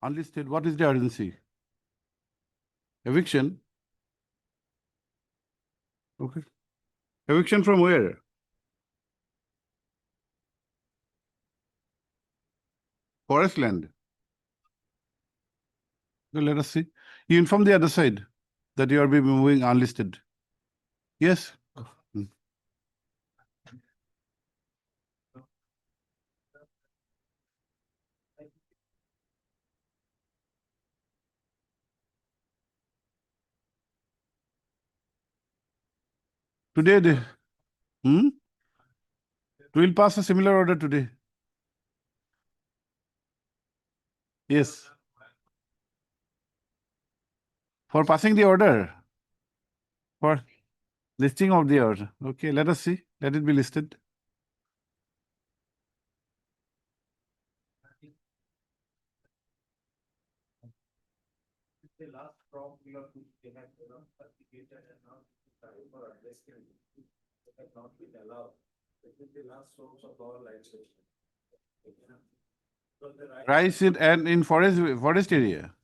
Unlisted, what is the urgency? Eviction? Okay. Eviction from where? Forest land. Well, let us see. You inform the other side that you are be moving unlisted. Yes. Hmm. Today, we will pass a similar order today. Yes. For passing the order. For listing of the order. Okay, let us see. Let it be listed. The last prompt you have certificated and not for addressing have not been allowed. This is the last source of our light station. So the Rice in forest area.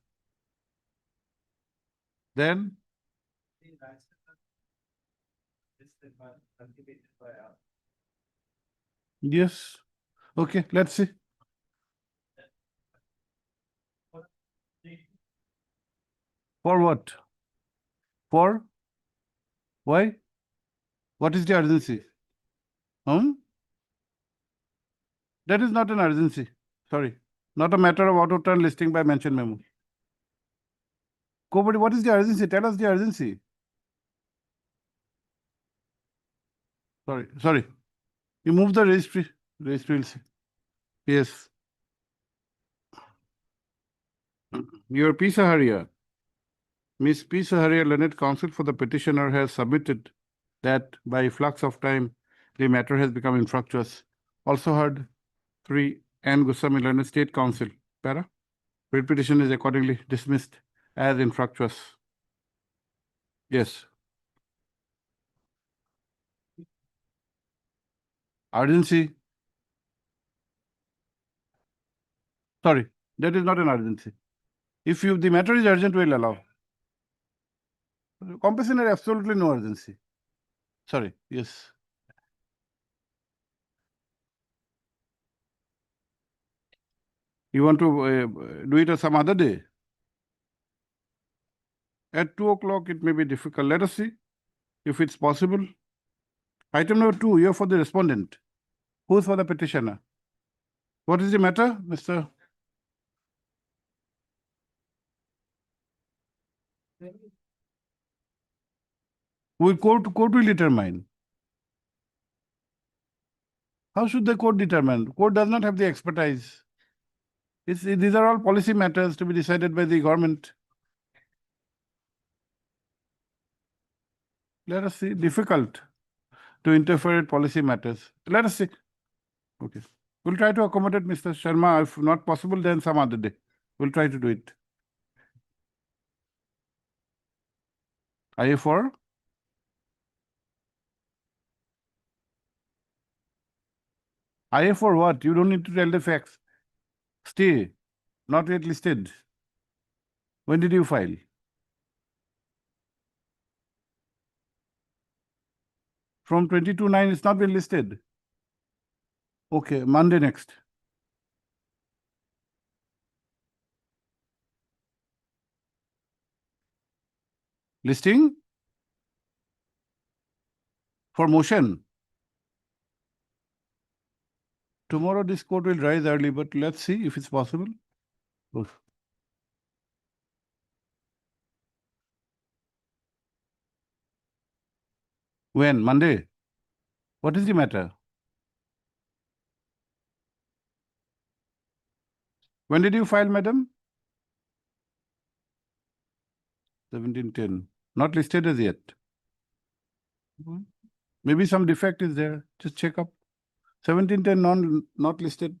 Then yes. Okay, let's see. For what? For why? What is the urgency? That is not an urgency. Sorry. Not a matter of auto turn listing by mention memo. Kobadi, what is the urgency? Tell us the urgency. Sorry. You move the registry. Registry will see. Yes. Your P. Saharia. Miss P. Saharia, learned counsel for the petitioner, has submitted that by flux of time, the matter has become infructuous. Also heard 3. N. Goswami, learned state counsel. Para. Writ petition is accordingly dismissed as infructuous. Yes. Urgency. Sorry, that is not an urgency. If the matter is urgent, we'll allow. Compassion has absolutely no urgency. Sorry, yes. You want to do it some other day? At 2 o'clock, it may be difficult. Let us see if it's possible. Item number 2, you're for the respondent. Who's for the petitioner? What is the matter, Mr.? Court will determine. How should the court determine? Court does not have the expertise. These are all policy matters to be decided by the government. Let us see. Difficult to interfere in policy matters. Let us see. Okay. We'll try to accommodate Mr. Sharma. If not possible, then some other day. We'll try to do it. IA4? IA4 what? You don't need to tell the facts. Stay. Not yet listed. When did you file? From 22/9, it's not been listed. Okay, Monday next. Listing? For motion. Tomorrow this court will rise early, but let's see if it's possible. When? Monday? What is the matter? When did you file, madam? 1710. Not listed as yet. Maybe some defect is there. Just check up. 1710 not listed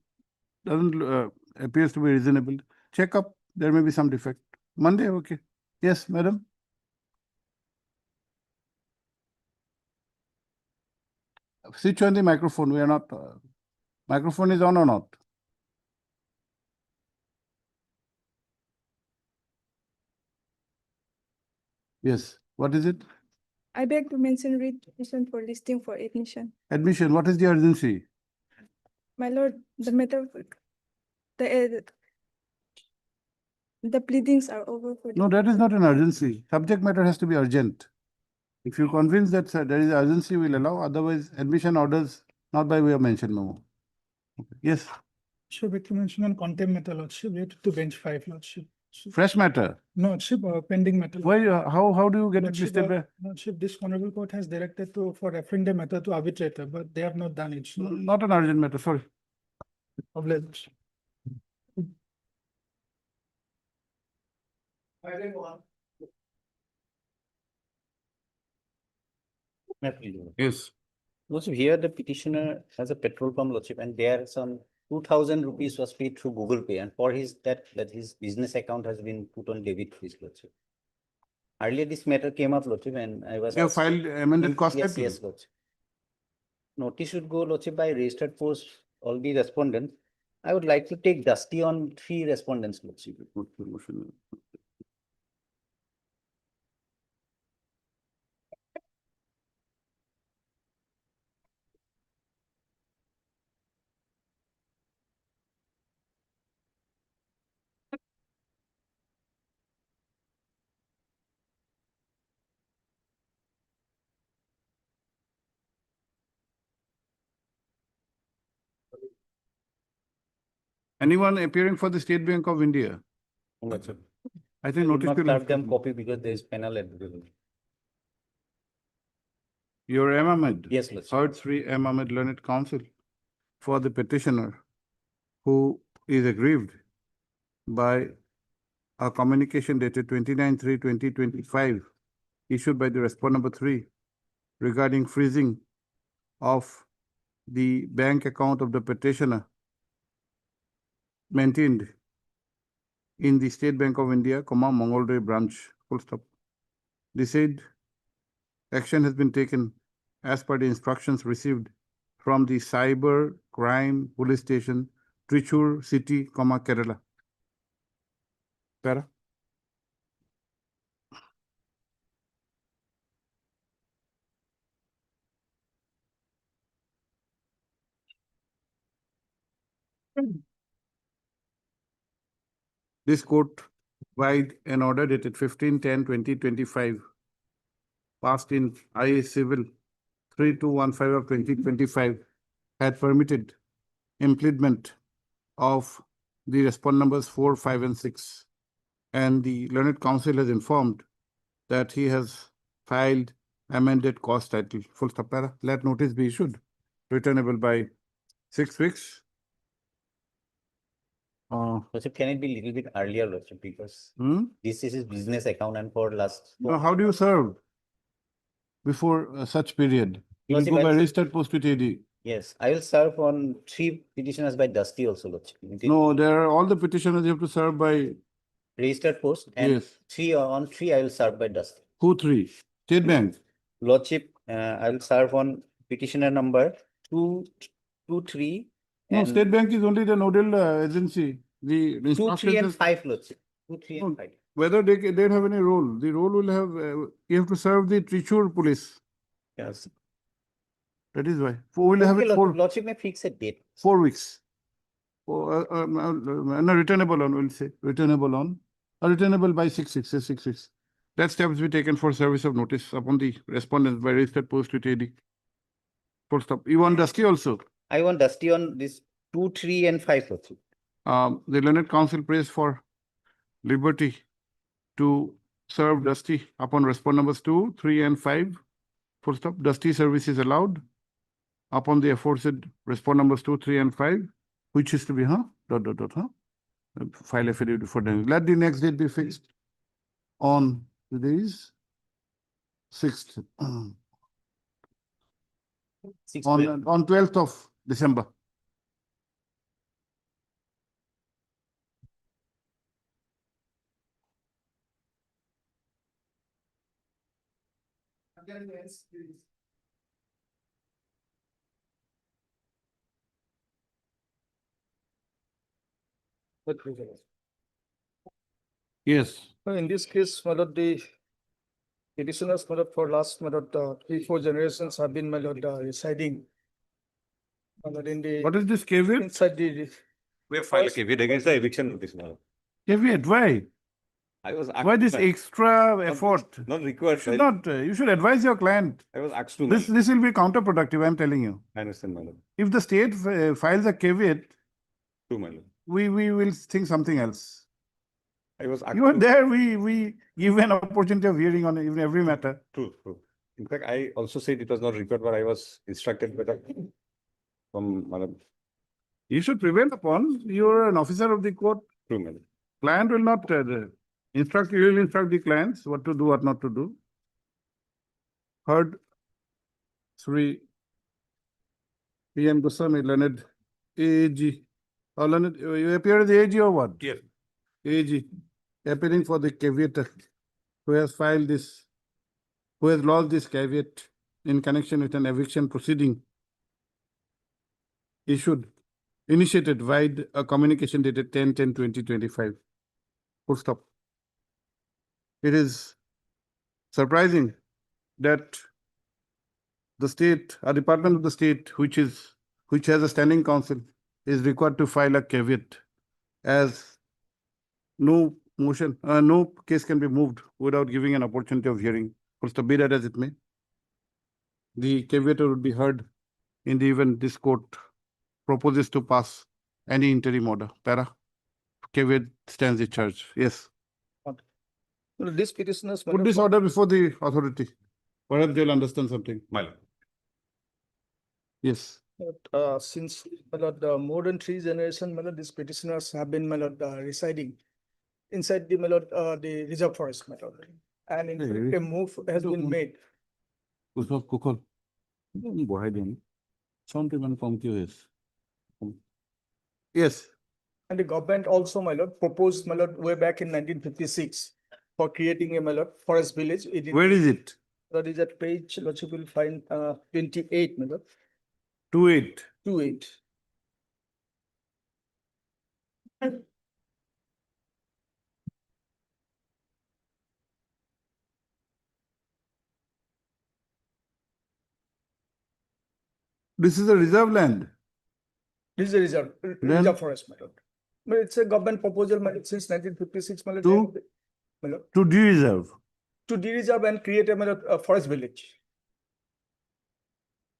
doesn't appears to be reasonable. Check up. There may be some defect. Monday, okay. Yes, madam. Switch on the microphone. We are not. Microphone is on or not? Yes, what is it? I beg to mention read petition for listing for admission. Admission, what is the urgency? My lord, the matter, the the pleadings are over for. No, that is not an urgency. Subject matter has to be urgent. If you're convinced that there is urgency, we'll allow, otherwise admission orders, not by way of mention memo. Okay. Yes, Lordship, with mention on contempt matter, Lordship, related to bench 5, Lordship. fresh matter. No, Lordship, pending matter. Why, how do you get it Lordship, listed there? Lordship, this honorable court has directed for referring the matter to arbitrator, but they have not done it. So, Not an urgent matter, sorry. of late, Lordship. Yes. Lordship, here the petitioner has a petrol pump, Lordship, and there some 2,000 rupees was paid through Google Pay, and for his that his business account has been put on debit, please, Lordship. Earlier, this matter came up, Lordship, and I was. You have filed amended cost Yes, title? yes, Lordship. Notice should go, Lordship, by registered post, all the respondents. I would like to take Dusty on 3 respondents, Lordship. Anyone appearing for the State Bank of India? Lordship. I I think would notice not will serve have them to- copy because there is penal available. Your M. Ahmed. Yes, Lordship. Heard 3 M. Ahmed Learned Counsel for the petitioner who is aggrieved by a communication dated 29/3/2025 issued by the respondent number 3 regarding freezing of the bank account of the petitioner maintained in the State Bank of India, Mongoldoy branch, full stop. The said action has been taken as per the instructions received from the Cyber Crime Police Station, Trichur City, Kerala. Para? This court by an order dated 15/10/2025 passed in IA Civil 3215 of 2025 had permitted implement of the respondent numbers 4, 5, and 6. And the learned counsel has informed that he has filed amended cost title, full stop para. Let notice be issued, returnable by 6 weeks. Lordship, can it be little bit earlier, Lordship, because this is his business account and for last. How do you serve before such period? You will Lordship, go by I'll- registered post with AD. Yes, I will serve on 3 petitioners by Dusty also, Lordship. No, there are all the petitioners you have to serve by, Registered post and yes. 3 on 3 I will serve by Dusty. Who 3? State Bank. Lordship, I will serve on petitioner number 223. No, and State Bank is only the nodal agency. The 2, 3 instructions and is 5, Lordship. 2, 3 No. and 5. whether they have any role. The role will have, you have to serve the Trichur police. Yes. That is why. We'll have Okay, it for Lordship may fix a date. 4 weeks. No, returnable on, we'll say, returnable on, returnable by 6 weeks, 6 weeks. That steps be taken for service of notice upon the respondents by registered post with AD. Full stop. You want Dusty also? I want Dusty on this 2, 3 and 5, Lordship. The learned counsel prays for liberty to serve Dusty upon respondent numbers 2, 3, and 5. Full stop. Dusty service is allowed upon the aforesaid respondent numbers 2, 3, and 5, which is to be, file affidavit for them. Let the next date be fixed on today's 6th, 6, on 12th of December. Yes. In this case, my lord, the petitioners for last 3-4 generations have been residing in the What is this caveat? inside the We have filed a caveat against the eviction notice, madam. Caveat, why? I was Why asked, this extra effort? not required, Should sir. not, you should advise your client. I was asked to. This will be counterproductive, I'm telling you. I understand, madam. If the state files a caveat, True, madam. we will think something else. I was asked You are to. there, we give an opportunity of hearing on even every matter. True, true. In fact, I also said it was not required, but I was instructed by the from madam. You should prevail upon, you're an officer of the court. True, madam. Client will not instruct, you will instruct the clients what to do, what not to do. Heard Sri P.M. Goswami, Leonard AAG. Oh, Leonard, you appear as the AG or what? Yes. AG, appearing for the caveat who has filed this, who has lodged this caveat in connection with an eviction proceeding initiated via a communication dated 10/10/2025. Full stop. It is surprising that the state, a department of the state, which has a standing council, is required to file a caveat as no motion, no case can be moved without giving an opportunity of hearing. Full stop, be that as it may. The caveat would be heard in the event this court proposes to pass any interim order. Para, caveat stands in charge. Yes. This petitioners. Put this order before the authority. Perhaps they'll understand something. Madam. Yes. Since more than 3 generations, these petitioners have been residing inside the reserve forest, and in fact, a move has been made. Usab Kukul. Bohai din. Sound even kom kyo is. Yes. And the government also, proposed, way back in 1956 for creating a, forest village. Where is it? That is at page, you will find, 28, 28. 28. This is a reserve land. This is a reserve, Then- reserve forest, But it's a government proposal, since 1956, To? To de-reserve. to de-reserve and create a forest village.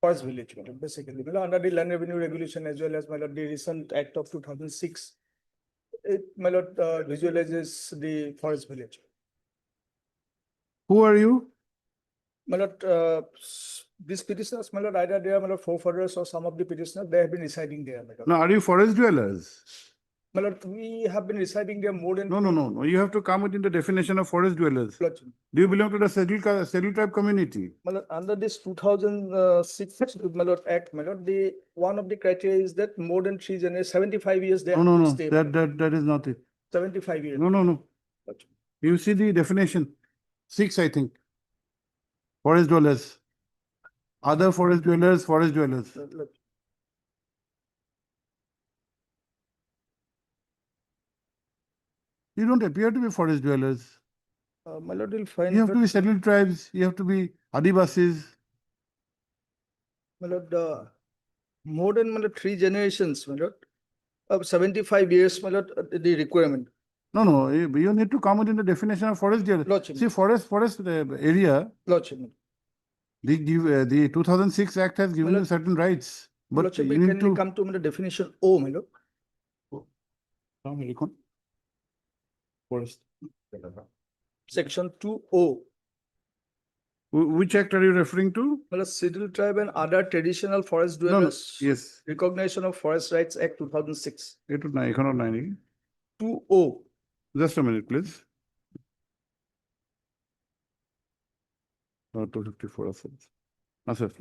Forest village, basically, under the land revenue regulation as well as the recent act of 2006. It visualizes the forest village. Who are you? These petitioners, either they are forefathers or some of the petitioners, they have been residing there. No, are you forest dwellers? We have been residing there more than. No. You have to come within the definition of forest dwellers. Do you belong to the scheduled tribe community? Under this 2006 act, the one of the criteria is that more than 3 generations, 75 years they have to No. stay. That is not it. 75 years. No. You see the definition. 6, I think. Forest dwellers. Other forest dwellers. You don't appear to be forest dwellers. Will find. You have to be settled tribes. You have to be Adivasis. More than 3 generations, of 75 years, the requirement. No. You need to come within the definition of forest dweller. Lordship. See, forest area. Lordship. The 2006 Act has given you certain rights. But Lordship, you can need we to. come to the definition O, my lord? Forest. Section 2O. Which act are you referring to? Scheduled tribe and other traditional forest No. dwellers. Yes. Recognition of Forest Rights Act 2006. 8 to 9, economic 9. 2O. Just a minute, please. 254 assets. Assets.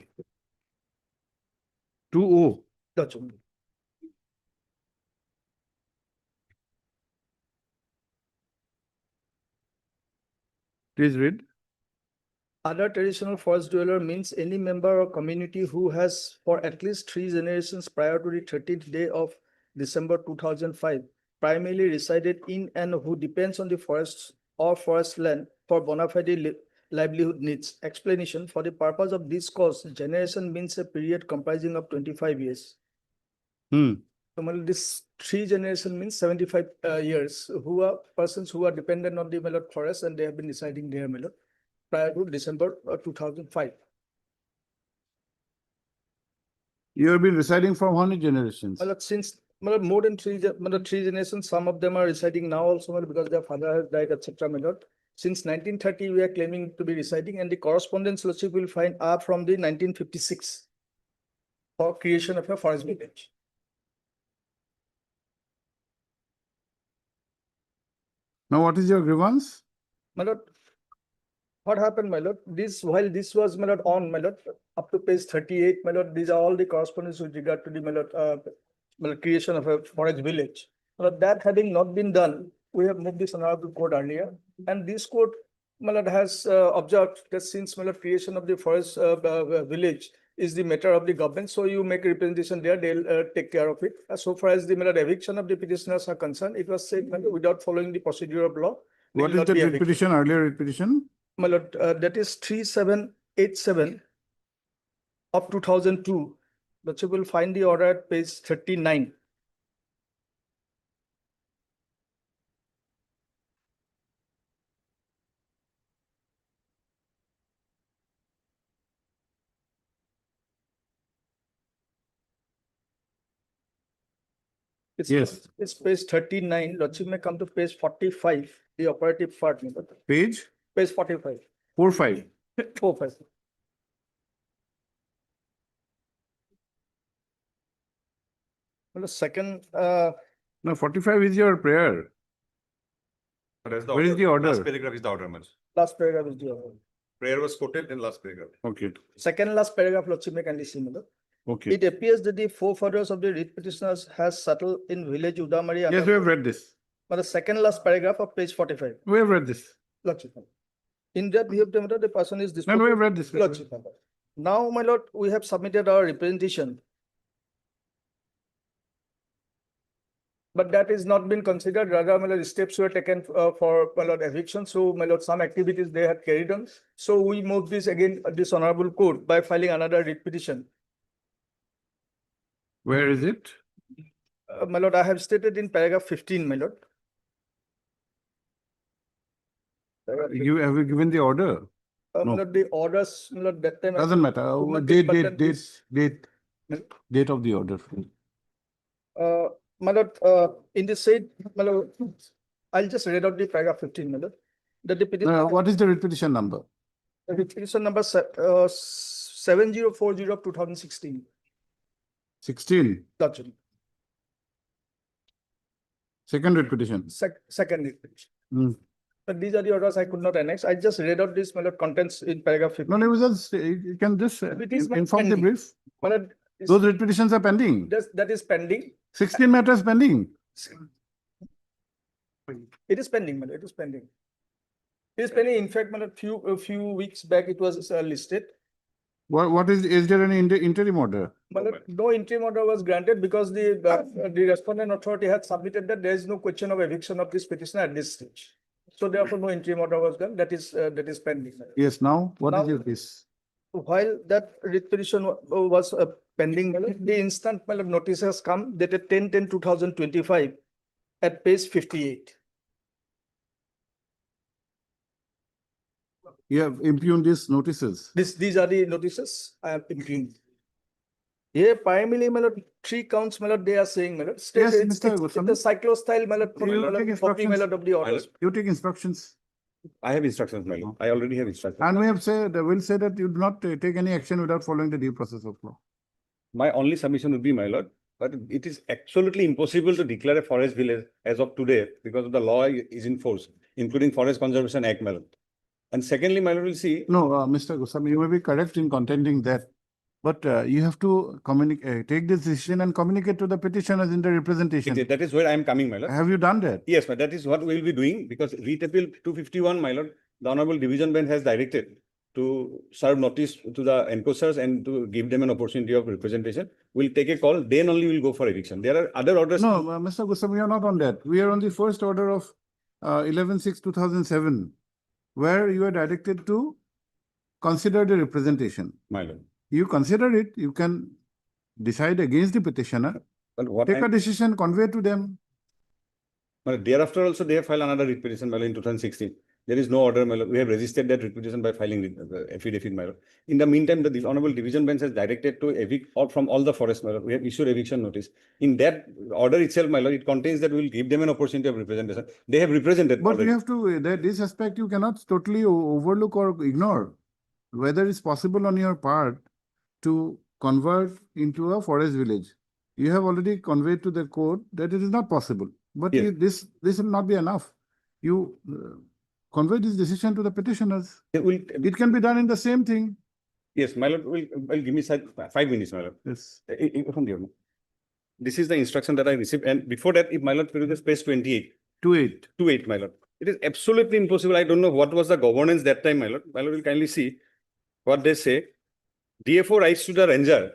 2O. Lordship. Please read. Other traditional forest dweller means any member or community who has for at least 3 generations prior to the 30th day of December 2005 primarily resided in and who depends on the forests or forest land for bona fide livelihood needs. Explanation: for the purpose of this course, generation means a period comprising of 25 years. Hmm. So this 3 generation means 75 years, who are persons who are dependent on the Malad forest and they have been residing there Malad prior to December 2005. You have been residing from how many generations? Malad since Malad more than 3 generations, some of them are residing now also Malad because their father has died, etc. Malad. Since 1930, we are claiming to be residing, and the correspondence lordship will find are from the 1956 for creation of a forest village. Now, what is your grievance? My lord, what happened, my lord? This, while this was, my lord, on, my lord, up to page 38, my lord, these are all the correspondence with regard to the, my lord, creation of a forest village. But that having not been done, we have moved this honorable court earlier, and this court, my lord, has observed that since, my lord, creation of the forest village is the matter of the government, so you make a representation there, they'll take care of it. So far as the, my lord, eviction of the petitioners are concerned, it was said, my lord, without following the procedure of law. they What will is not the be writ evicted. petition, earlier writ petition? My lord, that is 3787 of 2002. But you will find the order at page 39. Yes. It's page 39. Lordship may come to page 45, the operative part. My lord. Page Page 45. 45. 45. Well, the second, No, 45 is your prayer. That's Where is the order? Last paragraph is the order, Manoj. last paragraph is the order. Prayer was quoted in last paragraph. Okay, Second last paragraph, Lordship may kindly see, my lord. okay. It appears that the forefathers of the writ petitioners has settled in village Udamari. Yes, we have read this. But the second last paragraph of page 45. We have read this. Lordship. In that we have determined the person is No, disposed. no, we have read this. Lordship. Now, my lord, we have submitted our representation. But that is not been considered. Rather, my lord, steps were taken for, my lord, eviction. So, my lord, some activities they had carried on. So we moved this again, this honorable court by filing another writ petition. Where is it? My lord, I have stated in paragraph 15, my lord. You have you given the order? My no. lord, the orders, my lord, that time. I- Doesn't matter. not Date, but date, then date, this- date of the order. My lord, in the said, my lord, I'll just read out the paragraph 15, my lord. The deputy. What is the writ petition number? Petition number 7040 of 2016. 16. Lordship. Second writ petition. Second writ petition. Hmm. But these are the orders I could not annex. I just read out this, my lord, contents in paragraph 15. No, no, you just, you can just It is inform the pending. brief. My lord, is- Those writ petitions are pending. that is pending. 16 matters pending. It is pending, my lord, it is pending. It is pending. In fact, my lord, a few weeks back, it was listed. What is there any interim order? But no interim order was granted because the respondent authority had submitted that there is no question of eviction of this petitioner at this stage. So therefore, no interim order was done. That is pending. Yes, now, what is Now- your case? While that writ petition was pending, the instant notice has come dated 10/10/2025 at page 58. You have impugned these notices. These are the notices I have impugned. Here primarily, my lord, 3 counts, my lord, they are saying, my lord. Yes, It's Mr. the Goswami. cyclostyle, my lord, You my lord, take copy, my instructions. lord, of the orders. You take instructions. I have instructions, my lord. I already have instructions. And we have said, we'll say that you do not take any action without following the due process of law. My only submission would be, my lord, but it is absolutely impossible to declare a forest village as of today because of the law is in force, including Forest Conservation Act, my lord. And secondly, my lord, will see, No, Mr. Goswami, you may be correct in contending that, but you have to communicate, take this decision and communicate to the petitioners in the representation. that is where I am coming, my lord. Have you done that? Yes, but that is what we will be doing because Writ Appeal 251, my lord, the Honorable Division Bench has directed to serve notice to the enforcers and to give them an opportunity of representation. We'll take a call, then only we'll go for eviction. There are other orders. No, Mr. Goswami, we are not on that. We are on the first order of 11/6/2007, where you are directed to consider the representation. my lord. You consider it, you can decide against the petitioner, But what take I, a decision, convey to them. but thereafter also they have filed another writ petition, my lord, in 2016. There is no order, my lord. We have resisted that writ petition by filing the affidavit, my lord. In the meantime, the Honorable Division Bench has directed to evict all from all the forest, my lord. We have issued eviction notice. In that order itself, my lord, it contains that we will give them an opportunity of representation. They have represented But already. you have to, this aspect you cannot totally overlook or ignore. Whether it's possible on your part to convert into a forest village. You have already conveyed to the court that it is not possible. But Yes. this will not be enough. You convey this decision to the petitioners. It will, It can be done in the same thing. yes, my lord, will give me 5 minutes, my lord. Yes. From the owner. This is the instruction that I received, and before that, if my lord perusses page 28, 2-8. 28, my lord. It is absolutely impossible. I don't know what was the governance that time, my lord. My lord will kindly see what they say. DFO writes to the ranger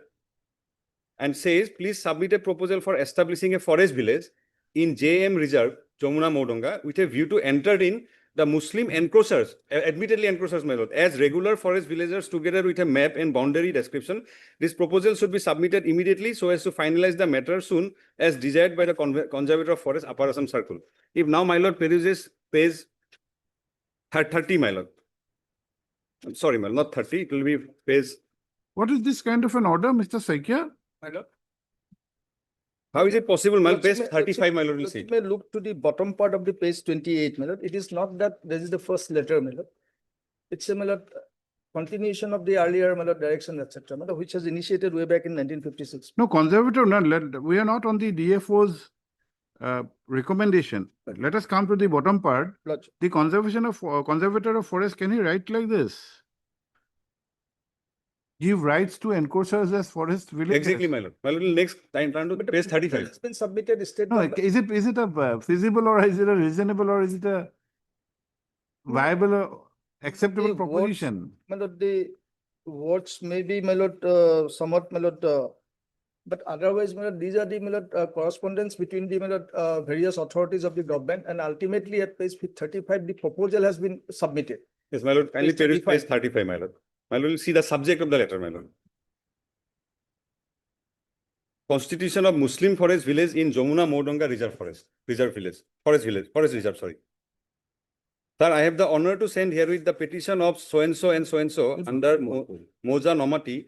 and says, please submit a proposal for establishing a forest village in JM Reserve, Jamuna Modonga, with a view to enter in the Muslim encroachers, admittedly encroachers, my lord, as regular forest villagers together with a map and boundary description. This proposal should be submitted immediately so as to finalize the matter soon as desired by the Conservator of Forest, Upper Assam Circle. If now, my lord, peruses page 30, my lord. Sorry, my lord, not 30, it will be page. What is this kind of an order, Mr. Saikia? My lord. How is it possible, my lord? Page Lordship 35, my lord, will see. Lordship may look to the bottom part of the page 28, my lord. It is not that this is the first letter, my lord. It's a, my lord, continuation of the earlier, my lord, direction, etc., my lord, which was initiated way back in 1956. No, conservator, no, we are not on the DFO's recommendation. Let us come to the bottom part. Lordship. The conservator of forest, can he write like this? Give rights to encroachers as forest villages. Exactly, my lord. My lord, next time, turn to But the page proposal 35. has been submitted state No, by- is it a feasible or is it a reasonable or is it a viable or acceptable The words- proposition? my lord, the words may be, my lord, somewhat, my lord, but otherwise, my lord, these are the, my lord, correspondence between the, my lord, various authorities of the government, and ultimately at page 35, the proposal has been submitted. Yes, my lord, kindly Page peruse page 35. 35, my lord. My lord will see the subject of the letter, my lord. Constitution of Muslim Forest Village in Jamuna Modonga Reserve Forest, Reserve Village, Forest Village, Forest Reserve, sorry. Sir, I have the honor to send herewith the petition of so-and-so and so-and-so under Moja Nomati.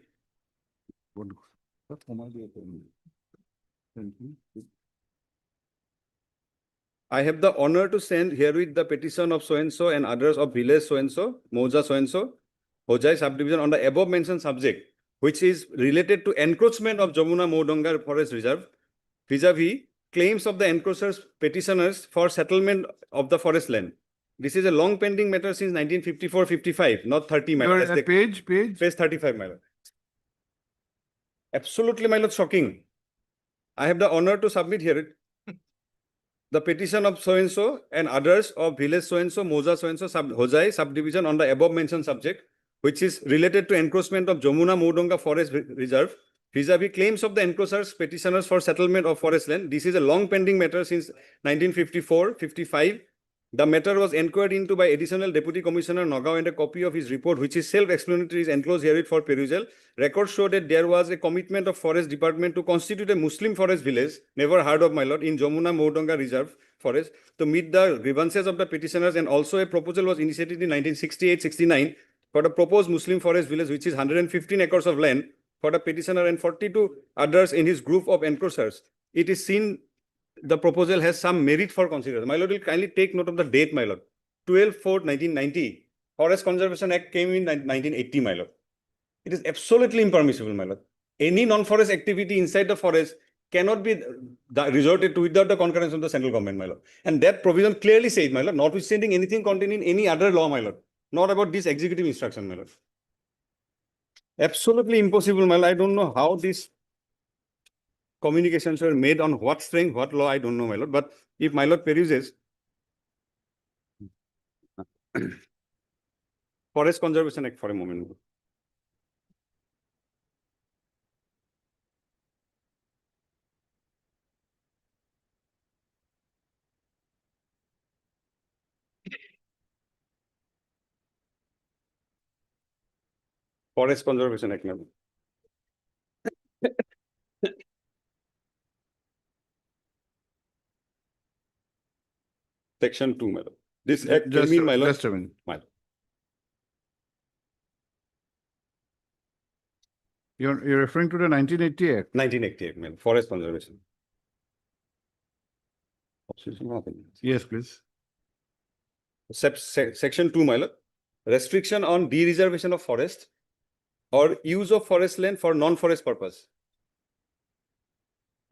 I have the honor to send herewith the petition of so-and-so and others of village so-and-so, Moja so-and-so, Hojai subdivision on the above mentioned subject, which is related to encroachment of Jamuna Modonga Forest Reserve, vis-a-vis claims of the encroachers petitioners for settlement of the forest land. This is a long pending matter since 1954-55, not 30, my lord, as they- Page. Page 35, my lord. Absolutely, my lord, shocking. I have the honor to submit here the petition of so-and-so and others of village so-and-so, Moja so-and-so, Hojai subdivision on the above mentioned subject, which is related to encroachment of Jamuna Modonga Forest Reserve, vis-a-vis claims of the encroachers petitioners for settlement of forest land. This is a long pending matter since 1954-55. The matter was inquired into by Additional Deputy Commissioner Nagaon, and a copy of his report, which is self-explanatory, is enclosed herewith for perusal. Records show that there was a commitment of Forest Department to constitute a Muslim forest village, never heard of, my lord, in Jamuna Modonga Reserve Forest, to meet the grievances of the petitioners, and also a proposal was initiated in 1968-69 for the proposed Muslim forest village, which is 115 acres of land for the petitioner and 42 others in his group of encroachers. It is seen the proposal has some merit for consideration. My lord will kindly take note of the date, my lord. 12/4/1990. Forest Conservation Act came in 1980, my lord. It is absolutely impermissible, my lord. Any non-forest activity inside the forest cannot be resorted to without the concurrence of the central government, my lord. And that provision clearly says, my lord, notwithstanding anything contained in any other law, my lord, not about this executive instruction, my lord. Absolutely impossible, my lord. I don't know how these communications were made on what strength, what law, I don't know, my lord. But if my lord peruses Forest Conservation Act for a moment. Forest Conservation Act, my lord. Section 2, my lord. This act came in, my lord. Just a minute. My lord. You're referring to the 1980 Act. 1980 Act, my lord. Forest Conservation. Yes, please. Section 2, my lord. Restriction on de-reservation of forest or use of forest land for non-forest purpose.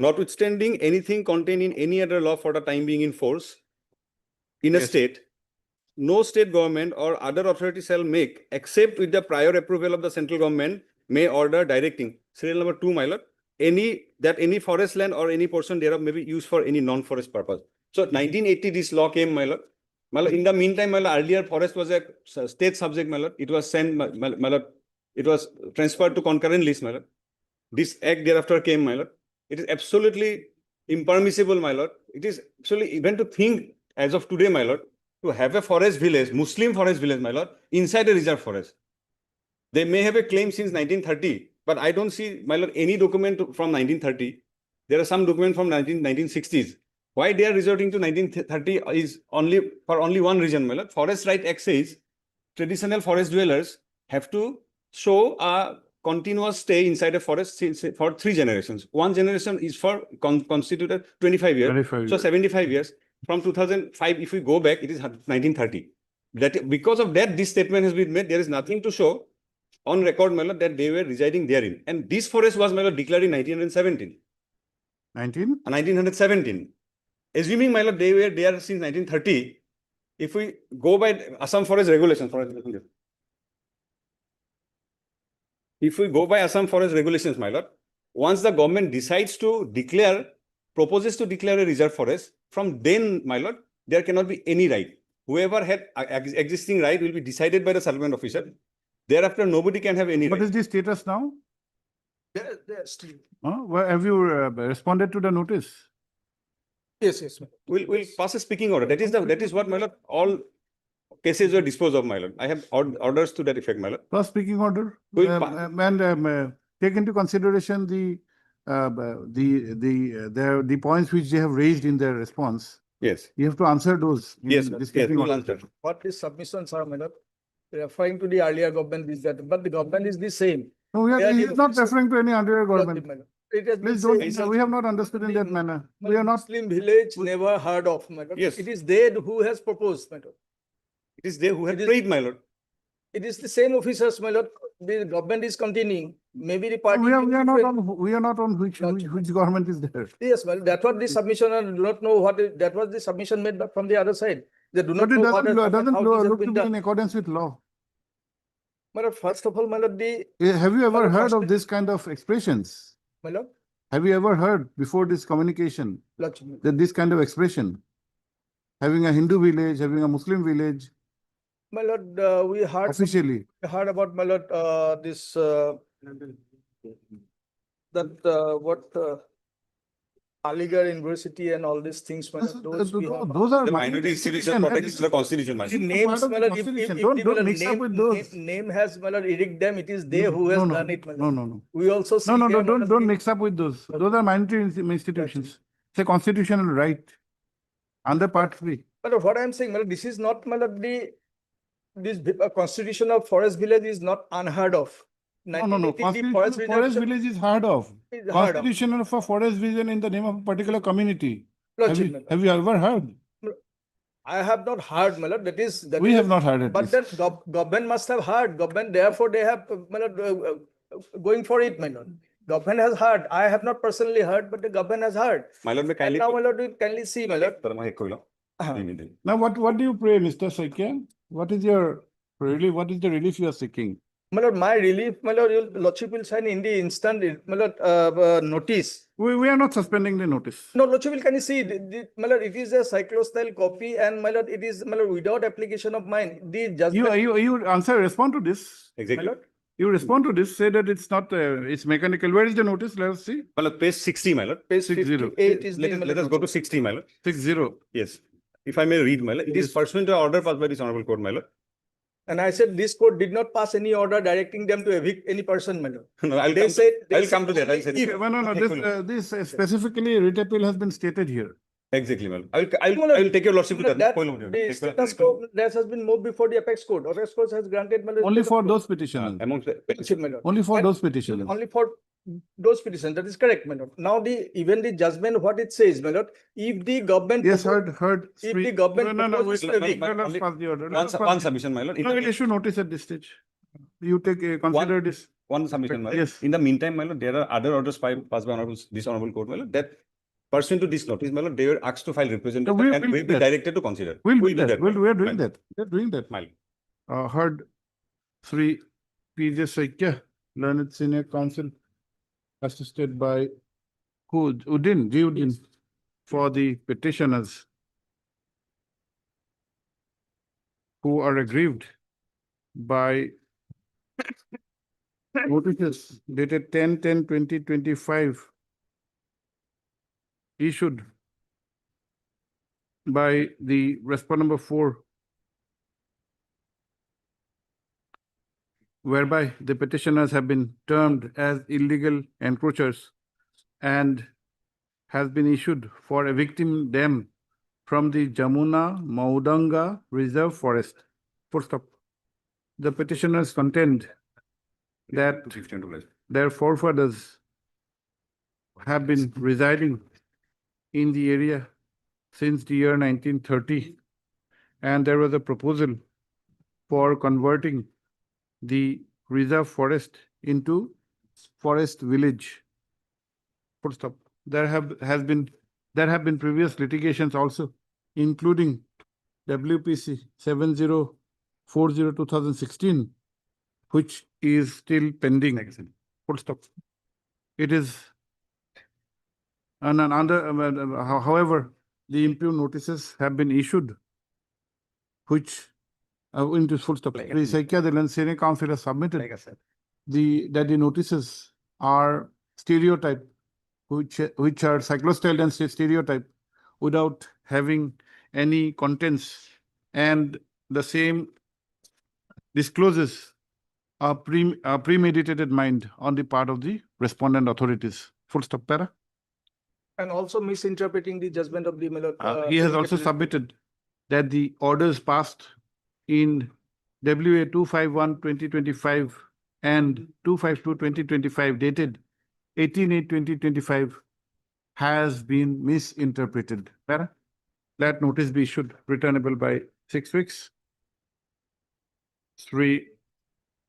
Notwithstanding anything contained in any other law for the time being in force in a Yes. state, no state government or other authority shall make, except with the prior approval of the central government, may order directing. Serial number 2, my lord. Any forest land or any portion thereof may be used for any non-forest purpose. So 1980, this law came, my lord. My lord, in the meantime, my lord, earlier forest was a state subject, my lord. It was sent, my lord. It was transferred to concurrent list, my lord. This act thereafter came, my lord. It is absolutely impermissible, my lord. It is actually even to think as of today, my lord, to have a forest village, Muslim forest village, my lord, inside a reserve forest. They may have a claim since 1930, but I don't see, my lord, any document from 1930. There are some documents from 1960s. Why they are resorting to 1930 is only for only one reason, my lord. Forest Right Act says traditional forest dwellers have to show a continuous stay inside a forest for 3 generations. One generation is for constituted 25 years. 25 So years. 75 years. From 2005, if we go back, it is 1930. That because of that, this statement has been made. There is nothing to show on record, my lord, that they were residing therein. And this forest was, my lord, declared in 1917. 1917. Assuming, my lord, they were there since 1930. If we go by Assam Forest Regulations, if we go by Assam Forest Regulations, my lord, once the government decides to declare, proposes to declare a reserve forest, from then, my lord, there cannot be any right. Whoever had existing right will be decided by the settlement officer. Thereafter, nobody can have any What right. is the status now? They're still. Have you responded to the notice? Yes, yes, ma'am. We'll pass a speaking order. That is what, my lord, all cases were disposed of, my lord. I have orders to that effect, my lord. First speaking order, We'll and take into consideration the points which they have raised in their response. Yes, You have to answer those. in yes, the yes, speaking we'll order. answer. What these submissions are, my lord, referring to the earlier government is that, but the government is the same. No, we They are, are he the is not officials- referring to any under government. My lord. It has been Please said- don't, we have not understood in that manner. We are not, Muslim village never heard of, my lord. Yes. It is they who has proposed, my lord. It is they who have It is- prayed, my lord. It is the same officers, my lord. The government is continuing. Maybe the party. we are not different. on, we are not on which government is there. Yes, well, that's what the submission, and do not know what, that was the submission made back from the other side. They do not But it know what has happened, doesn't how this has look to been be in done. accordance with law. My lord, first of all, my lord, Have you ever Well, heard first- of this kind of expressions? my lord, Have you ever heard before this communication Lakshmi. that this kind of expression? Having a Hindu village, having a Muslim village, My lord, we heard, officially. heard about, my lord, this, that, what, Aligarh University and all these things, my lord, those we have. Those are The minority institution and protects the constitution, my The lord. names, part of my the lord, constitution. if Don't- the, don't my lord, mix up with those. name has, my lord, erict them, it is they who has No, no, done it, my no, lord. no, no. We also see. No, no, here, no, my lord, don't the- mix up with those. Those are minority institutions. It's a constitutional right. Under part 3. But what I'm saying, my lord, this is not, my lord, this constitution of forest village is not unheard of. No, no, no. 1980 Constitution of forest reservation village is heard of. is heard of. Constitution of a forest vision in the name of a particular community. Lordship, my lord. Have you ever heard? I have not heard, my lord, that We is- have not heard it. But then government must have heard, government, therefore they have, my lord, going for it, my lord. Government has heard, I have not personally heard, but the government has heard. My lord, may And kindly. now, my lord, we kindly see, my lord. Uh-huh. Now, what do you pray, Mr. Saikya? What is the relief you are seeking? My lord, my relief, my lord, your lordship will sign in the instant, my lord, notice. We are not suspending the notice. No, lordship will, can you see, my lord, it is a cyclostyle copy and my lord, it is, my lord, without application of mine, the judgment. You respond to this. My Exactly. lord, You respond to this, say that it's not, it's mechanical. Where is the notice? Let us see. My lord, page 60, my lord. page 60. 58 is the. my Let lord, us go to 60, my lord. 60. Yes. If I may read, my lord, it is Yes. pursuant to an order passed by this honorable court, my lord. And I said, this court did not pass any order directing them to evict any person, my lord. No, I'll They come, said. they I'll come to said that. I'll say. if- No, this specifically writ appeal has been stated here. Exactly, my lord. No, no, I'll take your lordship to no, that. that- Point of view. The Take your- status quo, that has been moved before the apex court. Apex court has granted. my lord, Only status for quo. those petitioners. Amongst the. Lordship, my lord. Only for And those petitioners. Only for those petitions, that is correct, my lord. Now even the judgment, what it says, my lord, if the government. Yes, propose- heard. If Sri- the government No, proposes wait, to let- evict- let- Let's only pass the order. One, Let us pass one the- submission, my lord. In No, the- we'll issue notice at this stage. You take, consider this. One submission, my lord. Yes. In the meantime, my lord, there are other orders passed by honorable, this honorable court, my lord, that pursuant to this notice, my lord, they were asked to file representation we'll and do will be that. directed to consider. We'll do do that. my lord. We're doing My lord. that. We're doing that. My lord. Heard Sri P.J. Saikya, learned senior counsel, assisted by Uddin, G. Uddin, for the petitioners who are aggrieved by notices dated 10/10/2025 issued by the respondent number 4, whereby the petitioners have been termed as illegal encroachers and has been issued for evicting them from the Jamuna Maudanga Reserve Forest. Full stop. The petitioners contend that 215 to less. their forefathers have been residing in the area since the year 1930, and there was a proposal for converting the reserve forest into forest village. Full stop. There have been previous litigations also, including WPC 7040/2016, which is still pending. Full stop. It is however, the impugned notices have been issued, which into full stop. Like I The said. Saikya, the Lansing Council has submitted Like I said. that the notices are stereotype, which are cyclostyle and stereotype without having any contents, and the same discloses a premeditated mind on the part of the respondent authorities. Full stop, para. And also misinterpreting the judgment of the. my lord, He has also capital- submitted that the orders passed in WA 251/2025 and 252/2025 dated 18/8/2025 has been misinterpreted. Para? That notice be issued, returnable by 6 weeks. Sri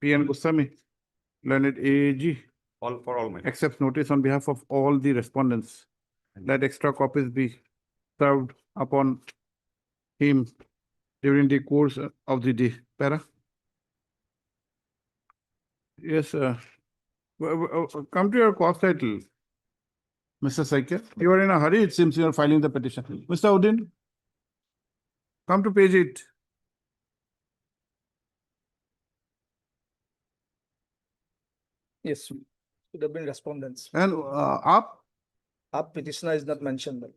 P.N. Goswami, learned AAG, All for all, my lord. accepts notice on behalf of all the respondents that extra copies be served upon him during the course of the day. Para? Yes, come to your cause title. Mr. Saikya, you are in a hurry, it seems you are filing the petition. Mr. Uddin, come to page 8. Yes, should have been respondents. And up, Our petitioner is not mentioned. my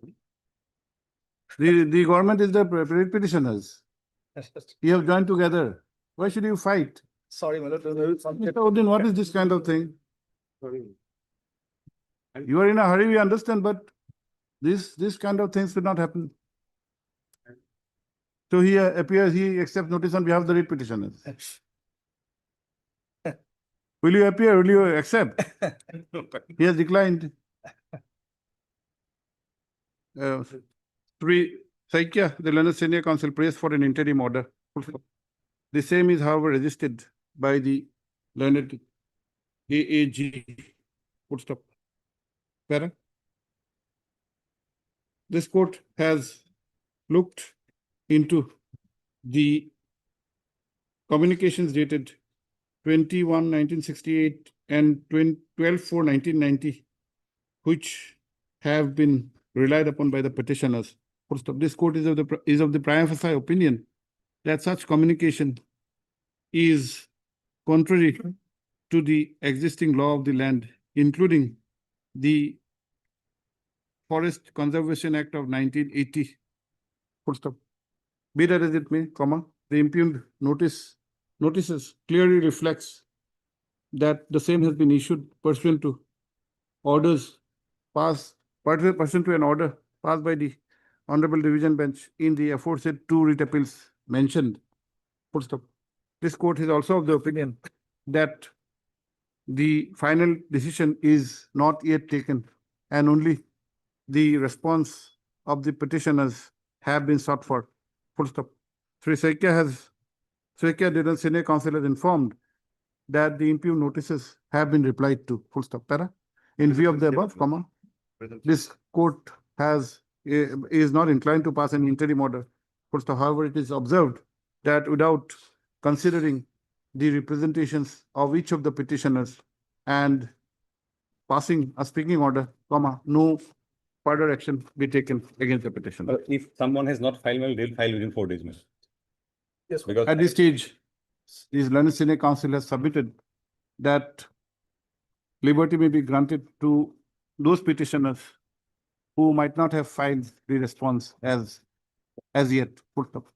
the government is the petitioners. lord. You have joined together. Why should you fight? Sorry, my lord. Mr. Uddin, what is this kind of thing? You are in a hurry, we understand, but this kind of things should not happen. So he appears, he accepts notice on behalf of the writ petitioners. Will you appear? Will you accept? He has declined. Sri Saikya, the learned senior counsel, prays for an interim order. The same is, however, resisted by the learned AAG. Full stop. Para? This court has looked into the communications dated 21/1968 and 12/4/1990, which have been relied upon by the petitioners. Full stop. This court is of the prima facie opinion that such communication is contrary to the existing law of the land, including the Forest Conservation Act of 1980. Full stop. Be that as it may, comma, the impugned notice notices clearly reflects that the same has been issued pursuant to orders pursuant to an order passed by the Honorable Division Bench in the aforesaid two writ appeals mentioned. Full stop. This court is also of the opinion that the final decision is not yet taken and only the response of the petitioners have been sought for. Full stop. Sri Saikia Dedan Senior Counsel has informed that the impugn notices have been replied to. Full stop. Para. In view of the above, comma, this court is not inclined to pass an interim order. Full stop. However, it is observed that without considering the representations of each of the petitioners and passing a speaking order, comma, no further action be taken against the petitioner. If someone has not filed, well, they'll file within 4 days. Mr. Yes, Because At this stage, His Learned Senior Counsel has submitted that liberty may be granted to those petitioners who might not have filed the response as yet. Full stop.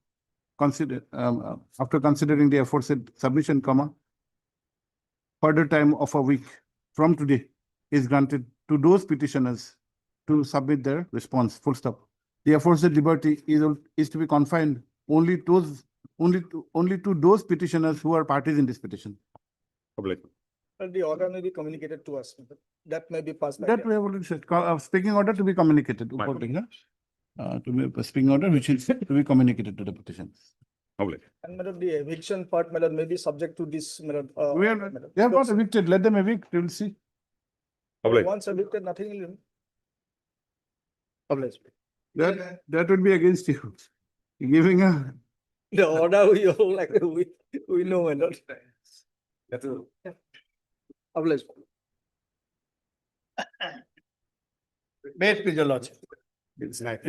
After considering the aforesaid submission, comma, further time of a week from today is granted to those petitioners to submit their response. Full stop. The aforesaid liberty is to be confined only to those petitioners who are parties in this petition. public. and the order may be communicated to us. That may be passed. by That the- we have already said, speaking order to be communicated. Right. To be a speaking order which is to be communicated to the petition. Public. And madam, the eviction part, madam, may be subject to this, madam. We are, madam. they have not evicted, let them evict, we will see. Public. Once evicted, nothing will. Public. That would be against you. Giving a, The order we all like, we know, and not. Public. May it please your lordship. It's nice.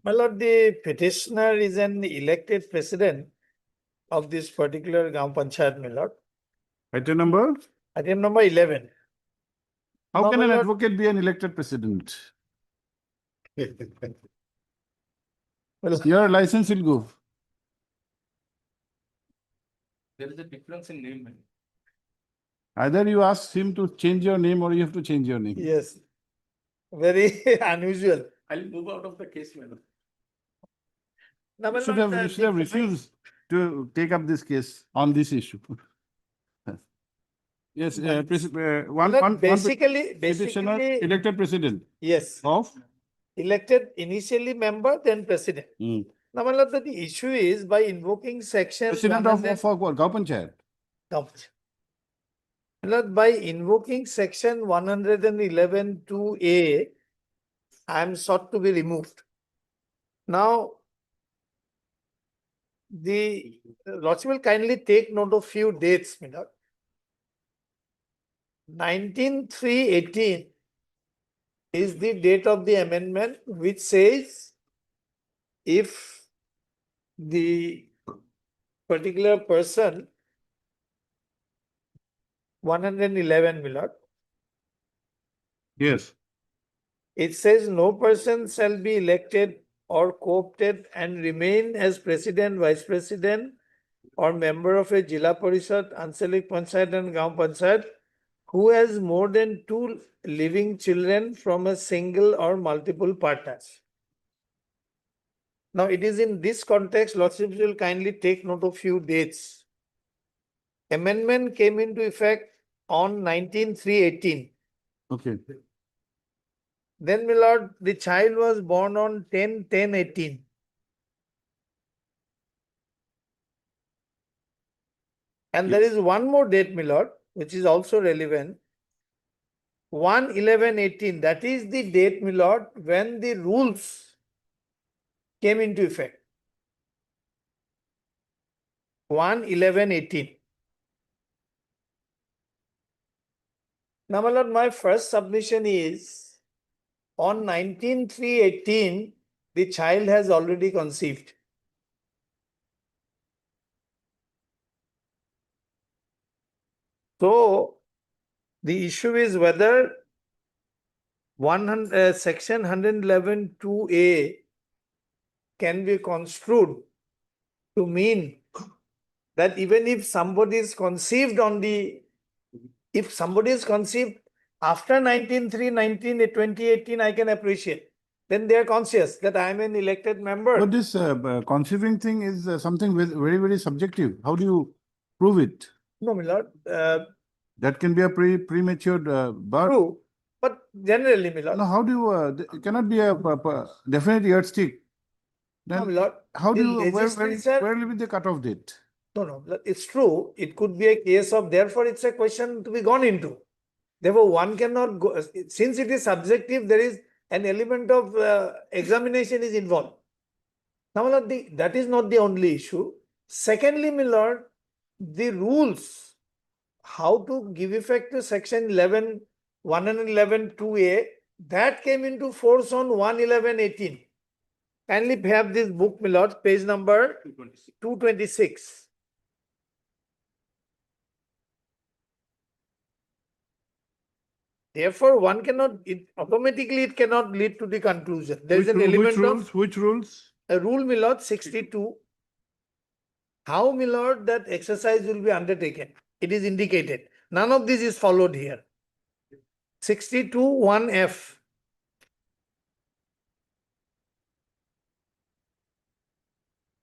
My lord, the petitioner is an elected president of this particular Gram Panchayat, my lord. item number, Item number 11. how No, can my an lord. advocate be an elected president? Well, Your license will go. There is a difference in name. Either you ask him to change your name or you have to change your name. yes. Very unusual. I'll move out of the case, madam. Now, my You should lord, have the- refused to take up this case on this issue. Yes, My lord, basically, petitioner, elected president yes, of. elected initially member, then president. Hmm. Now, my lord, the issue is by invoking section. President of what, Gaon Panchayat? Government. Lord, by invoking section 111 2A, I am sought to be removed. Now, the Lordship will kindly take note of few dates, my lord. 19/3/18 is the date of the amendment which says if the particular person 111, my lord. Yes. It says no person shall be elected or co-opted and remain as president, vice president or member of a Jila Parishad, Anchalik Panchayat and Gram Panchayat who has more than 2 living children from a single or multiple partners. Now, it is in this context, Lordship will kindly take note of few dates. Amendment came into effect on 19/3/18. Okay. Then, my lord, the child was born on 10/10/18. And there is one more date, my lord, which is also relevant. 1/11/18, that is the date, my lord, when the rules came into effect. 1/11/18. Now, my lord, my first submission is on 19/3/18, the child has already conceived. So, the issue is whether section 111 2A can be construed to mean that even if somebody is conceived on the, if somebody is conceived after 1903, 2018, I can appreciate. Then they are conscious that I am an elected member. But this conceiving thing is something very, very subjective. How do you prove it? No, my lord, That can be a premature birth. true, but generally, my lord, No, how do you, it cannot be a definite yardstick. no, my Then lord, how do the you, legislature- where will be the cutoff date? no, it's true. It could be a case of, therefore, it's a question to be gone into. Therefore, one cannot go, since it is subjective, there is an element of examination is involved. Now, my lord, that is not the only issue. Secondly, my lord, the rules, how to give effect to section 11, 111, 2A, that came into force on 1/11/18. Kindly have this book, my lord, page number 226. Therefore, one cannot, it automatically it cannot lead to the conclusion. There is Which an rule- which element rules? of Which rules? a rule, my lord, 62. How, my lord, that exercise will be undertaken? It is indicated. None of this is followed here. 62 1F.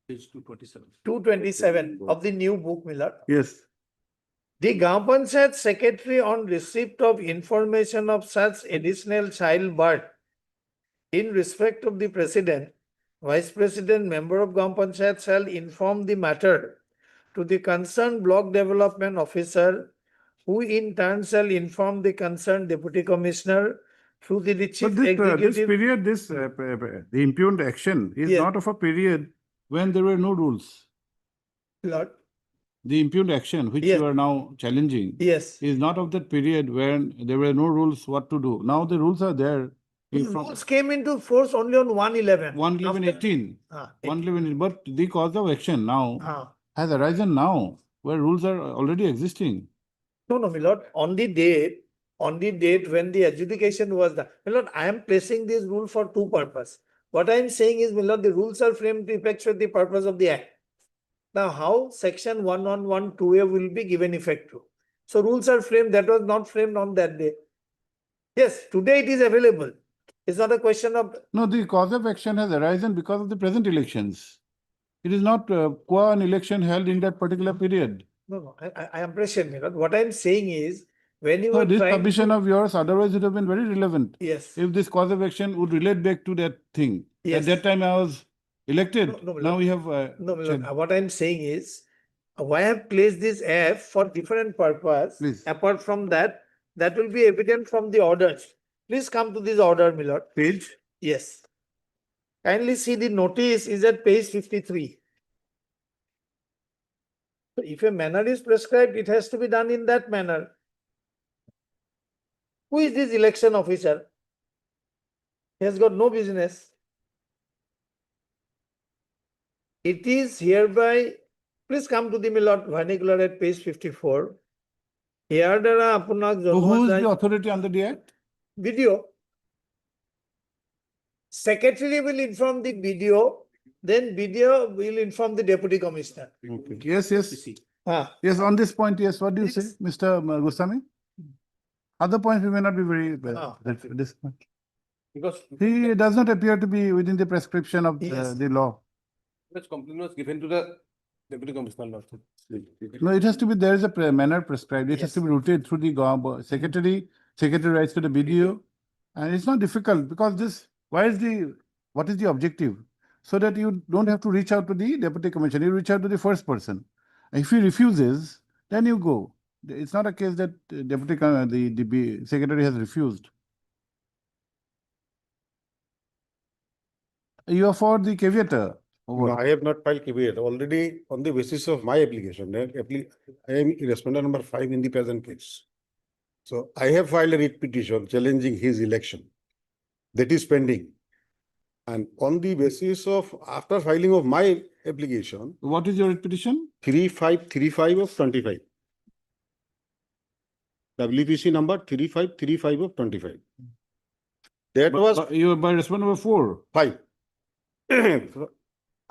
Page 227. 227 of the new book, my lord. Yes. The Gaon Panchayat secretary on receipt of information of such additional childbirth in respect of the president, vice president, member of Gaon Panchayat shall inform the matter to the concerned block development officer, who in turn shall inform the concerned deputy commissioner through the But chief this executive. period, the impugned action is Yes. not of a period when there were no rules. Lord, The impugned action, which Yes. you are now challenging, yes. is not of that period when there were no rules what to do. Now the rules are there. The From rules came into force only on 1/11. 1/11/18. Ah, 1/11, but the cause of action now ah. has arisen now, where rules are already existing. No, my lord, on the date when the adjudication was done, my lord, I am placing this rule for two purposes. What I am saying is, my lord, the rules are framed to effectuate the purpose of the act. Now, how section 111(2A) will be given effect to? So rules are framed, that was not framed on that day. Yes, today it is available. It's not a question of, No, the cause of action has arisen because of the present elections. It is not an election held in that particular period. no, I appreciate, my lord. What I am saying is, when you So were this trying submission to, of yours otherwise would have been very relevant. yes, If this cause of action would relate back to that thing. Yes. At that time I was elected. No, my Now lord. we have. No, my lord, what I am saying is, why I have placed this F for different purpose. Please. Apart from that, that will be evident from the orders. Please come to this order, my lord. Page. Yes. Kindly see the notice is at page 53. So if a manner is prescribed, it has to be done in that manner. Who is this election officer? He has got no business. It is hereby, please come to the my lord vernacular at page 54. Here দ্বারা আপোনাক So who is জনোৱা the authority under the act? video. Secretary will inform the BDO, then BDO will inform the deputy commissioner. Okay. Yes, yes. Ah, Yes, on this point, yes. What do you say, Yes. Mr. Goswami? Other points we may not be very, Ah. this point. Because He does not appear to be within the prescription of Yes. the law. which complaint was given to the deputy commissioner also. No, it has to be, there is a manner prescribed. It has Yes. to be routed through the secretary writes to the BDO. And it's not difficult because this, what is the objective? So that you don't have to reach out to the deputy commissioner, you reach out to the first person. If he refuses, then you go. It's not a case that the secretary has refused. You are for the caveat. No, I have not filed caveat. Already on the basis of my application, I am respondent number 5 in the present case. So I have filed a writ petition challenging his election. That is pending. And on the basis of, after filing of my application, What is your petition? 3535 of 25. WPC number 3535 of 25. That was You are by respondent number 4. 5.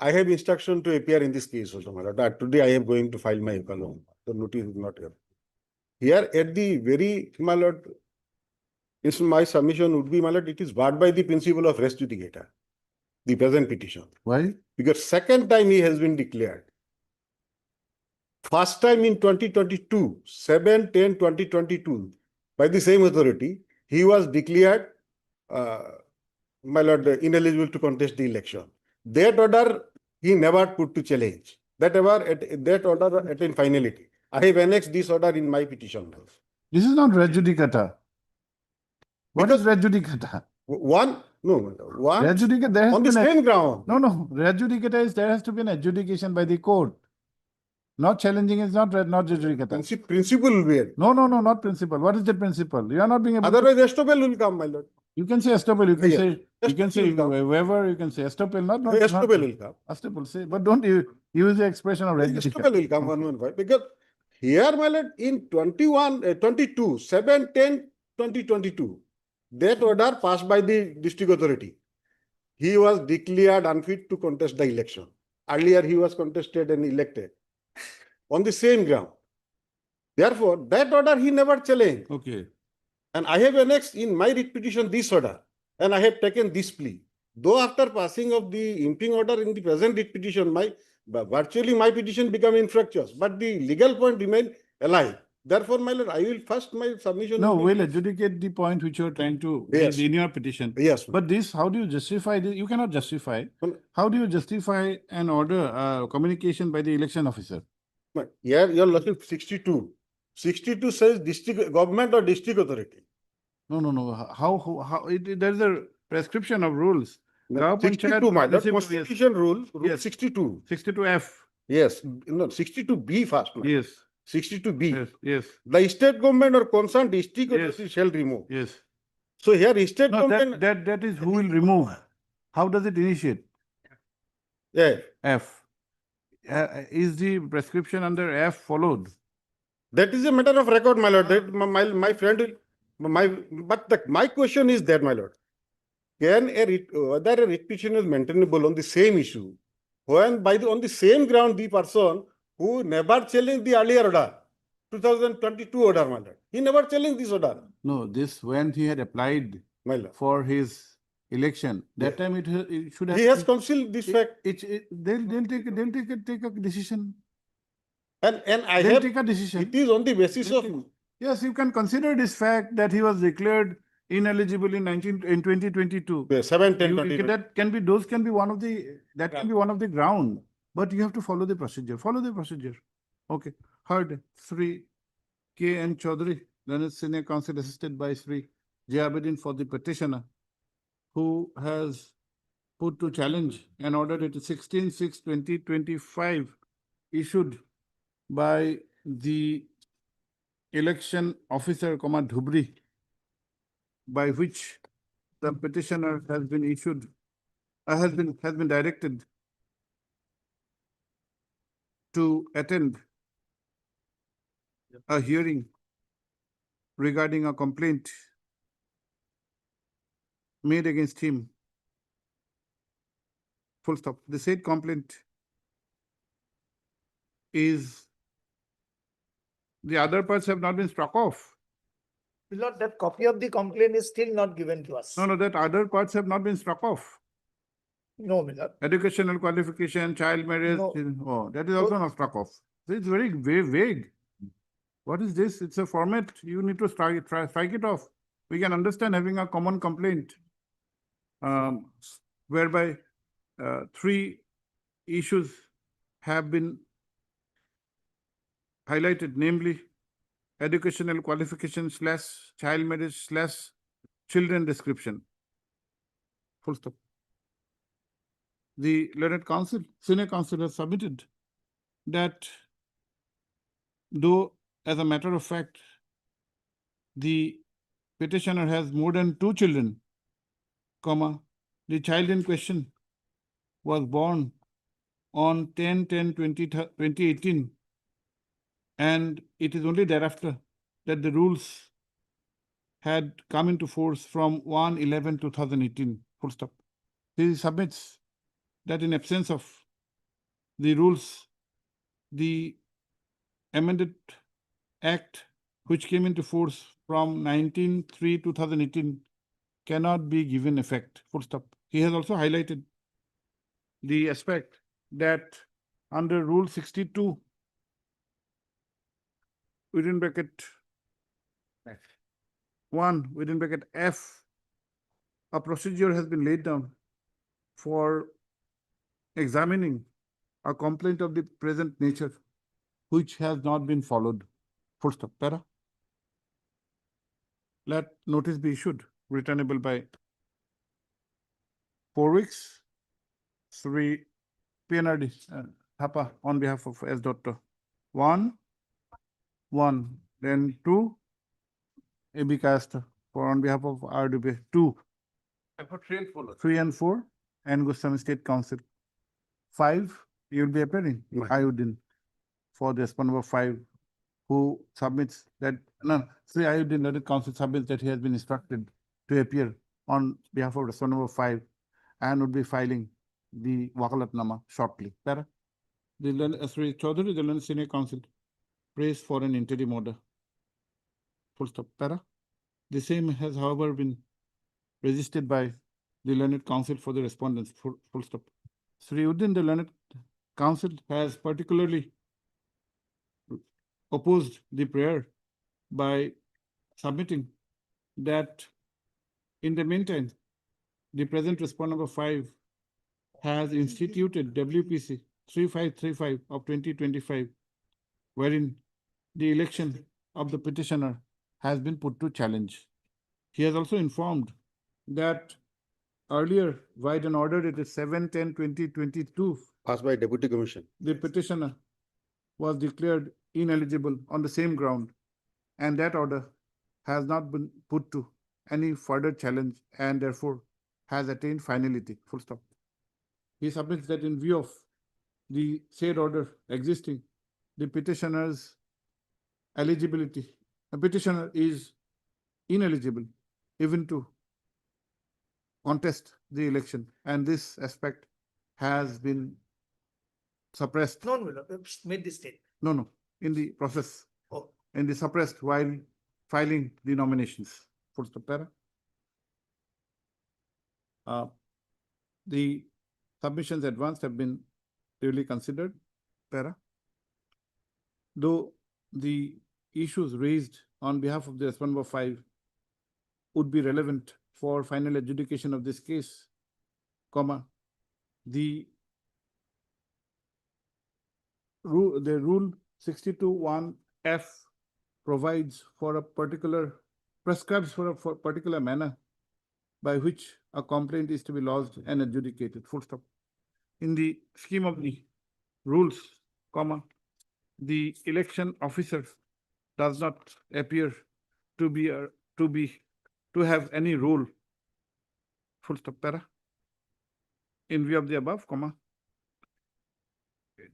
I have instruction to appear in this case also, my lord. Today I am going to file my column. The notice is not here. Here at the very, my lord, my submission would be, my lord, it is barred by the principle of res judicata, the present petition. Why? Because second time he has been declared. First time in 2022, 7/10/2022, by the same authority, he was declared, my lord, ineligible to contest the election. That order he never put to challenge. That order attained finality. I have annexed this order in my petition. This is not res judicata. What is Because- res judicata? One, no, one Res judicata, there has on the been a- same ground. No, res judicata is there has to be an adjudication by the court. Not challenging is not not res judicata. Principle will be it. No, not principle. What is the principle? You are not being able to, Otherwise, estoppel will come, my lord. you can say estoppel, you can Yes. say Estoppel will come. waiver, you can say estoppel, not. Estoppel will come. Estoppel, say, but don't you use the expression of res Estoppel judicata. will come 115 because here, my lord, in 22, 7/10/2022, that order passed by the district authority. He was declared unfit to contest the election. Earlier, he was contested and elected on the same ground. Therefore, that order he never challenged. Okay. And I have annexed in my writ petition this order, and I have taken this plea. Though after passing of the imping order in the present writ petition, virtually my petition become infructuous, but the legal point remain alive. Therefore, my lord, I will first my submission. No, will we'll be- adjudicate the point which you are trying to Yes. in your petition. Yes. But this, how do you justify this? You cannot justify. Well- How do you justify an order, communication by the election officer? But here, your lordship 62. 62 says district government or district authority. No. How, there is a prescription of rules. Grama Panchayat 62, my lord, municipal- constitution rule Yes. 62. 62F, Yes, no, 62B first. my lord. yes, 62B. yes, The state government or concerned district Yes. authority shall remove. yes. So here state No, government. that is who will remove. How does it initiate? Yeah, F. Is the prescription under F followed? that is a matter of record, my lord. That my friend will, my question is that, my lord. Can whether a writ petition is maintainable on the same issue, when on the same ground, the person who never challenged the earlier order, 2022 order, my lord. He never challenged this order, No, this when he had applied my lord. for his election, that Yeah. time it should have. He has concealed this fact, They'll take a decision. and I They'll have, take a decision. it is on the basis They'll of, take- Yes, you can consider this fact that he was declared ineligible in 2022. 7/10/2022. That can be, those can be one of the, that can be one of the ground, but you have to follow the procedure. Follow the procedure. Okay, heard. Sri K. N. Chaudhary, Learned Senior Counsel assisted by Sri J. Abedin for the petitioner, who has put to challenge an order dated 16/6/2025 issued by the election officer, Dhubri, by which the petitioner has been issued, has been directed to attend a hearing regarding a complaint made against him. Full stop. The said complaint is, the other parts have not been struck off. Lord, that copy of the complaint is still not given to us. No, that other parts have not been struck off. No, my lord. Educational qualification, child marriage, No. that is also not struck off. So it's very vague. What is this? It's a format. You need to strike it off. We can understand having a common complaint, whereby 3 issues have been highlighted, namely educational qualification / child marriage / children description. Full stop. The learned counsel, senior counsel has submitted that though as a matter of fact, the petitioner has more than 2 children, the child in question was born on 10/10/2018, and it is only thereafter that the rules had come into force from 1/11/2018. Full stop. He submits that in absence of the rules, the amended act which came into force from 19/3/2018 cannot be given effect, full stop. He has also highlighted the aspect that under Rule 62, within bracket 1, within bracket F, a procedure has been laid down for examining a complaint of the present nature which has not been followed. Full stop. Para. Let notice be issued, returnable by 4 weeks. 3 PNRD, Thapa on behalf of S. Dr. 1, then 2, AB Casta for on behalf of RDB 2. For 3 and 4. 3 and 4, and Goswami State Council. 5, you will be appearing, Right. Ayuddin, for the respondent number 5, who submits that, no, Sri Ayuddin Learned Council submits that he has been instructed to appear on behalf of respondent number 5 and would be filing the Wakalatnama shortly. Para. The Sri Chaudhary, the Learned Senior Council, prays for an interim order. Full stop. Para. The same has, however, been registered by the Learned Council for the respondents. Full stop. Sri Uddin, the Learned Council, has particularly opposed the prayer by submitting that in the meantime, the present respondent number 5 has instituted WPC 3535 of 2025, wherein the election of the petitioner has been put to challenge. He has also informed that earlier, by an order dated 7/10/2022, Passed by Deputy Commission. the petitioner was declared ineligible on the same ground, and that order has not been put to any further challenge and therefore has attained finality. Full stop. He submits that in view of the said order existing, the petitioner's eligibility, the petitioner is ineligible even to contest the election, and this aspect has been suppressed. No, no, made this statement. No, in the process, Oh, in the suppressed while filing the nominations. Full stop. Para. The submissions advanced have been duly considered. Para. Though the issues raised on behalf of the respondent number 5 would be relevant for final adjudication of this case, comma, the rule 62(1)F provides for a particular, prescribes for a particular manner by which a complaint is to be lodged and adjudicated. Full stop. In the scheme of the rules, comma, the election officer does not appear to have any role. Full stop. Para. In view of the above, comma,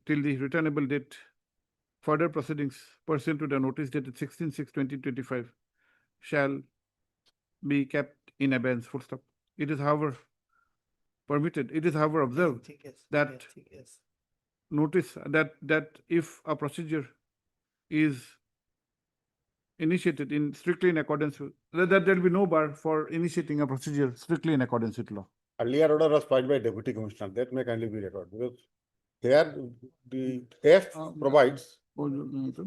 till the returnable date, further proceedings pursuant to the notice dated 16/6/2025 shall be kept in abeyance. Full stop. It is, however, permitted, it is, however, observed yes, that yes. notice that if a procedure is initiated in strictly in accordance with, that there will be no bar for initiating a procedure strictly in accordance with law. Earlier order was filed by Deputy Commissioner. That may kindly be recorded because there the F provides,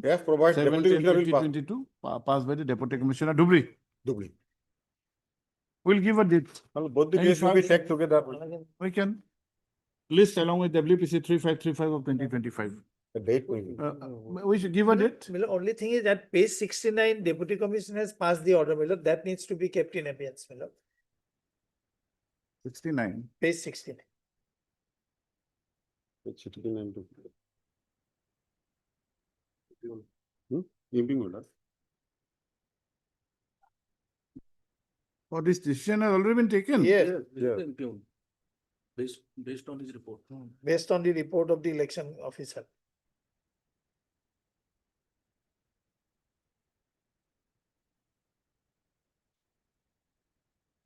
F provides Deputy Commissioner will pass. 7/10/2022, passed by the Deputy Commissioner Dubri. Dubli. We'll give a date. Well, both the And cases will be if- taken together. We can list along with WPC 3535 of 2025. The date will be. We should give a date. Miller, only thing is that page 69, Deputy Commissioner has passed the order, Miller, that needs to be kept in abeyance, Miller. 69. Page 69. It's 69 to. Imping order. Oh, this decision has already been taken. Yes, Yeah. Based on his report. based on the report of the election officer.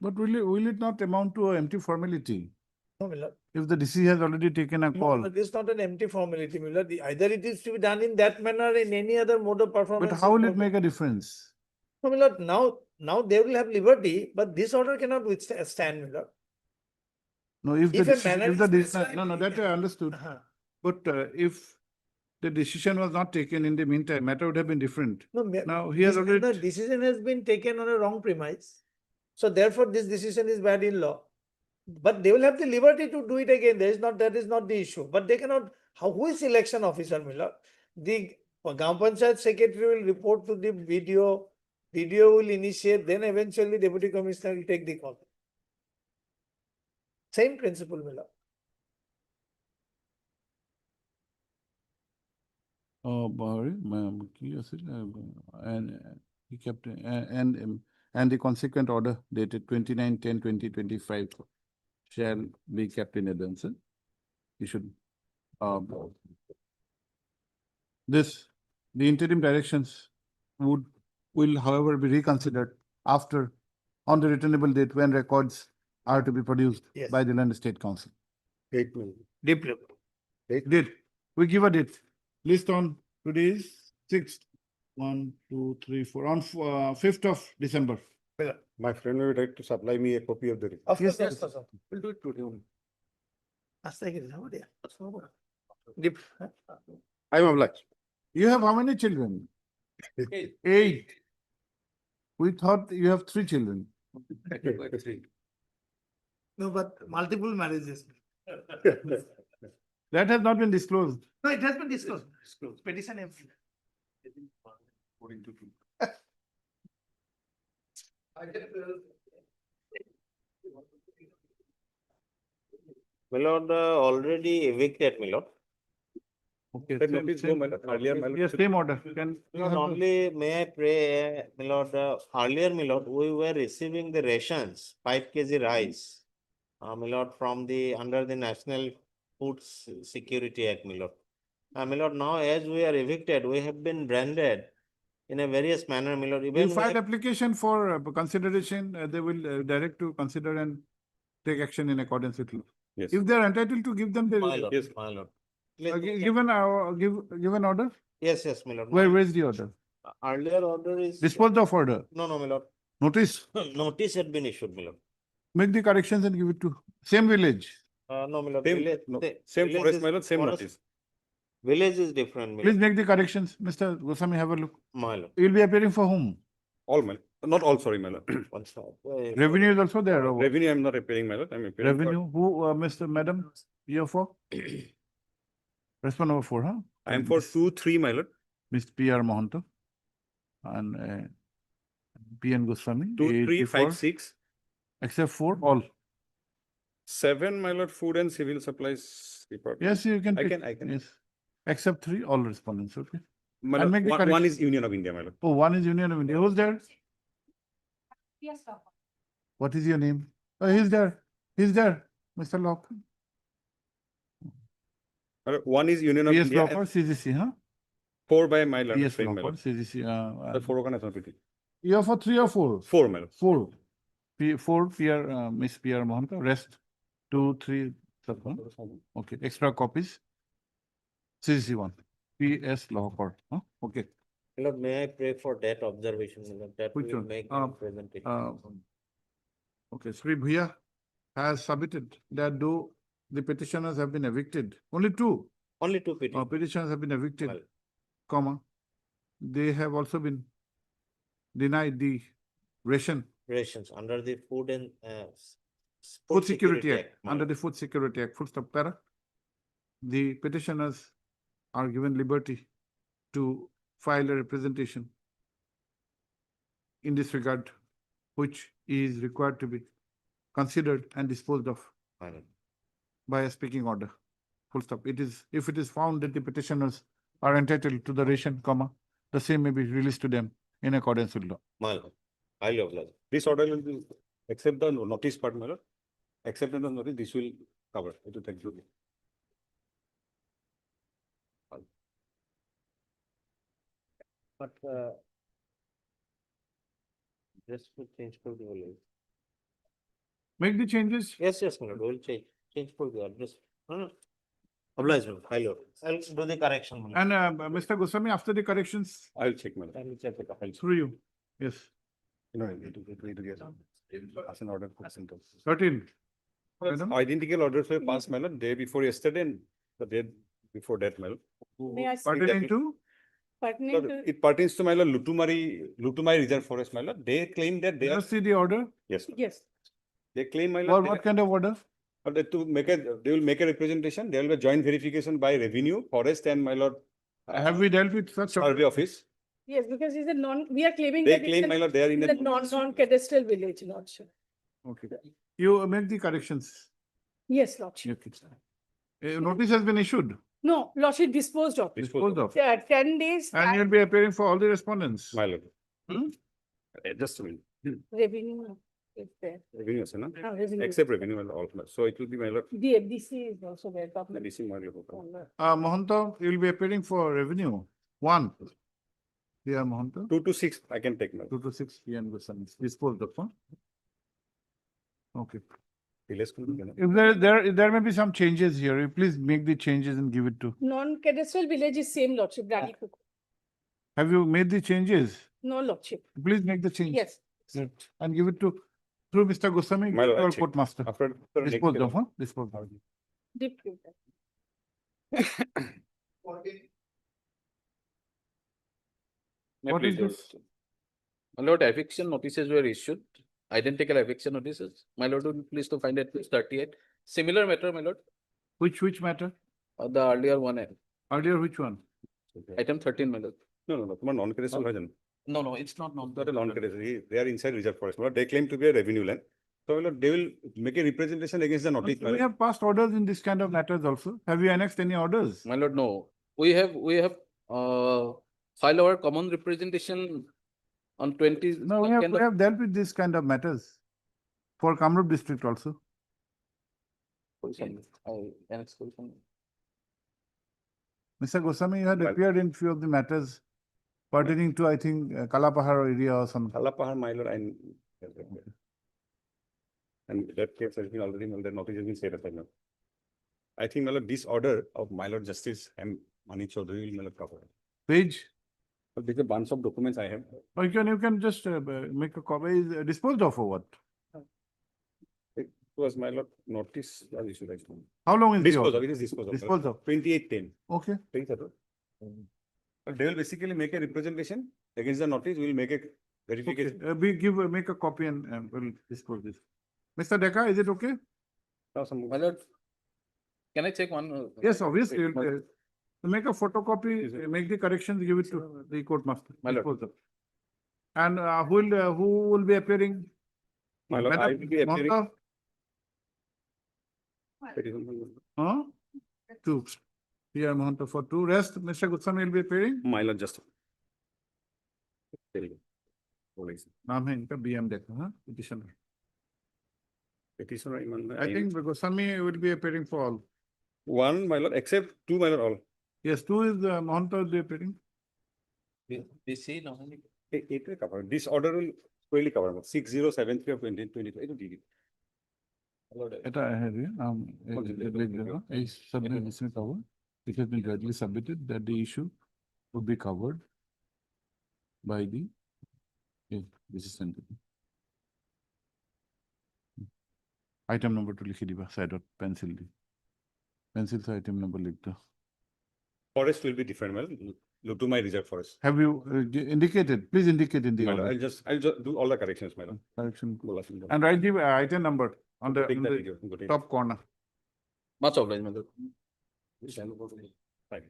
But will it not amount to an empty formality? No, my lord. If the DC has already taken a No, call, no, this is not an empty formality, my lord. Either it is to be done in that manner in any other mode of performance. but how will it is- make a difference? No, my lord, now they will have liberty, but this order cannot withstand, my lord. No, if the, If a decision- manner if the, is deci- prescribed, no, that I understood. Uh-huh. But if the decision was not taken in the meantime, matter would have been different. No, Now, he has the already, decision has been taken on a wrong premise. So therefore, this decision is bad in law. But they will have the liberty to do it again. That is not the issue. But they cannot, who is election officer, Miller? The Gram Panchayat secretary will report to the video will initiate, then eventually deputy commissioner will take the call. Same principle, Miller. কি আছিল, he kept, and the consequent order dated 29/10/2025 shall be kept in abeyance. You should, the interim directions will however be reconsidered after, on the returnable date when records are to be produced Yes. by the Land State Council. 8 million. Deeply. Date, we give a date. List on today's 6th, 1, 2, 3, 4, on 5th of December. My friend will try to supply me a copy of the report. Of course, Yes, yes, sir. We'll do it today only. আস্তে গেলে যাবো দিয়া। Deep, huh? I'm obliged. You have how many children? 8. We thought you have 3 children. No, but multiple marriages. That has not been disclosed. No, it has been disclosed. Petition every. My lord, already evicted, my lord. Okay. Let notice go, my lord. Earlier, my lord. Yes, same order. Can My lord, only may I pray, my lord, earlier, my lord, we were receiving the rations, 5 kg rice. My lord, from the, under the National Food Security Act, my lord. My lord, now as we are evicted, we have been branded in a various manner, my lord. you Even we filed have- application for consideration, they will direct to consider and take action in accordance with law. Yes. If they are entitled to give them, they My lord, Yes. my lord. Please check. given our, give an order. Yes, yes, my lord. Where is the order? Earlier order is. Disposed of order. No, no, my lord. Notice, Notice had been issued, my lord. make the corrections and give it to same village. No, my lord. Same, Village- no, the same village forest, is- my lord, same forest- notice. Village is different, my Please lord. make the corrections. Mr. Goswami, have a look. My lord. You will be appearing for whom? All, my, not all, sorry, my lord. One stop. Revenue is also there. or what? Revenue, I'm not appearing, my lord. I'm appearing for, Revenue, who, Mr. Madam, you're for? Response number 4, huh? I am for 2, 3, my lord. Mr. P.R. Mohanto. And P.N. Goswami. 2, 3, 84, 5, 6. Except 4, all. 7, my lord, food and civil supplies department. Yes, you can. I pick. can, I can. Yes. Except 3, all respondents, okay? My I'll lord, make the one correction. is Union of India, my lord. Oh, 1 is Union of India. Who's there? Yes, sir. What is your name? Oh, he's there. He's there, Mr. Locke. My lord, 1 is Union of P.S. India. Locker, and CGC, huh? 4 by my lord. P.S. friend, my Locker, lord. CGC. Sir, 4 oka national committee. You're for 3 or 4? 4, my lord. 4. 4 PR, Miss PR Mohanto, rest 2, 3, sub, huh? Okay, extra copies. CGC 1, PS Lahore, huh? Okay. My lord, may I pray for that observation, my lord, that Which we will one? make Uh, a presentation. Okay, Sri Bhuya has submitted that though the petitioners have been evicted, only 2 Only 2 petitions. petitions have been evicted, Well, comma, they have also been denied the ration, rations under the Food and Food Security Act, my under lord. the Food Security Act, full stop para. The petitioners are given liberty to file a representation in this regard, which is required to be considered and disposed of My lord. by a speaking order. Full stop. It is, if it is found that the petitioners are entitled to the ration, comma, the same may be released to them in accordance with law. My lord. Highly obliged. This order will be, except the notice part, my lord. Except the notice, this will cover. It will thank you. But just to change for the village. Make the changes. Yes, yes, my lord, we'll change. change for the address. Oblige, file your, I'll do the correction. my lord. And Mr. Goswami, after the corrections, I'll check, my lord. I will check it. I'll check. through you. Yes, You know, it will get as an order. for center. 13. Madam? Identical orders were passed, my lord, day before yesterday and the day before that, my lord. May I say Pertaining to? pertinent Lord, to it pertains to my lord, Lutumari Reserve Forest, my lord. They claim that they Let are, us see the order. yes, yes, they claim, my Or lord. what kind of order? To make a, they will make a representation, there will be a joint verification by revenue, forest and my lord. Have we dealt with such? Survey office. yes, because it's a non, we are claiming They that it's claim, my lord, they are in a a. non-cadastral village, not sure. Okay. You make the corrections. Yes, lordship. Okay. Notice has been issued, No, lordship disposed of. disposed of. Yeah, 10 days. And you'll be appearing for all the respondents. My lord. Hmm? Just a minute. Revenue is there. Revenue, sir, no? Revenue. Except revenue and all, so it will be my lord. The FDC is also there. government. Medicine, my lord. Mohanta, you'll be appearing for revenue. 1. Yeah, Mohanta. 2 to 6, I can take, my lord. 2 to 6 p.m. disposed of. Huh? Okay. Delays could be, you know. If there may be some changes here, you please make the changes and give it to. Non-cadastral village is same lordship, Rani. Have you made the changes? No lordship. Please make the change. Yes. And give it to, through Mr. Goswami, My lord, I'll our check. court master. After. next Disposed year. of, huh? Disposed of. Deep filter. What is this? My lord, eviction notices were issued, identical eviction notices. My lord, would you please to find at page 38. Similar matter, my lord, Which matter? the earlier one, Earlier, which one? item 13, my lord. No, come on, non-cadastral version. No, it's not. Not a non-cadastral, they are inside reserve forest, my lord. They claim to be a revenue land. So, my lord, they will make a representation against the notice. my We lord. have passed orders in this kind of matters also. Have you annexed any orders? My lord, no. We have filed our common representation on 20. No, we have dealt with this kind of matters for Kamrup district also. Mr. Goswami, you had Well- appeared in few of the matters pertaining to, I think, Kalapahar area or some. Kalapahar, my lord, and that case has been already, my lord, that notice has been set aside now. I think, my lord, this order of my lord Justice M. Mani Chaudhary will, my lord, cover. Page. But there's a bunch of documents I have. Or you can just make a copy, is disposed of or what? It was my lord notice was issued, I think. How long is the Disposal, order? it is disposal. Disposed of. 2810. Okay. But they will basically make a representation against the notice, we will make a Okay. verification. Make a copy and we'll dispose this. Mr. Deka, is it okay? Now some. My lord, can I check one? Yes, obviously. Wait, my- Make a photocopy, make the corrections, give it to the court master. My lord. Dispose of. And who will be appearing? My lord, I Madam will be appearing. Mohanta? Petition. Huh? 2. Yeah, Mohanta for 2. Rest, Mr. Goswami will be appearing? My lord, just. There you go. नाम है इनका BM देखो, हाँ? Petitioner. Petitioner, I think Goswami will be appearing for all. one, my lord, except two, my lord, all. Yes, 2 is Mohanta will be appearing. We see now. It will cover. This order will fully cover. 6073 of 2022. It will be. এটা হেৰি এই subject dismiss cover. It has been jointly submitted that the issue would be covered by the this is sent. Item number 2 লিখি দিবা side pencil দি. Pencil से item number লিখ দो. Forest will be different, well, look to my reserve forest. Have you indicated? Please indicate in the My lord, order. I'll just do all the corrections, my lord. Correction. Go And write the item number on the, take on that the video. Go take top corner. Much obliged, my lord. Fine.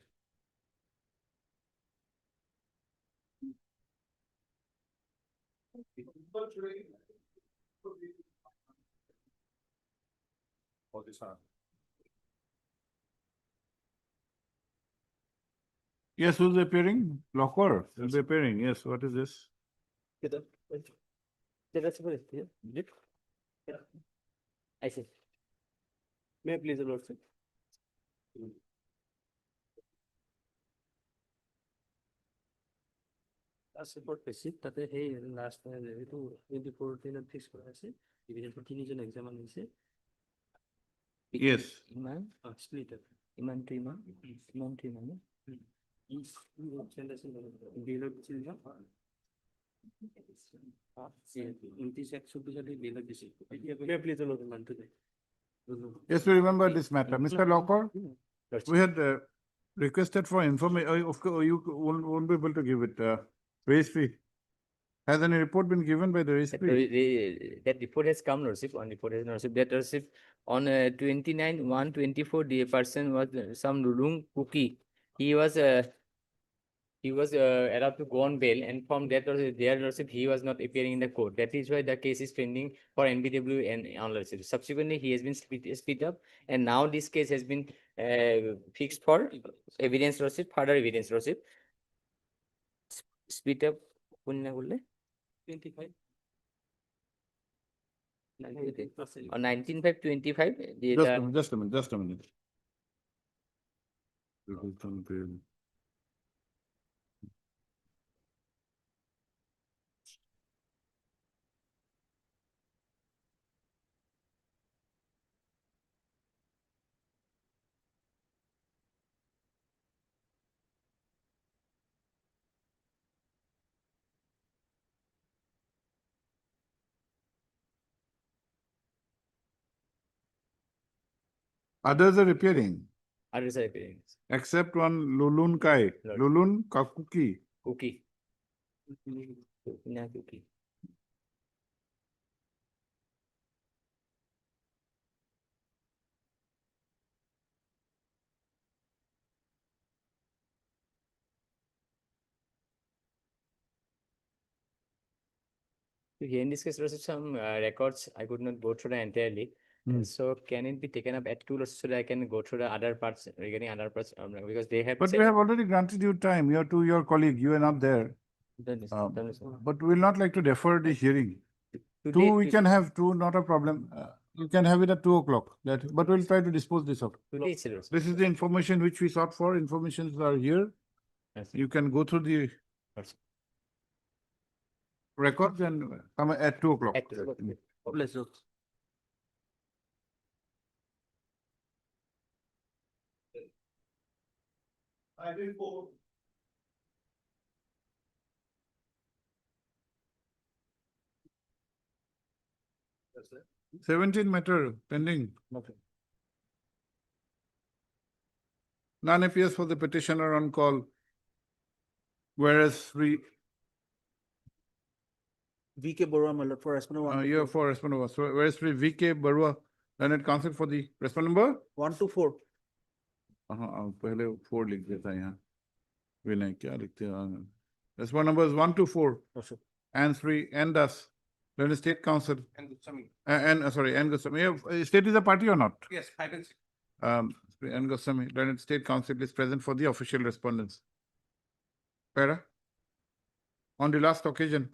For this one. Yes, who's appearing? Locker will be appearing. Yes, what is this? I see. May I please, Lord, sir? support পেছি তাতে সেই last এইটো 24 দিনত fix কৰা আছে division 3 জন exam হৈছে Yes. Iman, split up. Iman to Iman, Iman to Iman. Below children. Intersection between below this. Please allow the man today. Yes, we remember this matter. Mr. Locker, we had requested for information, of course, you won't be able to give it, raise fee. Has any report been given by the raise fee? That report has come, Lordship, one report has not received. That Lordship, on 29/1/24, the person was some Lulung Cookie. He was allowed to go on bail, and from that Lordship, their Lordship, he was not appearing in the court. That is why the case is pending for NBW and on Lordship. Subsequently, he has been split up, and now this case has been fixed for evidence Lordship, further evidence Lordship. Split up, কোন দিনা করলে? 25. On 19/5/25, Just a minute. Others are appearing, others are appearing. except one Lulun Kai, Right. Lulun Kakuki. Cookie. Na cookie. To hear in this case, there are some records I could not go through the entirely. So can it be taken up at two so that I can go through the other parts regarding other parts because they have. But we have already granted you time. You're to your colleague, you are not there. Done this, Um, done this. But we will not like to defer the hearing. Today, Two, we can have two, not a problem. You can have it at 2 o'clock, but we'll try to dispose this of. Today itself. This is the information which we sought for. Informations are here. Yes. You can go through the Yes. records and come at 2 o'clock. At 2 o'clock. Let's look. I will go. 17 matter pending. None appears for the petitioner on call. Whereas we, VK Borwa, my lord, for respondent you have for respondent, so whereas we VK Barua, learned counsel for the respondent number? 1 to 4. पहले 4 लिख देता है यहाँ. विनय क्या लिखते हैं? Respondent numbers 1 to 4. And 3 and us. Then state council. And Goswami. Sorry, and Goswami. State is a party or not? Yes, 5 and 6. And Goswami, Learned State Council is present for the official respondents. Para? On the last occasion,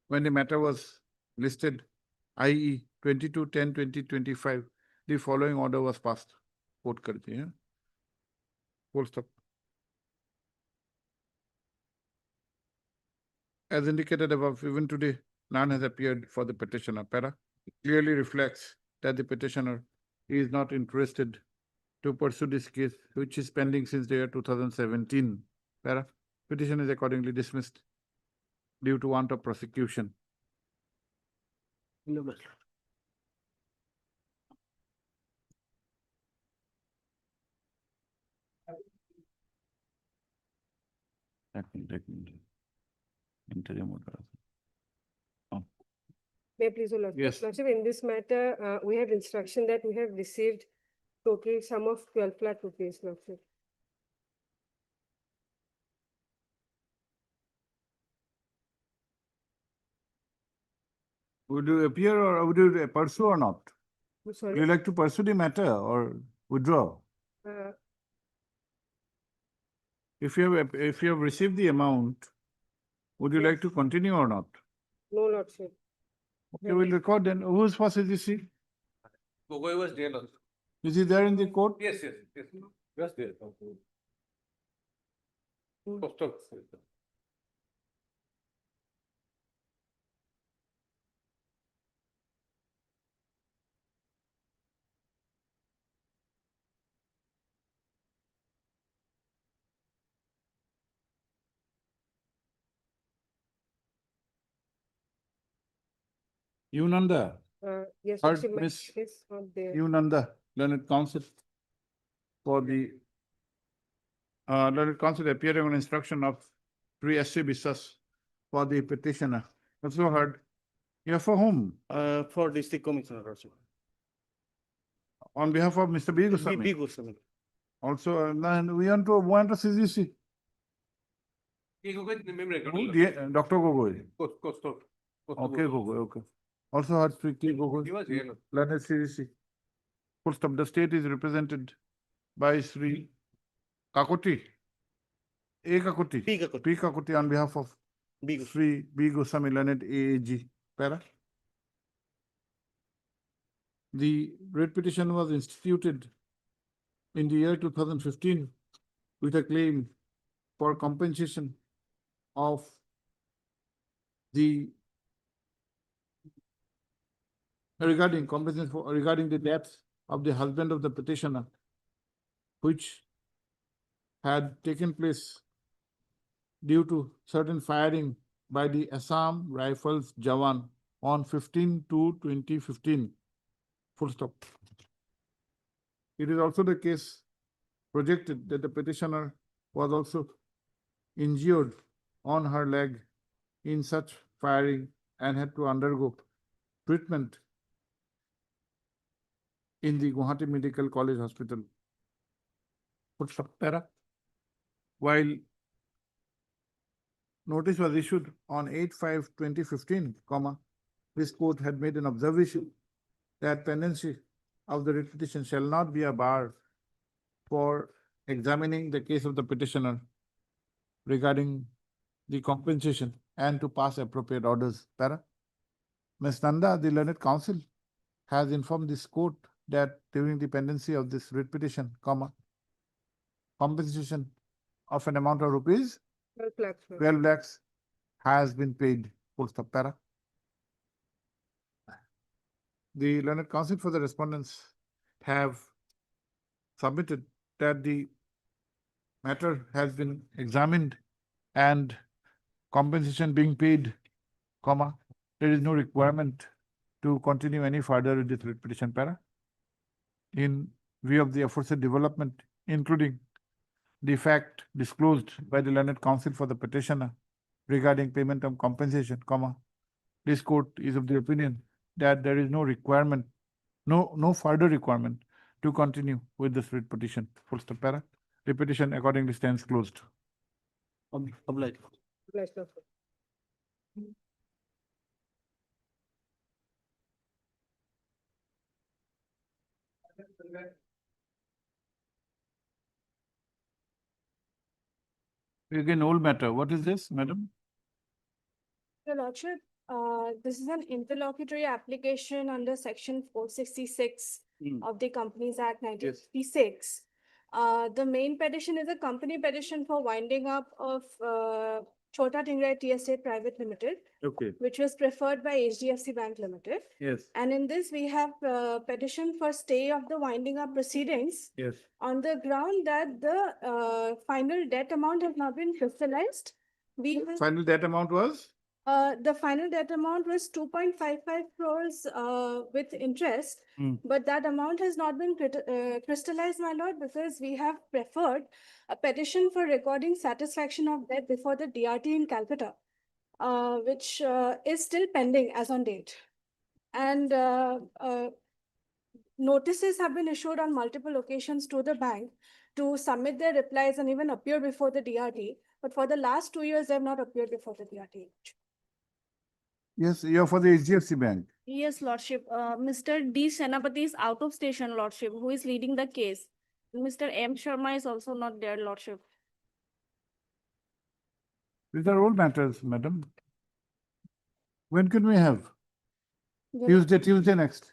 when the matter was listed, i.e. 22/10/2025, the following order was passed. Quote करते हैं. Full stop. As indicated above, even today, none has appeared for the petitioner. Para clearly reflects that the petitioner is not interested to pursue this case, which is pending since the year 2017. Para petition is accordingly dismissed due to want of prosecution. Interim order. May I please, your Lordship? Yes. Lordship, in this matter, we have instruction that we have received total sum of 12 lakh rupees, Lordship. Would you appear or would you pursue or not? I'm Would sorry. you like to pursue the matter or withdraw? Uh, If you have received the amount, would you like to continue or not? No, Lordship. Okay, we'll record then. Whose first is this? Gogoi was there also. Is he there in the court? Yes. Yes, there. Post office. Yunanda, Yes, Heard Lordship, my Miss- name is not there. Yunanda, learned counsel for the learned counsel appearing on instruction of Sri S.C. Biswas for the petitioner. Also heard, you are for whom? For district commissioner also. On behalf of Mr. B. Goswami. Goswami. Also, and we want to CGC. Who? Dr. Gogoi. Okay, Gogoi, okay. Also heard Sri K. Gogoi. He was here. Learned CGC. Full stop. The state is represented by Sri Kakoti. A. Kakoti. P. Kakoti. P. Kakoti on behalf of B. Goswami. Sri B. Goswami, learned AAG. Para. The writ petition was instituted in the year 2015 with a claim for compensation of the regarding compensation for regarding the death of the husband of the petitioner, which had taken place due to certain firing by the Assam Rifles Jawan on 15/2/2015. Full stop. It is also the case projected that the petitioner was also injured on her leg in such firing and had to undergo treatment in the Guwahati Medical College Hospital. Full stop. Para. While notice was issued on 8/5/2015, this court had made an observation that pendency of the writ petition shall not be a bar for examining the case of the petitioner regarding the compensation and to pass appropriate orders. Para. Ms. Nanda, the learned counsel, has informed this court that during the pendency of this writ petition, compensation of an amount of rupees 12 lakhs. Lordship. 12 lakhs has been paid. Full stop. Para. The learned counsel for the respondents have submitted that the matter has been examined and compensation being paid, there is no requirement to continue any further with this writ petition. Para. In view of the aforesaid development, including the fact disclosed by the learned counsel for the petitioner regarding payment of compensation, this court is of the opinion that there is no requirement, no further requirement to continue with this writ petition. Full stop. Para. The petition accordingly stands closed. Obliged, Lordship. Again, old matter. What is this, madam? Your Lordship, this is an interlocutory application under section 466 of the Companies Act 1956. The main petition is a company petition for winding up of Chota Tingrai Tea Estate Private Limited, Okay, which was preferred by HDFC Bank Limited. yes, And in this, we have petition for stay of the winding up proceedings yes. on the ground that the final debt amount has not been crystallized. We have Final debt amount was? the final debt amount was 2.55 crores with interest, but that amount has not been crystallized, my lord, because we have preferred a petition for recording satisfaction of debt before the DRT in Calcutta, which is still pending as on date. And notices have been issued on multiple occasions to the bank to submit their replies and even appear before the DRT. But for the last 2 years, they have not appeared before the DRT. Yes, you're for the HDFC Bank. Yes, Lordship. Mr. D. Senapati is out of station, Lordship, who is leading the case. Mr. M. Sharma is also not there, Lordship. These are old matters, madam. When can we have? Tuesday next.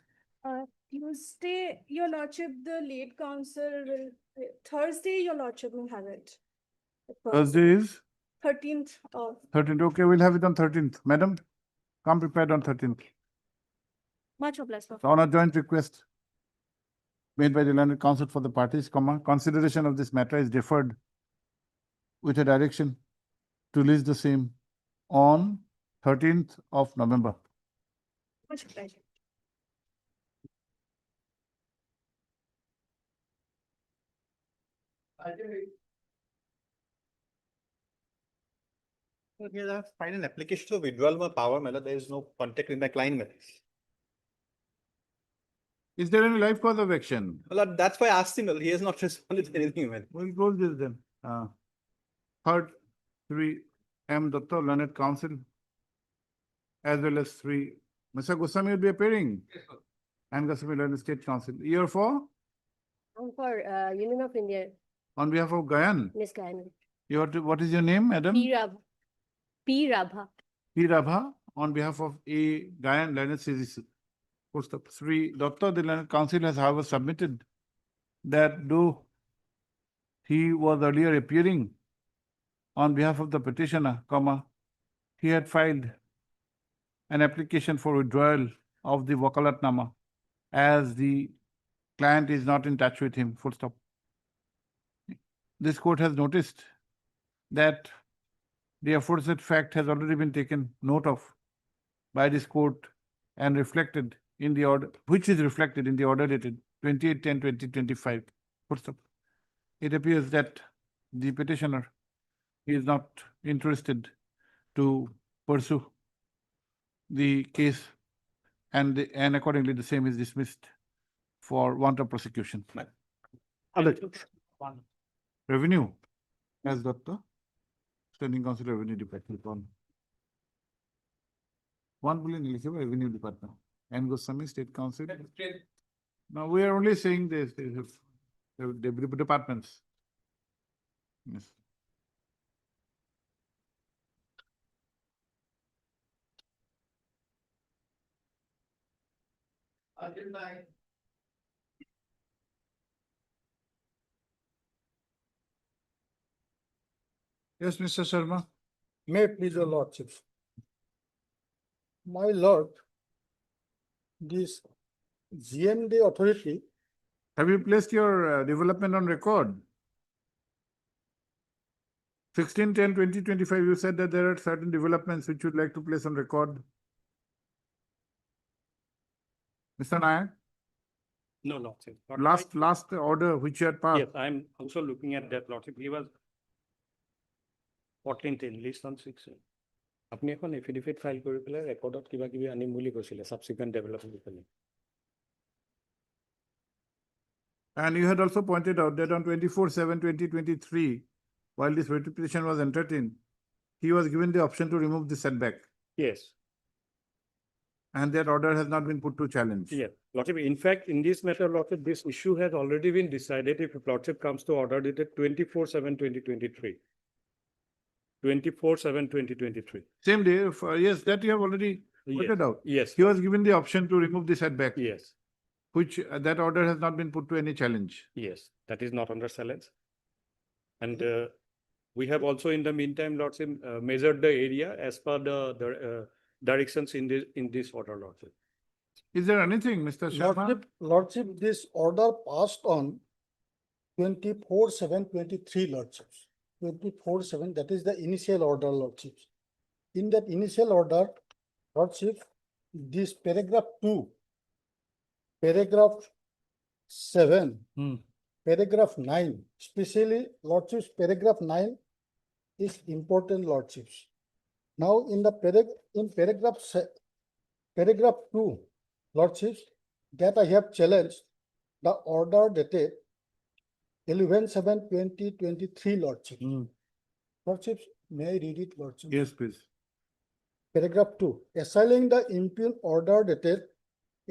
Tuesday, Your Lordship, the lead counsel will, Thursday, Your Lordship will have it. Thursday is 13th of, 13th. Okay, we'll have it on 13th. Madam, come prepared on 13th. much obliged, Lord. On a joint request made by the learned counsel for the parties, consideration of this matter is deferred with a direction to list the same on 13th of November. Much pleasure. Okay, I find an application to withdrawal my power, my lord. There is no contact with my client, my lord. Is there any live cause of action? My lord, that's why I asked him, my lord. He has not responded to anything, my lord. We'll close this then. Third, three, M. Datta, Learned Council, as well as three, Mr. Goswami will be appearing. And Goswami Learned State Council. Year four, For Union of India, on behalf of Gayan. Ms. Gayan. What is your name, madam? P. Rabha. P. Rabha, on behalf of A. Gayan Learned CGC. Post up. Sri Datta, the Learned Council has however submitted that though he was earlier appearing on behalf of the petitioner, comma, he had filed an application for withdrawal of the Wakalatnama as the client is not in touch with him, full stop. This court has noticed that the aforesaid fact has already been taken note of by this court and reflected in the order, which is reflected in the order dated 28/10/2025. Full stop. It appears that the petitioner is not interested to pursue the case and accordingly the same is dismissed for want of prosecution. Revenue, as Datta, Standing Council Revenue Department on 1 billion eligible Revenue Department and Goswami State Council. Now we are only saying this, they have the departments. Yes. Yes, Mr. Sharma. May it please your lordship. My lord, this GMD authority, Have you placed your development on record? 16/10/2025, you said that there are certain developments which you'd like to place on record. Mr. Nayak, No, lordship. last order which you had passed. Yes, I'm also looking at that, lordship. He was 1410, list on 6. আপুনি এখন affidavit file কৰি পেলাই ৰেকৰ্ডত কিবা কিবি আনিম বুলি কৈছিলে সাবসিকুৱেন্ট development পেলাই। And you had also pointed out that on 24/7/2023, while this writ petition was entertained, he was given the option to remove the setback. Yes, And that order has not been put to challenge. yes. Lordship, in fact, in this matter, lordship, this issue has already been decided if lordship comes to order dated 24/7/2023. 24/7/2023. Same day, yes, that you have already Yes, pointed out. yes, He was given the option to remove the setback, yes, which that order has not been put to any challenge. yes. That is not under challenge. And we have also in the meantime, lordship, measured the area as per the directions in this order, lordship. Is there anything, Mr. Sharma? lordship, this order passed on 24/7/23, lordships. 24/7, that is the initial order, lordships. In that initial order, lordship, this paragraph 2, paragraph 7, paragraph 9, especially lordships, paragraph 9 is important, lordships. Now in the paragraph 2, lordships, that I have challenged the order dated 11/7/2023, lordships. Lordships, may I read it, lordships? Yes, please. Paragraph 2, assailing the impugned order dated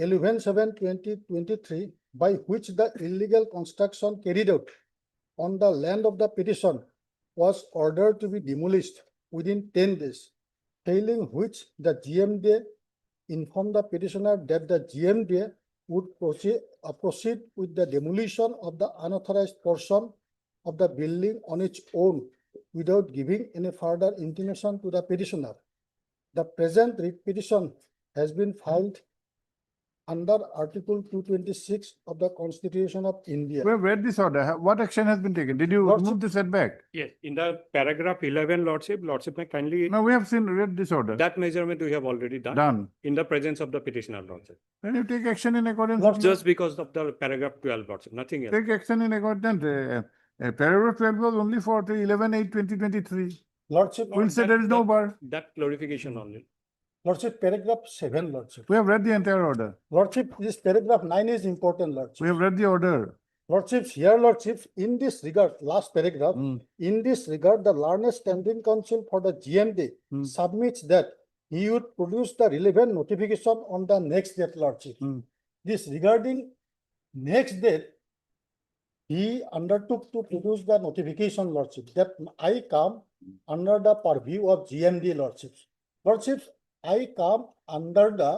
11/7/2023, by which the illegal construction carried out on the land of the petition was ordered to be demolished within 10 days, failing which the GMDA informed the petitioner that the GMDA would proceed with the demolition of the unauthorized portion of the building on its own without giving any further intimation to the petitioner. The present writ petition has been filed under Article 226 of the Constitution of India. We have read this order. What action has been taken? Did you Lordship- remove the setback? Yes, in the paragraph 11, Lordship may kindly, No, we have read this order. that measurement we have already done Done. in the presence of the petitioner, Lordship. Then you take action in accordance. Lord, with Just because of the paragraph 12, Lordship, nothing else. Take action in accordance. Paragraph 12 was only for the 11/8/2023. Lordship, We'll say there is no bar. That clarification only. Lordship, paragraph 7, Lordship. We have read the entire order. Lordship, this paragraph 9 is important, Lordship. We have read the order. Lordships, here, Lordships, in this regard, last paragraph, Mm. in this regard, the Learned Standing Council for the GMD Mm. submits that he would produce the relevant notification on the next date, Lordship. Mm. This regarding next date, he undertook to produce the notification, Lordship, that I come under the purview of GMD, Lordships. Lordships, I come under the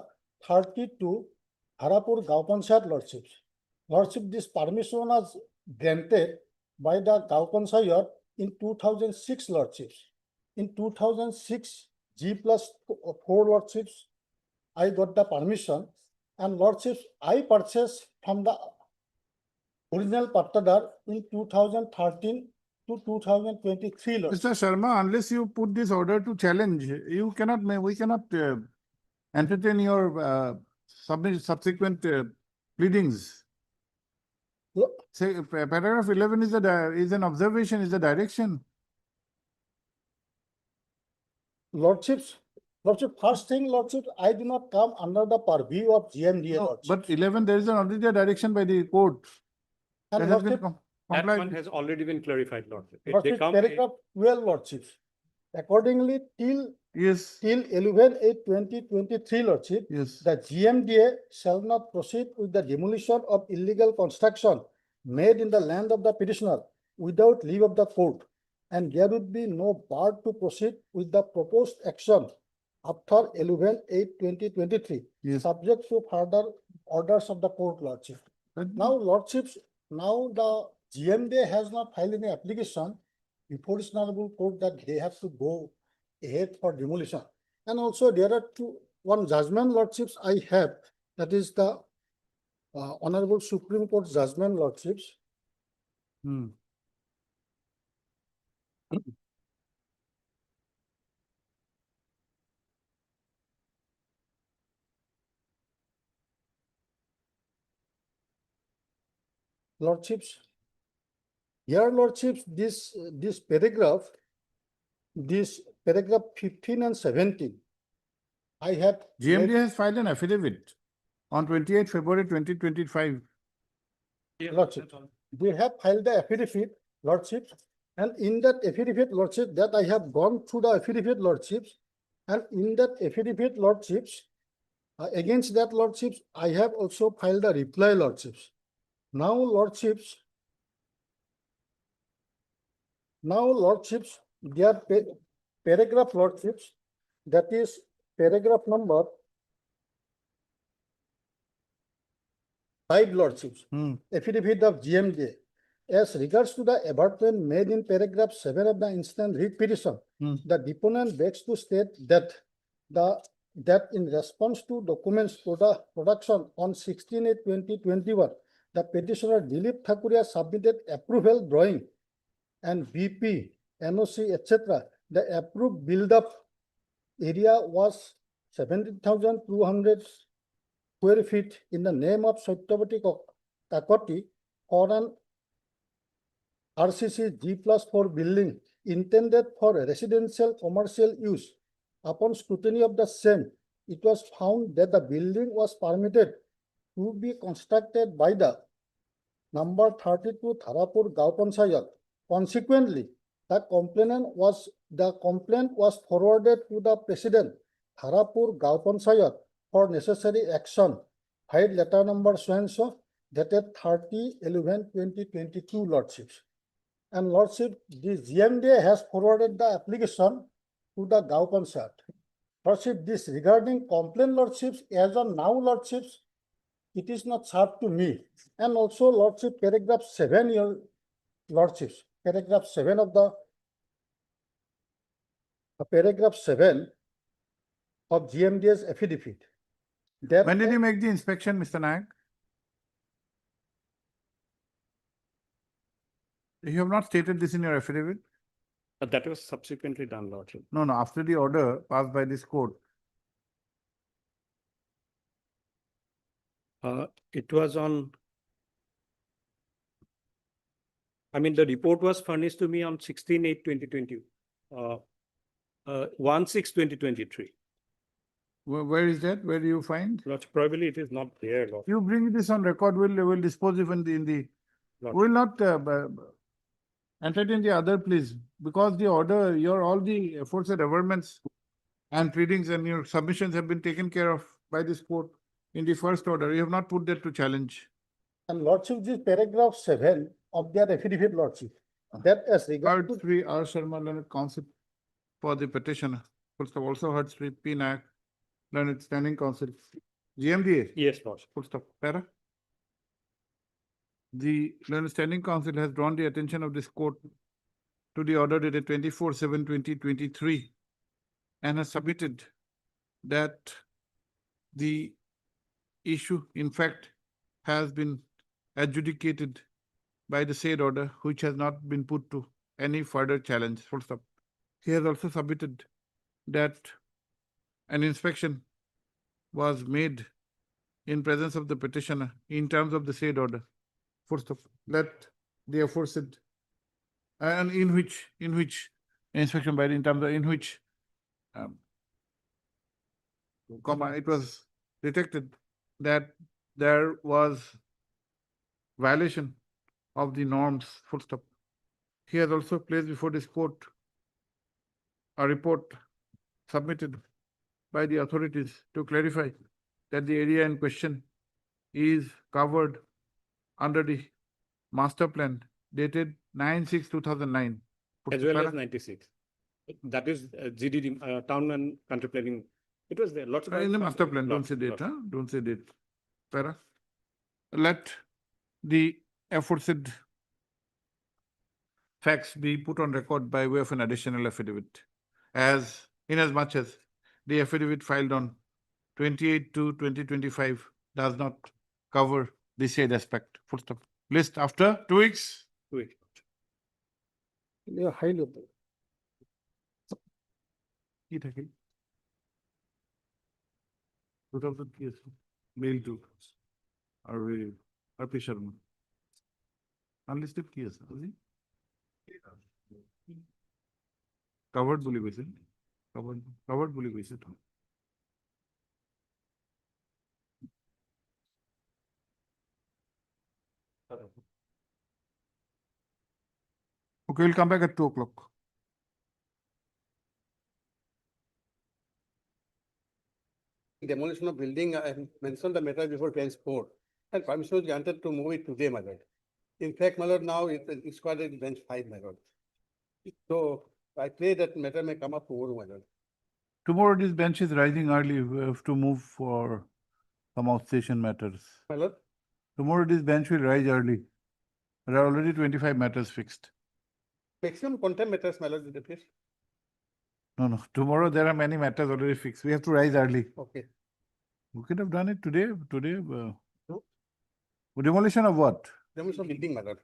32 Harapur Gao Panchayat, Lordships. Lordship, this permission was granted by the Gao Panchayat in 2006, Lordships. In 2006, G+4 Lordships, I got the permission, and Lordships, I purchased from the original Pattadar in 2013 to 2023, Lordships. Mr. Sharma, unless you put this order to challenge, you cannot, we cannot entertain your subsequent pleadings. Look, Say, paragraph 11 is is an observation, is a direction. Lordships, first thing, Lordships, I do not come under the purview of GMDA, No, Lordships. but 11, there is already a direction by the court. And That has been Lordship, That complied one with. has already been clarified, Lordship. If they Lordship, come, paragraph 12, Lordships. Accordingly, Yes, till 11/8/2023, Lordship, yes. the GMDA shall not proceed with the demolition of illegal construction made in the land of the petitioner without leave of the court, and there would be no bar to proceed with the proposed action after 11/8/2023, Yes. subject to further orders of the court, Lordship. But Now, Lordships, now the GMDA has not filed any application before its honorable court that they have to go ahead for demolition. And also there are one judgment, Lordships, I have, that is the Honorable Supreme Court judgment, Lordships. Hmm. Lordships, here, Lordships, this paragraph 15 and 17, I have. GMD made- has filed an affidavit on 28 February 2025. Lordship, they have filed the affidavit, Lordships, and in that affidavit, Lordship, that I have gone through the affidavit, Lordships, and in that affidavit, Lordships, against that, Lordships, I have also filed a reply, Lordships. Now, Lordships, their paragraph, Lordships, that is paragraph number 5, Lordships. Hmm. Affidavit of GMJ. As regards to the abatement made in paragraph 7 of the instant writ petition, Hmm. the deponent begs to state that that in response to documents production on 16/8/2021, the petitioner Dilip Thakuria submitted approval drawing and BP, NOC, etc. The approved build-up area was 17,200 square feet in the name of Satyavati Kakoti for an RCC G+4 building intended for residential commercial use. Upon scrutiny of the same, it was found that the building was permitted to be constructed by the number 32 Tharapur Gao Panchayat. Consequently, the complaint was forwarded to the President Tharapur Gao Panchayat for necessary action. Filed letter number so-and-so dated 30/11/2022, Lordships. And Lordship, the GMDA has forwarded the application to the Gao Panchayat. Lordship, this regarding complaint, Lordships, as on now, Lordships, it is not served to me. And also, Lordship, paragraph 7, your Lordships, paragraph 7 of the paragraph 7 of GMDA's affidavit. That When did you make the inspection, Mr. Nayak? You have not stated this in your affidavit? That was subsequently done, Lordship. No, no, after the order passed by this court. It was on. I mean, the report was furnished to me on 16/8/2020. 1/6/2023. Where is that? Where do you find? Lordship, probably it is not there, Lordship. You bring this on record, we'll dispose it in the, Lordship. we'll not entertain the other pleas, because the order, all the efforts and averments and pleadings and your submissions have been taken care of by this court in the first order. You have not put that to challenge. And Lordship, this paragraph 7 of their affidavit, Lordship, that as regard Heard Sri R. Sharma, learned counsel for the petitioner. Full stop. Also heard Sri P. Nayak, learned standing counsel. GMDA. Yes, Lordship. Full stop. Para. The learned standing counsel has drawn the attention of this court to the order dated 24/7/2023 and has submitted that the issue, in fact, has been adjudicated by the said order, which has not been put to any further challenge. Full stop. He has also submitted that an inspection was made in presence of the petitioner in terms of the said order. Full stop. Let the aforesaid and in which inspection by in terms of in which comma it was detected that there was violation of the norms. Full stop. He has also placed before this court a report submitted by the authorities to clarify that the area in question is covered under the master plan dated 9/6/2009. As well as 96. That is GDD, Town and Country Planning. It was there. Lots of. In the master plan, don't say date, huh? Don't say date. Para. Let the aforesaid facts be put on record by way of an additional affidavit, as inasmuch as the affidavit filed on 28/2/2025 does not cover the said aspect. Full stop. List after 2 weeks. Wait. high level. কি থাকে 2000 কি আছে mail to আর RP Sharma unlisted কি আছে বুঝি covered বলি কইছে কভার্ড বলি কইছে তো Okay, we'll come back at 2 o'clock. Demolition of building, I have mentioned the matter before bench 4, and permission was granted to move it today, my lord. In fact, my lord, now it's quite in bench 5, my lord. So I pray that matter may come up tomorrow, my lord. Tomorrow this bench is rising early. We have to move for some outstation matters. My lord, Tomorrow this bench will rise early. There are already 25 matters fixed. maximum content matters, my lord, please. No. Tomorrow there are many matters already fixed. We have to rise early. Okay. We could have done it today. Demolition of what? Demolition of building, my lord.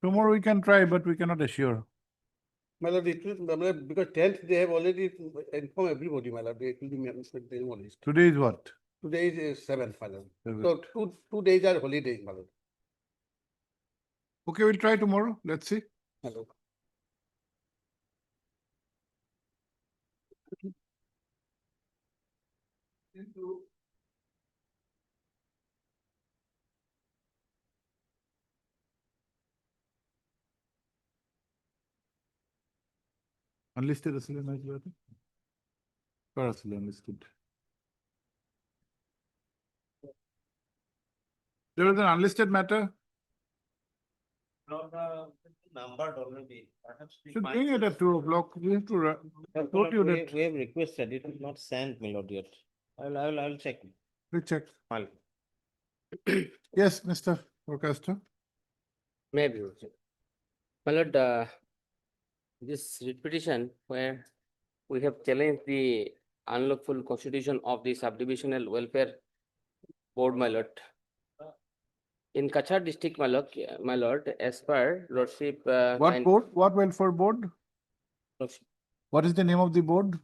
Tomorrow we can try, but we cannot assure. My lord, it will, my lord, because 10th, they have already informed everybody, my lord, it will be demolished. Today is what? Today is 7th, my lord. Seventh. So two days are holidays, my lord. Okay, we'll try tomorrow. Let's see. My lord. Unlisted असले ना इस बात पर असले unlisted. There was an unlisted matter. Numbered already. Perhaps we Should might bring it at just- 2 o'clock. We have to Yeah, report you we that. we have requested, it is not sent, my lord, yet. I'll check. We check. I'll. Yes, Mr. Forecaster. Maybe. My lord, this writ petition where we have challenged the unlawful constitution of the subdivisional welfare board, my lord. In Kachar district, my lord, as per lordship. What board? What welfare board? Lordship, What is the name of the board?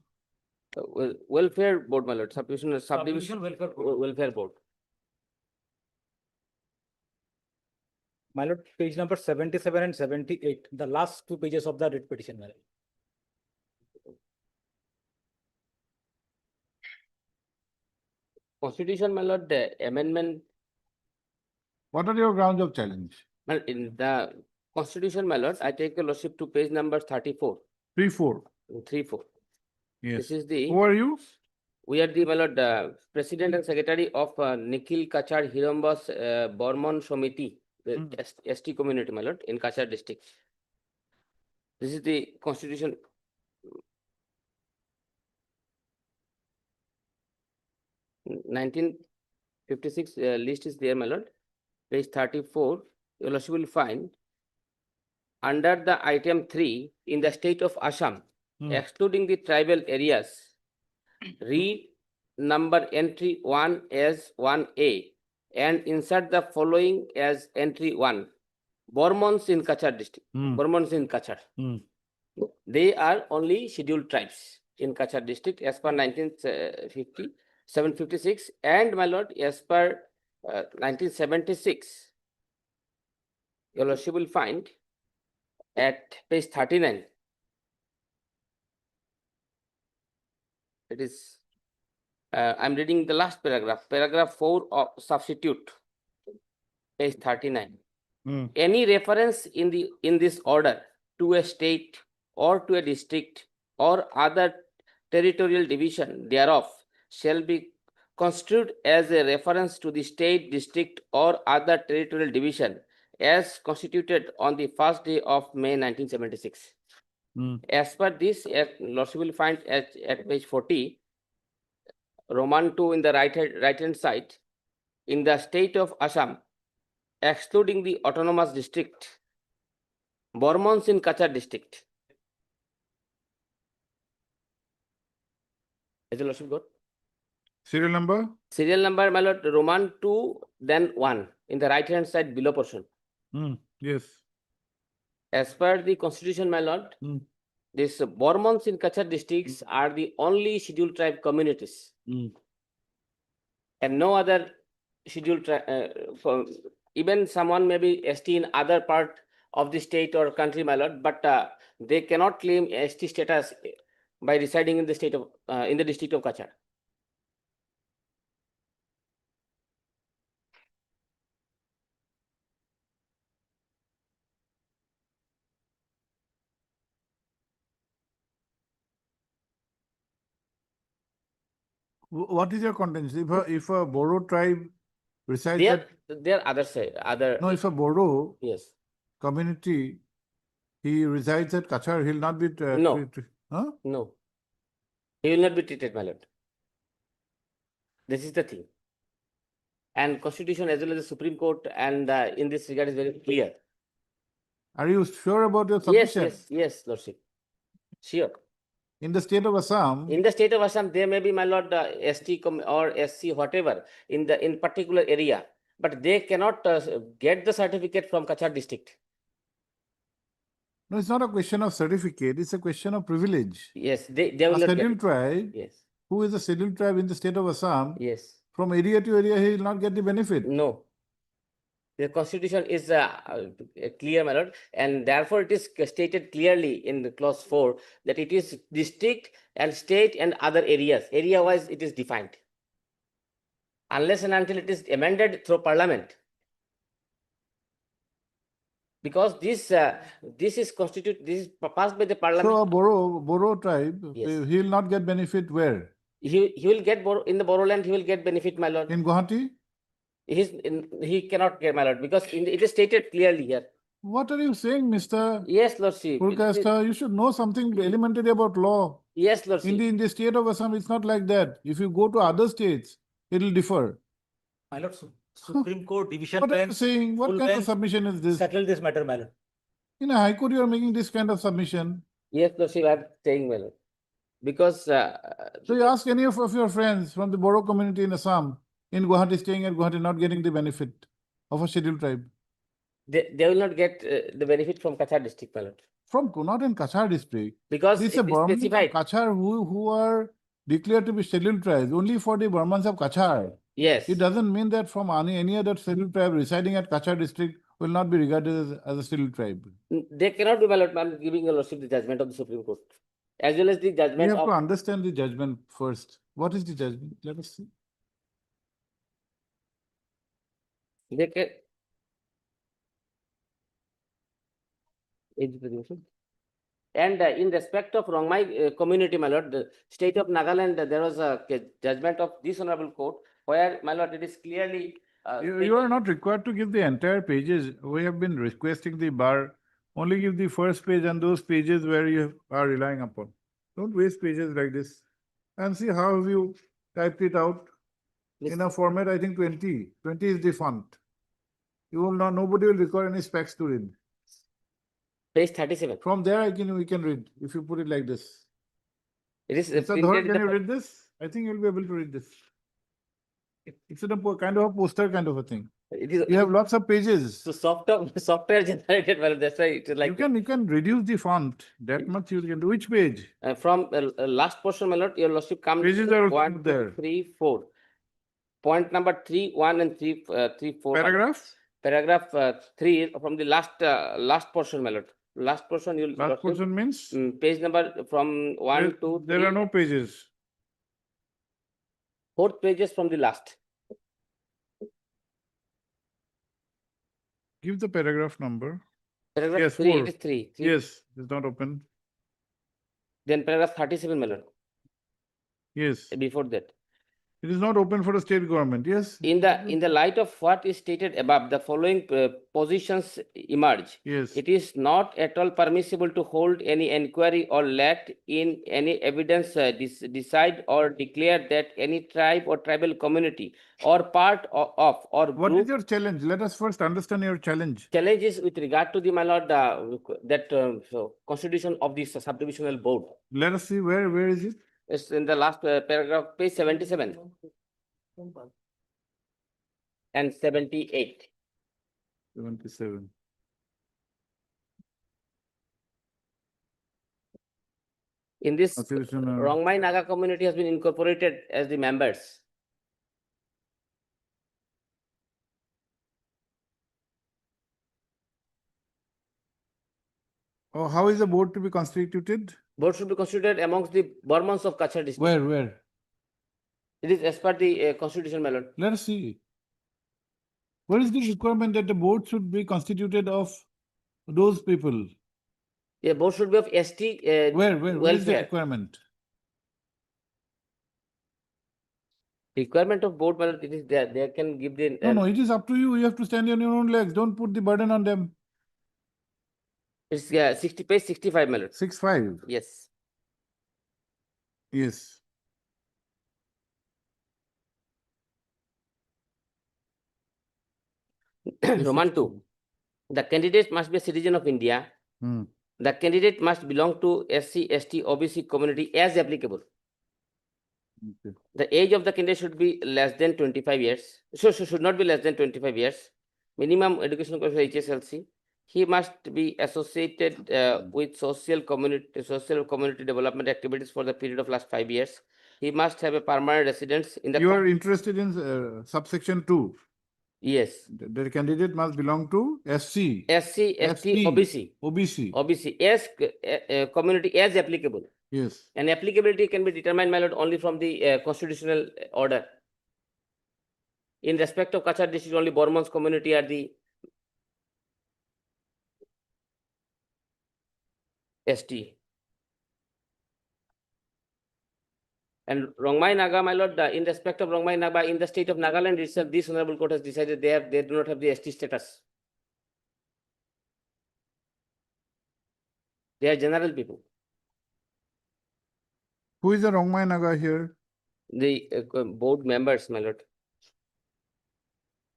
welfare board, my lord, subdivision welfare board. My lord, page number 77 and 78, the last 2 pages of the writ petition. My lord. Constitution, my lord, the amendment, What are your grounds of challenge? well, in the constitution, my lord, I take your lordship to page number 34, 3-4. 3-4. Yes. This is the. Who are you? We are the, my lord, president and secretary of Nikhil Kachar Hirambas Bormon Samiti, the ST community, my lord, in Kachar district. This is the constitution. In 1956 list is there, my lord. Page 34, your lordship will find under the item 3 in the state of Assam, excluding the tribal areas, read number entry 1 as 1A and insert the following as entry 1. Bormons in Kachar district. Bormons in Kachar. They are only scheduled tribes in Kachar district as per 756 and my lord as per 1976. Your lordship will find at page 39. It is, I'm reading the last paragraph, paragraph 4 of substitute, page 39. Any reference in this order to a state or to a district or other territorial division thereof shall be construed as a reference to the state, district or other territorial division as constituted on the first day of May 1976. As per this, lordship will find at page 40, Roman 2 in the right hand side, in the state of Assam, excluding the autonomous district, Bormons in Kachar district. Is the lordship got? Serial number? Serial number, my lord, Roman 2, then 1, in the right hand side below portion. Yes. As per the constitution, my lord, this Bormons in Kachar districts are the only scheduled tribe communities. And no other scheduled tribe, even someone may be ST in other part of the state or country, my lord, but they cannot claim ST status by residing in the state of, in the district of Kachar. What is your contention? If a Bodo tribe resides at, There other side, other. no, if a Bodo Yes. community, he resides at Kachar, he'll not be. No. Huh? No. He will not be treated, my lord. This is the thing. And constitution as well as the Supreme Court and in this regard is very clear. Are you sure about your Yes, submission? yes, lordship. Sure. In the state of Assam, In the state of Assam, there may be, my lord, ST or SC, whatever, in particular area, but they cannot get the certificate from Kachar district. no, it's not a question of certificate, it's a question of privilege. Yes, they A will not get scheduled it. tribe, Yes, who is a scheduled tribe in the state of Assam, yes. from area to area, he will not get the benefit. No. The constitution is clear, my lord, and therefore it is stated clearly in the clause 4 that it is district and state and other areas. Area wise it is defined. Unless and until it is amended through parliament. Because this is passed by the parliament. So a Bodo tribe, Yes. he will not get benefit where? He will get in the Boro land, he will get benefit, my lord. In Guwahati? He cannot get, my lord, because it is stated clearly here. What are you saying, Mr. Yes, lordship. Purkasta? You should know something elementary about law. Yes, lordship. In the state of Assam, it's not like that. If you go to other states, it will differ. My lord, Supreme Court division What are you bench saying? What full kind of bench submission is this? settle this matter, my lord. In a high court, you are making this kind of submission. Yes, lordship, I am saying, my lord. because So you ask any of your friends from the Boro community in Assam, in Guwahati, staying at Guwahati, not getting the benefit of a scheduled tribe. they will not get the benefit from Kachar district, my lord. From not in Kachar district. Because It's it a is Burman specified. Kachar who are declared to be scheduled tribes, only for the Burmans of Kachar. Yes. It doesn't mean that from any other scheduled tribe residing at Kachar district will not be regarded as a scheduled tribe. They cannot be, my lord. I'm giving your lordship the judgment of the Supreme Court, as well as the We judgment have to of. understand the judgment first. What is the judgment? Let us see. They can. And in respect of Rongmai community, my lord, the state of Nagaland, there was a judgment of this honorable court where, my lord, it is clearly. You are not required to give the entire pages. We have been requesting the bar only give the first page and those pages where you are relying upon. Don't waste pages like this. And see how have you typed it out in a format, I think 20. 20 is the font. You will not, nobody will require any specs to read. Page 37. From there, we can read if you put it like this. It is Mr. printed Dhar, in can the you read this? I think you'll be able to read this. It's a kind of a poster kind of a thing. It is. You have lots of pages. So software generated, well, that's why it is like. You can reduce the font. That much you can do. Which page? From last portion, my lord, your lordship comes. Pages are 1, there. 2, 3, 4. Point number 3, 1 and 3, 3, 4. Paragraph? Paragraph 3 from the last portion, my lord. Last portion you'll. Last portion means? Page number from 1, 2, 3. There are no pages. 4 pages from the last. Give the paragraph number. Paragraph Yes, 3, 4. it is 3. Yes, it's not open. Then paragraph 37, my lord. Yes. Before that. It is not open for the state government. Yes. In the light of what is stated above, the following positions emerge. Yes. It is not at all permissible to hold any inquiry or let in any evidence decide or declare that any tribe or tribal community or part of or What group. is your challenge? Let us first understand your challenge. Challenge is with regard to the, my lord, constitution of the subdivisional board. Let us see where is it? It's in the last paragraph, page 77 and 78. 77. In this, Constitutional- Rongmai Naga community has been incorporated as the members. Oh, how is the board to be constituted? Board should be constituted amongst the Burmans of Kachar district. Where? It is as per the constitution, my lord. Let us see. What is the requirement that the board should be constituted of those people? Yeah, board should be of ST Where is the welfare. requirement? Requirement of board, my lord, it is there. They can give the. No, it is up to you. You have to stand on your own legs. Don't put the burden on them. It's page 65, my lord. 6.5. Yes. Yes. Roman 2. The candidate must be a citizen of India. Hmm. The candidate must belong to SC, ST, OBC community as applicable. Okay. The age of the candidate should be less than 25 years. So should not be less than 25 years. Minimum education qualification HSLC. He must be associated with social community development activities for the period of last 5 years. He must have a permanent residence in the. You are interested in subsection 2. Yes. The candidate must belong to SC. SC, ST, OBC. OBC. OBC as community as applicable. Yes. And applicability can be determined, my lord, only from the constitutional order. In respect of Kachar district, only Burmans community are the ST. And Rongmai Naga, my lord, in respect of Rongmai Naga, in the state of Nagaland itself, this honorable court has decided they do not have the ST status. They are general people. Who is the Rongmai Naga here? The board members, my lord.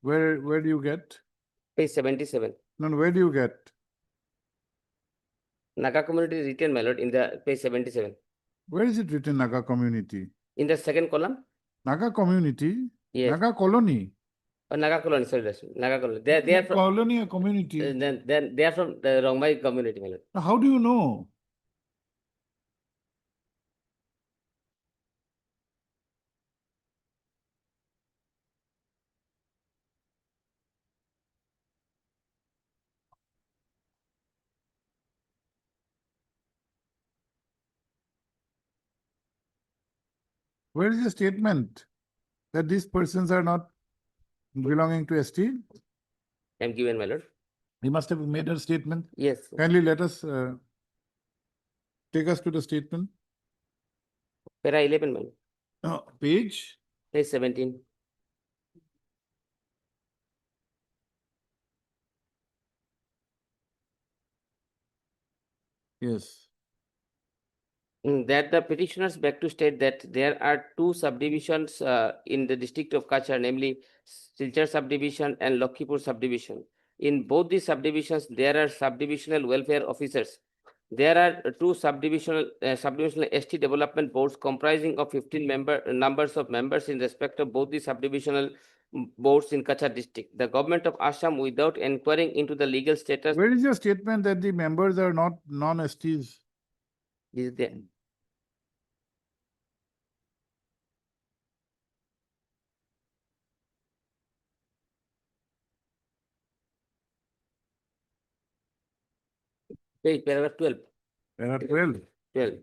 Where do you get? Page 77. No, where do you get? Naga community is written, my lord, in the page 77. Where is it written Naga community? In the second column, Naga community? yes, Naga colony? Naga colony, sorry, Naga colony. They are from, Colony or community? then they are from the Rongmai community, my lord. How do you know? Where is the statement that these persons are not belonging to ST? I'm given, my lord. He must have made a statement. Yes, Kindly let us take us to the statement. para 11, my lord. Page. Page 17. Yes. That the petitioners beg to state that there are two subdivisions in the district of Kachar, namely Silchar subdivision and Lakhipur subdivision. In both these subdivisions, there are subdivisional welfare officers. There are two subdivisional ST development boards comprising of 15 numbers of members in respect of both the subdivisional boards in Kachar district. The government of Assam, without inquiring into the legal status, Where is your statement that the members are not non-STs? is there. Page paragraph 12. Paragraph 12. 12.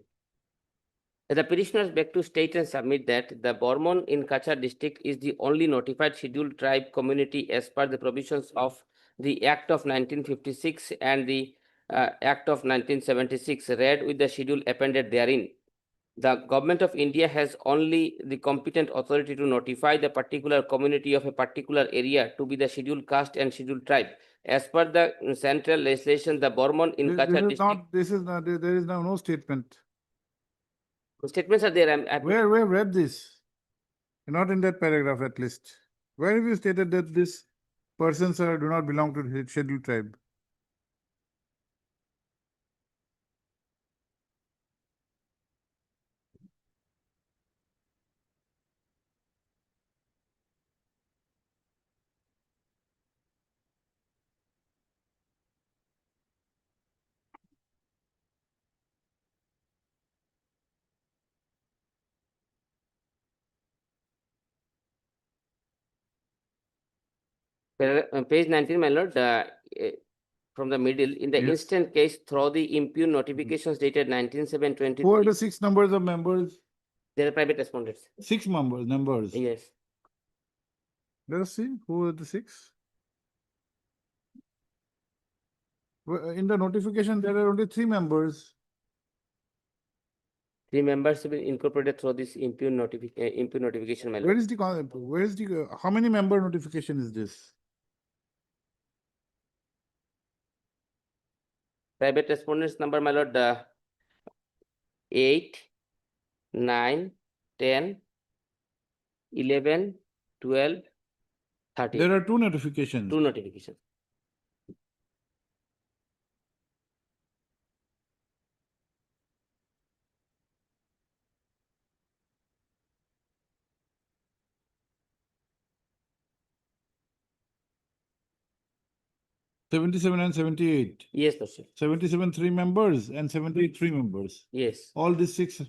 The petitioners beg to state and submit that the Bormon in Kachar district is the only notified scheduled tribe community as per the provisions of the Act of 1956 and the Act of 1976, read with the schedule appended therein. The government of India has only the competent authority to notify the particular community of a particular area to be the scheduled caste and scheduled tribe. As per the central legislation, the Bormon in Kachar district. There is now no statement. Statements are there. Where read this? Not in that paragraph at least. Where have you stated that these persons do not belong to the scheduled tribe? Page 19, my lord, from the middle, in the Yes. instant case, through the impugn notifications dated 19/7/2023. Who are the 6 numbers of members? They are private respondents. 6 numbers. Yes. Let us see who are the 6. In the notification, there are only 3 members. 3 members have been incorporated through this impugn notification, my lord. Where is the, how many member notification is this? Private respondents number, my lord, 8, 9, 10, 11, 12, 13. There are 2 notifications. 2 notifications. '77 and '78. Yes, sir. 77 3 members and 78 3 members. Yes. All these 6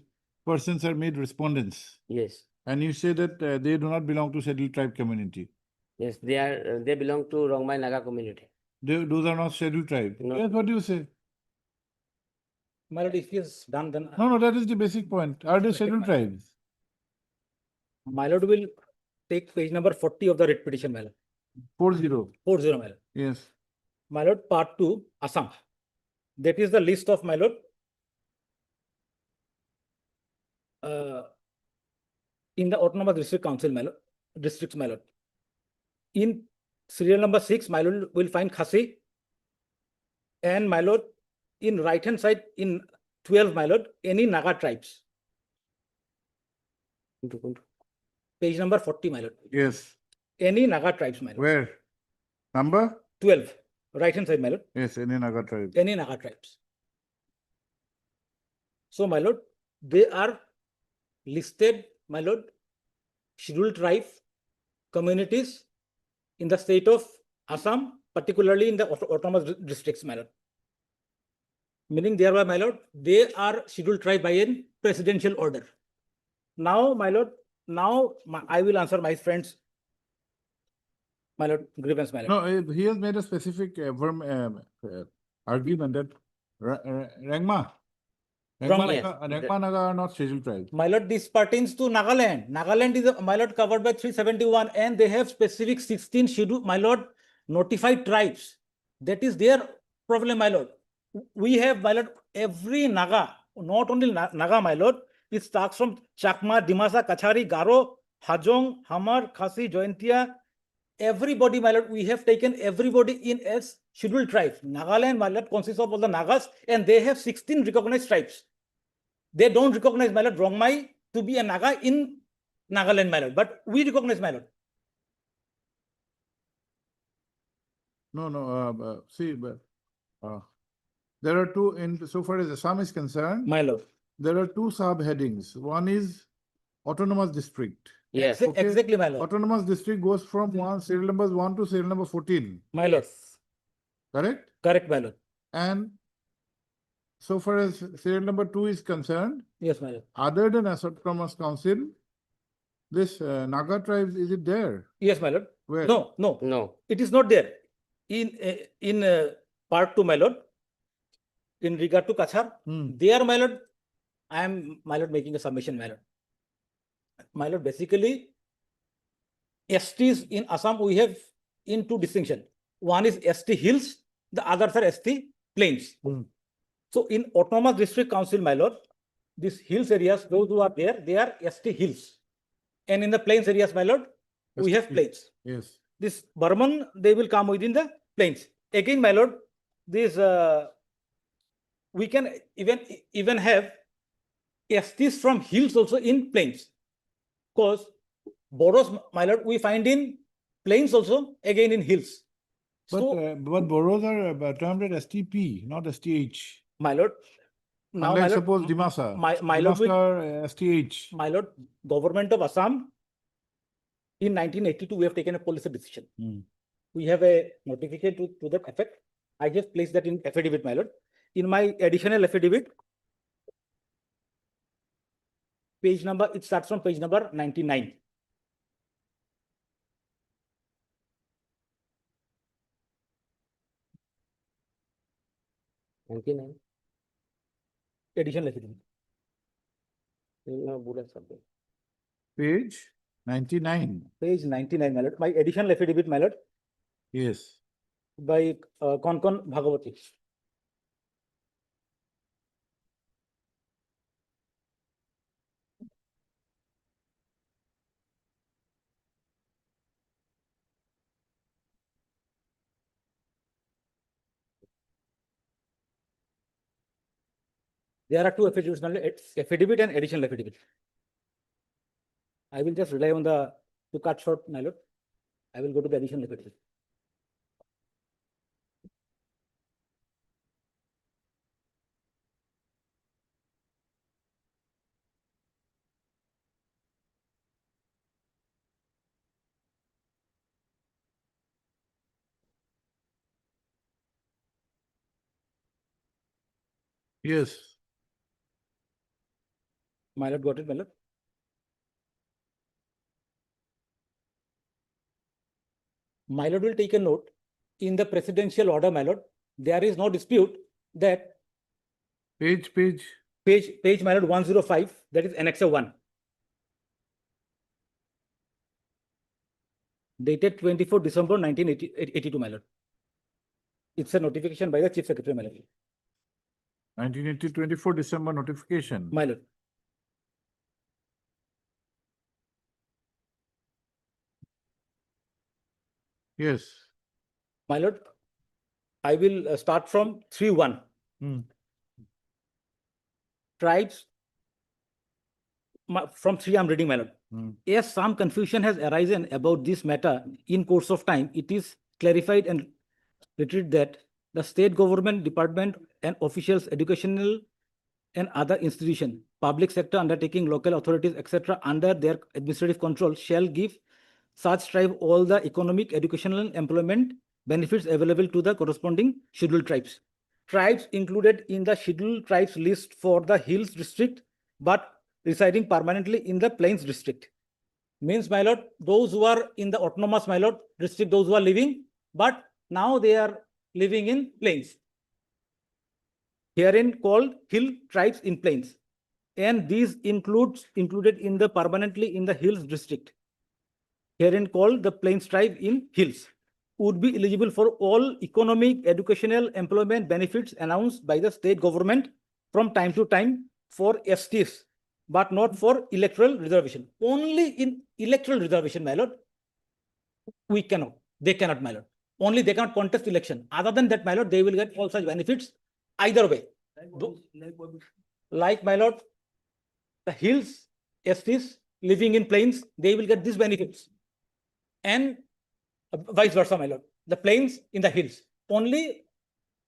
persons are made respondents. Yes. And you say that they do not belong to scheduled tribe community. Yes, they belong to Rongmai Naga community. Those are not scheduled tribe. No. Yes, what do you say? My lord, if he has done, then No, that is the basic point. Are they scheduled tribes? my lord will take page number 40 of the writ petition, my lord. 40. 40, my lord. Yes. My lord, part 2, Assam. That is the list of, my lord, in the autonomous district council, my lord, districts, my lord. In serial number 6, my lord will find Khasi. And my lord, in right hand side, in 12, my lord, any Naga tribes. Page number 40, my lord. Yes. Any Naga tribes, my lord. Where? Number? 12, right hand side, my lord. Yes, any Naga tribe. Any Naga tribes. So, my lord, they are listed, my lord, scheduled tribe communities in the state of Assam, particularly in the autonomous districts, my lord. Meaning thereby, my lord, they are scheduled tribe by a presidential order. Now, my lord, I will answer my friend's, my lord, grievance, my lord. No, he has made a specific argument that Rengma Rangma, Naga are not scheduled tribes. My lord, this pertains to Nagaland. Nagaland is, my lord, covered by 371 and they have specific 16 scheduled, my lord, notified tribes. That is their problem, my lord. We have, my lord, every Naga, not only Naga, my lord, it starts from Chakma, Dimasa, Kachari, Garo, Hajong, Hamar, Khasi, Jointia, everybody, my lord, we have taken everybody in as scheduled tribes. Nagaland, my lord, consists of all the Nagas and they have 16 recognized tribes. They don't recognize, my lord, Rongmai to be a Naga in Nagaland, my lord, but we recognize, my lord. No, see, there are two, in so far as Assam is concerned, My lord. there are two subheadings. One is autonomous district. Yes. Okay. Exactly, my lord. Autonomous district goes from serial numbers 1 to serial number 14. My lord. Correct? Correct, my lord. And so far as serial number 2 is concerned, Yes, my lord. other than Autonomous Council, this Naga tribes, is it there? Yes, my lord. Where? No. It is not there. In part 2, my lord, in regard to Kachar, there, my lord, I am, my lord, making a submission, my lord. My lord, basically, STs in Assam, we have in two distinction. One is ST hills, the others are ST plains. So in Autonomous District Council, my lord, these hills areas, those who are there, they are ST hills. And in the plains areas, my lord, we have plains. Yes. This Burman, they will come within the plains. Again, my lord, this we can even have STs from hills also in plains. Because Boros, my lord, we find in plains also, again in hills. But, So, but Boros are termed as STP, not STH. my lord, now, Unlike my lord, suppose Dimasa. my lord, Dimasa are STH. my lord, government of Assam, in 1982, we have taken a policy decision. We have a notification to that effect. I just placed that in affidavit, my lord. In my additional affidavit, page number, it starts from page number 99. Additional affidavit. Page 99. Page 99, my lord. My additional affidavit, my lord, Yes. by Konkon Bhagavati. There are two affidavits, my lord, affidavit and additional affidavit. I will just rely on to cut short, my lord. I will go to the additional affidavit. Yes. My lord, got it, my lord. My lord will take a note in the presidential order, my lord. There is no dispute that Page. page, my lord, 105, that is Annexure 1. Dated 24 December 1982, my lord. It's a notification by the Chief Secretary, my lord. 1980, 24 December notification. My lord. Yes. My lord, I will start from 3.1. Tribes, from 3 I'm reading, my lord. Yes, some confusion has arisen about this matter in course of time. It is clarified and repeated that the state government department and officials, educational and other institution, public sector undertaking, local authorities, etc., under their administrative control shall give such tribe all the economic, educational, and employment benefits available to the corresponding scheduled tribes. Tribes included in the scheduled tribes list for the Hills district, but residing permanently in the Plains district. Means, my lord, those who are in the autonomous, my lord, district, those who are living, but now they are living in Plains. Herein called Hill tribes in Plains. And these included in the permanently in the Hills district, herein called the Plains tribe in Hills, would be eligible for all economic, educational, employment benefits announced by the state government from time to time for STs, but not for electoral reservation. Only in electoral reservation, my lord, we cannot, they cannot, my lord. Only they cannot contest election. Other than that, my lord, they will get all such benefits either way. Like, my lord, the Hills STs living in Plains, they will get these benefits. And vice versa, my lord. The Plains in the Hills. Only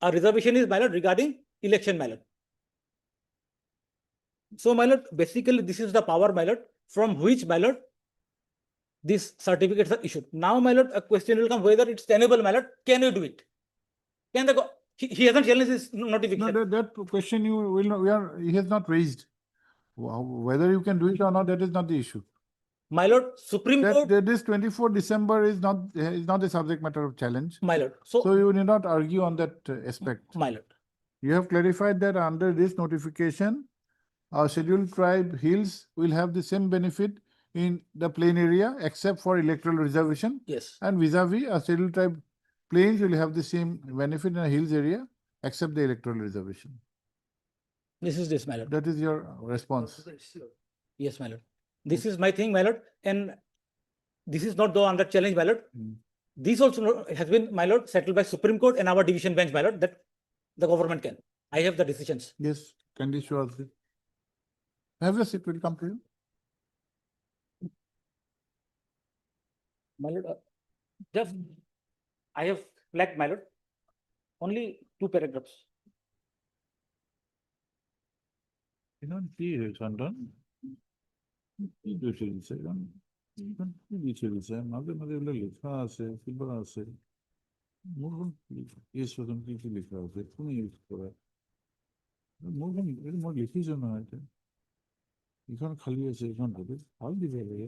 a reservation is, my lord, regarding election, my lord. So, my lord, basically this is the power, my lord, from which, my lord, these certificates are issued. Now, my lord, a question will come whether it's tenable, my lord. Can you do it? Can the he hasn't challenged this notification. No, that question you will not, he has not raised. Whether you can do it or not, that is not the issue. My lord, Supreme Court. This 24 December is not the subject matter of challenge. My lord. So you need not argue on that aspect. My lord. You have clarified that under this notification, our scheduled tribe Hills will have the same benefit in the plain area except for electoral reservation. Yes. And vis-a-vis, a scheduled tribe Plains will have the same benefit in a Hills area except the electoral reservation. This is this, my lord. That is your response. Yes, my lord. This is my thing, my lord. And this is not though under challenge, my lord. This also has been, my lord, settled by Supreme Court and our division bench, my lord, that the government can. I have the decisions. Yes, can sure. Have a seat, will come to you. My lord, just I have flagged, my lord, only 2 paragraphs. You don't see it, Sandon. কি দোষে দিছে এখন কি দিছে দিছে মাঝে মাঝে এগুলো লেখা আছে কিংবা আছে মোরগন ইউজ করুন কি কি লেখা আছে তুমি ইউজ করে মোরগন এটা মোর লিখিছ না এটা এখন খালি আছে এখন হবে ভাল দিবে লাগে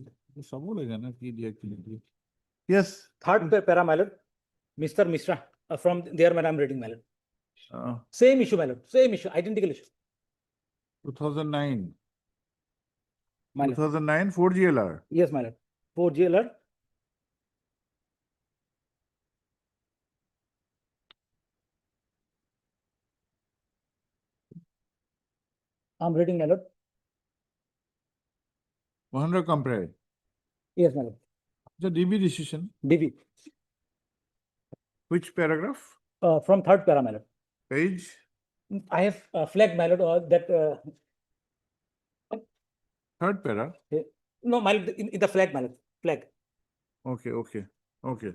সব লাগে না কি দিয়ে কি দিয়ে yes Third para, my lord, Mr. Mishra from there, madam, reading, my lord. Same issue, my lord, same issue, identical issue. 2009 My lord. 2009 4 GLR. Yes, my lord. 4 GLR. I'm reading, my lord. Mahendra Compare. Yes, my lord. The DB decision. DB. Which paragraph? From 3rd para, my lord. Page? I have flagged, my lord, that 3rd para? no, my lord, in the flag, my lord. Flag. Okay, okay, okay.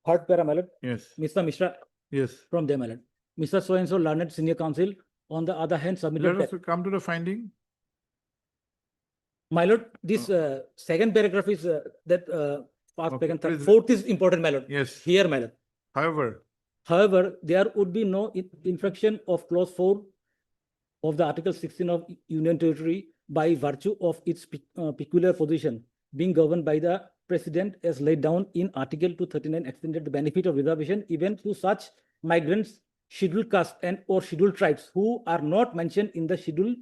3rd para, my lord. Yes. Mr. Mishra. Yes. From there, my lord. Mr. So-and-so learned senior counsel, on the other hand, submitted. Let us come to the finding. My lord, this second paragraph is that Okay, second, third, please. 4th is important, my lord. Yes. Here, my lord. However, there would be no infraction of clause 4 of the Article 16 of Union Territory by virtue of its peculiar position being governed by the President as laid down in Article 239 extended the benefit of reservation even to such migrants, scheduled caste and or scheduled tribes who are not mentioned in the schedule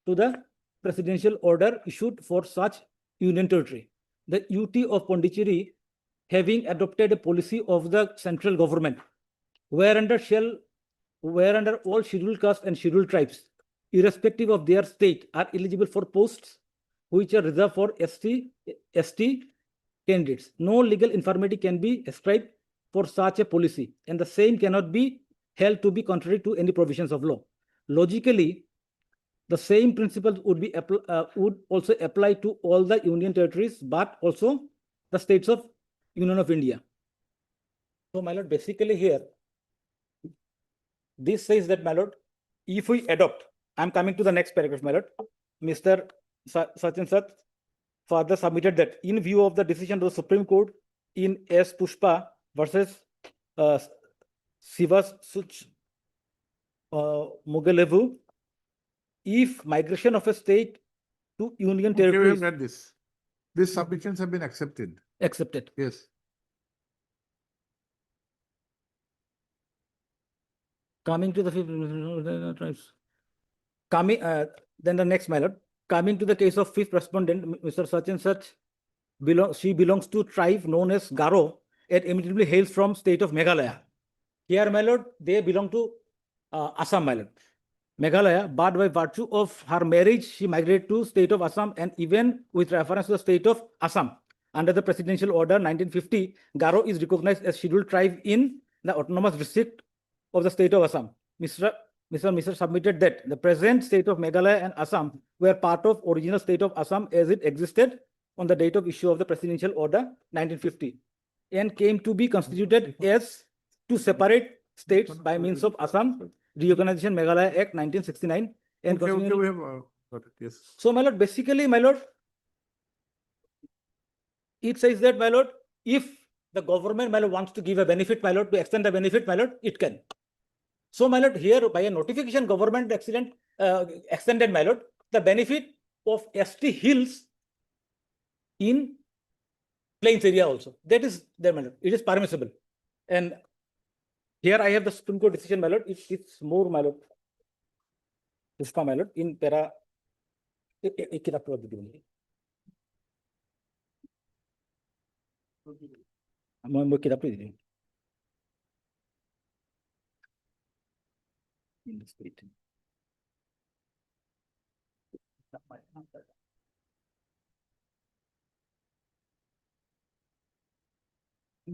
to the presidential order issued for such Union Territory. The UT of Pondicherry having adopted a policy of the central government whereunder all scheduled caste and scheduled tribes, irrespective of their state, are eligible for posts which are reserved for ST candidates. No legal infirmity can be ascribed for such a policy, and the same cannot be held to be contrary to any provisions of law. Logically, the same principles would also apply to all the Union territories, but also the states of Union of India. So, my lord, basically here, this says that, my lord, if we adopt, I'm coming to the next paragraph, my lord. Mr. Sachin Sat further submitted that in view of the decision of the Supreme Court in S. Pushpa versus Sivas Such Mugalevu, if migration of a state to union Okay, we territory have is read this. These submissions have been accepted. accepted. Yes. Coming to the fifth tribes. Coming, then the next, my lord. Coming to the case of fifth respondent, Mr. Sachin Sach, she belongs to tribe known as Garo and immediately hails from state of Meghalaya. Here, my lord, they belong to Assam, my lord. Meghalaya, but by virtue of her marriage, she migrated to state of Assam, and even with reference to the state of Assam, under the presidential order 1950, Garo is recognized as scheduled tribe in the autonomous district of the state of Assam. Mr. submitted that the present state of Meghalaya and Assam were part of original state of Assam as it existed on the date of issue of the presidential order 1950 and came to be constituted as two separate states by means of Assam Reorganization Meghalaya Act 1969 and Okay, constitutional- we have got it, yes. So, my lord, basically, my lord, it says that, my lord, if the government, my lord, wants to give a benefit, my lord, to extend the benefit, my lord, it can. So, my lord, here by a notification, government extended, my lord, the benefit of ST hills in plains area also. That is there, my lord. It is permissible. And here I have the Supreme Court decision, my lord. It's more, my lord. Pushpa, my lord, in para.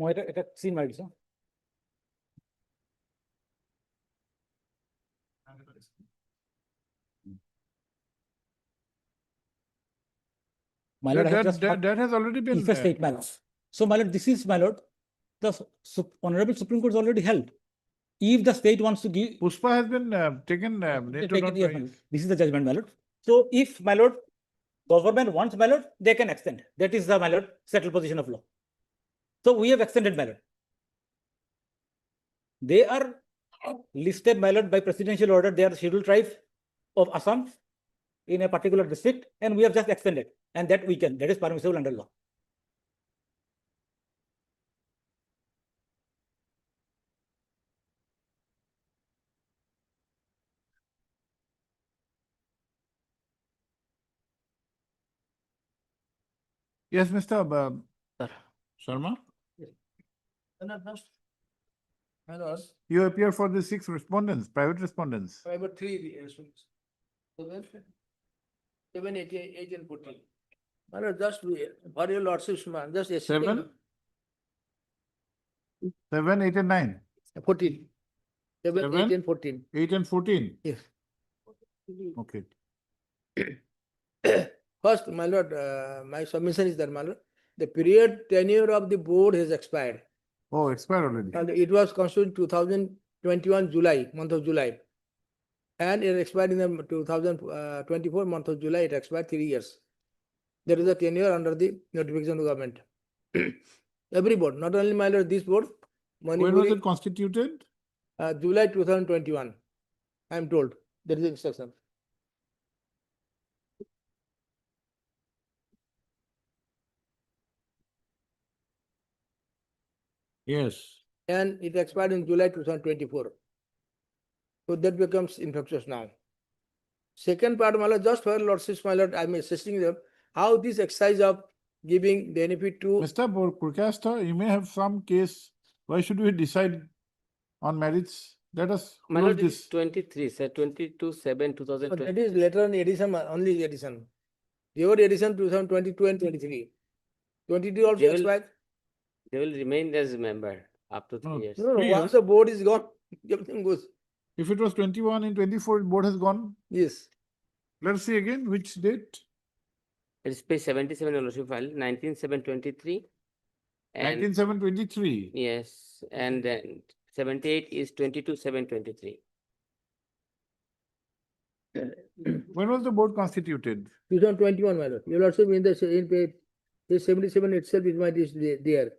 মই এটা চিন মাৰি দিছো My lord, I have just That has already been. if a state, my lord. So, my lord, this is, my lord, the Honorable Supreme Court has already held. If the state wants to give, Pushpa has been taken. into taken, note yes, by- my lord. This is the judgment, my lord. So, if, my lord, government wants, my lord, they can extend. That is the, my lord, settled position of law. So, we have extended, my lord. They are listed, my lord, by presidential order. They are the scheduled tribe of Assam in a particular district, and we have just extended, and that we can. That is permissible under law. Yes, Mr. Sharma, My lord, you appear for the 6 respondents, private respondents. I have 3 responses. 7, 8 and 14. My lord, just for your lordship, just a 7, 7, 8 and 9, 14. 7, 8 Seven? and 14. 8 and 14. Yes. Okay. First, my lord, my submission is that, my lord, the period tenure of the board has expired. Oh, expired already. And it was constituted 2021 July, month of July. And it expired in the 2024 month of July, it expired 3 years. There is a tenure under the notification of the government. Every board, not only, my lord, this board. When was Manipuri, it constituted? July 2021, I am told. There is instruction. Yes. And it expired in July 2024. So that becomes infectious now. Second part, my lord, just for lordship, my lord, I am assisting them how this exercise of giving benefit to Mr. Purkasta, you may have some case. Why should we decide on merits? Let us My close lord, it is this. 23, sir, 22/7, but 2020. that is later on edition, only edition. Your edition 2022 and 23. 22 also They will- expired. They will remain as a member up to 3 No. years. No, no, 3 once years. the board is gone, everything goes. If it was 21 and 24, board has gone. Yes. Let's see again which date. It is page 77 of lordship file, 19/7/23. And 19/7/23. yes, and then 78 is 22/7/23. When was the board constituted? 2021, my lord. You'll also be in the, in page 77 itself, it might is there.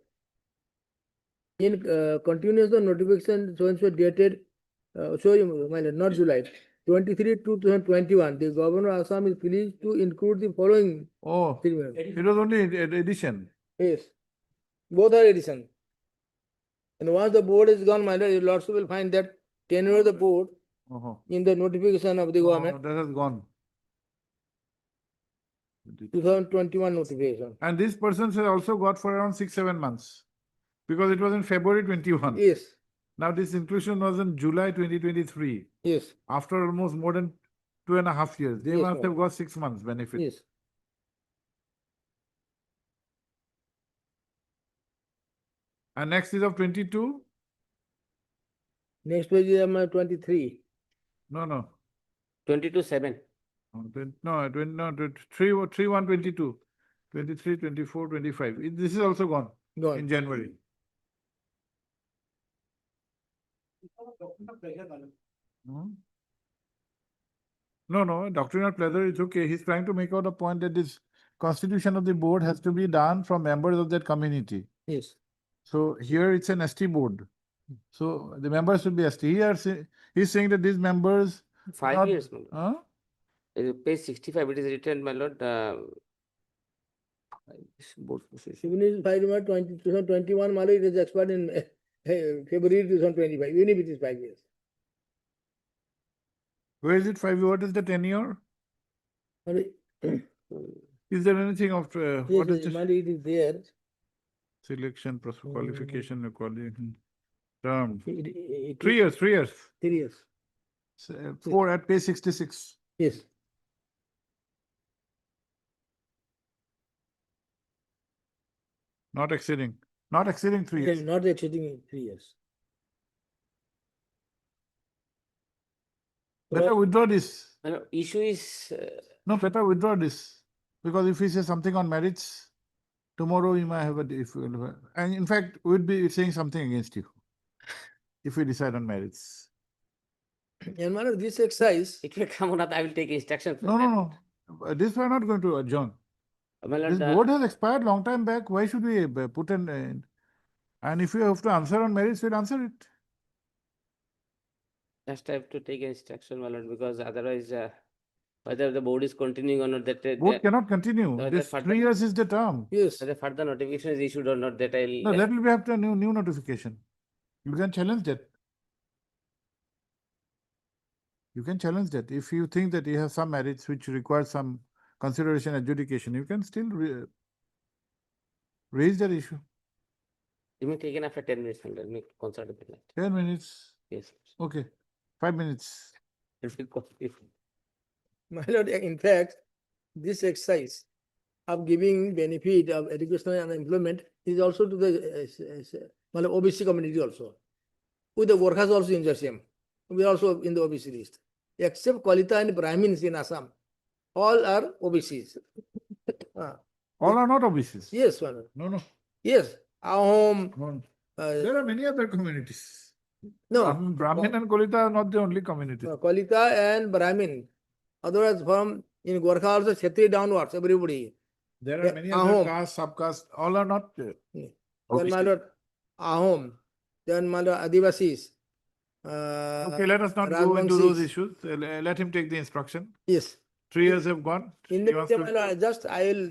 In continuous the notification so and so dated, my lord, not July, 23/2/2021, the Governor of Assam is pleased to include the following. Oh, three, my lord. it was only edition. Yes, both are edition. And once the board is gone, my lord, you also will find that tenure of the board in the notification of the government, That has gone. 2021 notification. And this person has also got for around 6-7 months. Because it was in February 21. Yes, Now this inclusion was in July 2023. yes, After almost more than 2.5 years. They Yes, must sir. have got 6 months benefit. yes. And next is of 22? Next page is 23. No. 22/7. No, 3/1/22. 23, 24, 25. This is also gone Gone. in January. Hmm? No, doctrinal pleasure is okay. He's trying to make out a point that this constitution of the board has to be done from members of that community. Yes. So here it's an ST board. So the members should be ST. He's saying that these members. 5 not- years, my lord. Huh? Page 65, it is written, my lord, board position. Even if 2021, my lord, it is expired in February 2025, even if it is 5 years. Where is it 5 years? What is the tenure? My lord, Is there anything of what is yes, my lord, it is there. selection, qualification, equality, term? It 3 years, 3 years. 3 years. 4 at page 66. Yes. Not exceeding 3 years. Not exceeding 3 years. Better withdraw this. My lord, issue is, No, better withdraw this. Because if he says something on merits, tomorrow he might have and in fact, we'd be saying something against you. If we decide on merits. And my lord, this exercise, it will come on, I will take instruction from No, them. no. This we're not going to adjourn. My lord, This board has expired long time back. Why should we put an, and if you have to answer on merits, we'll answer it. just have to take instruction, my lord, because otherwise, whether the board is continuing or not, that Board cannot continue. the This further- 3 years is the term. yes, whether further notification is issued or not, that I'll. No, that will be after new notification. You can challenge that. You can challenge that. If you think that you have some merits which require some consideration, adjudication, you can still raise that issue. You may take in after 10 minutes, my lord, let me consult with that. 10 minutes. Yes. Okay. 5 minutes. It will if my lord, in fact, this exercise of giving benefit of education and employment is also to the my lord, OBC community also. With the workers also in the same. We are also in the OBC list. Except Kalita and Brahmins in Assam. All are OBCs. All are not OBCs. Yes, my lord. No. Yes. Ahom. No. There are many other communities. No. Brahmin and Kolita are not the only communities. Kalita and Brahmin. Otherwise, from in Gorkha also Kshatriya downwards, everybody. There are many Ahom. other castes, subcastes, all are not Then OBC. my lord, Ahom. Then my lord, Adivasis. Okay, let us not go into those issues. Let him take the instruction. Yes. 3 years have gone. In He the wants meantime, my lord, I will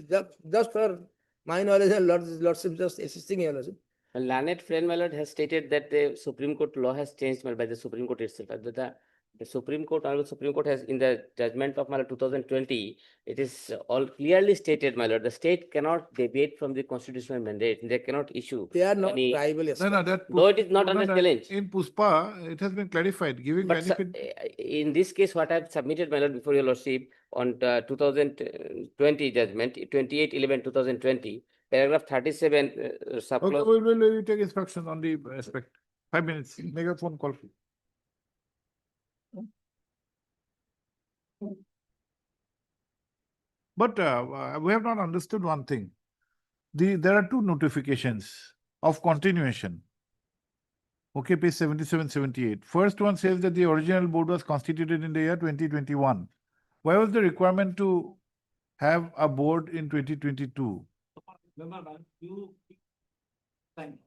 just for my knowledge and lordship just assisting your lordship. a learned friend, my lord, has stated that the Supreme Court law has changed by the Supreme Court itself. The Supreme Court, Honorable Supreme Court has, in the judgment of my lord 2020, it is all clearly stated, my lord, the state cannot deviate from the constitutional mandate. They cannot issue. They are not any- tribal. No, that. Though it is not under challenge. In Puspa, it has been clarified, giving But benefit. in this case, what I have submitted, my lord, before your lordship, on 2020 judgment, 28/11/2020, paragraph 37, Okay, subclause. we will take instruction on the aspect. 5 minutes, make a phone call. But we have not understood one thing. There are two notifications of continuation. Okay, page 77, 78. First one says that the original board was constituted in the year 2021. Why was the requirement to have a board in 2022 Remember, you signed.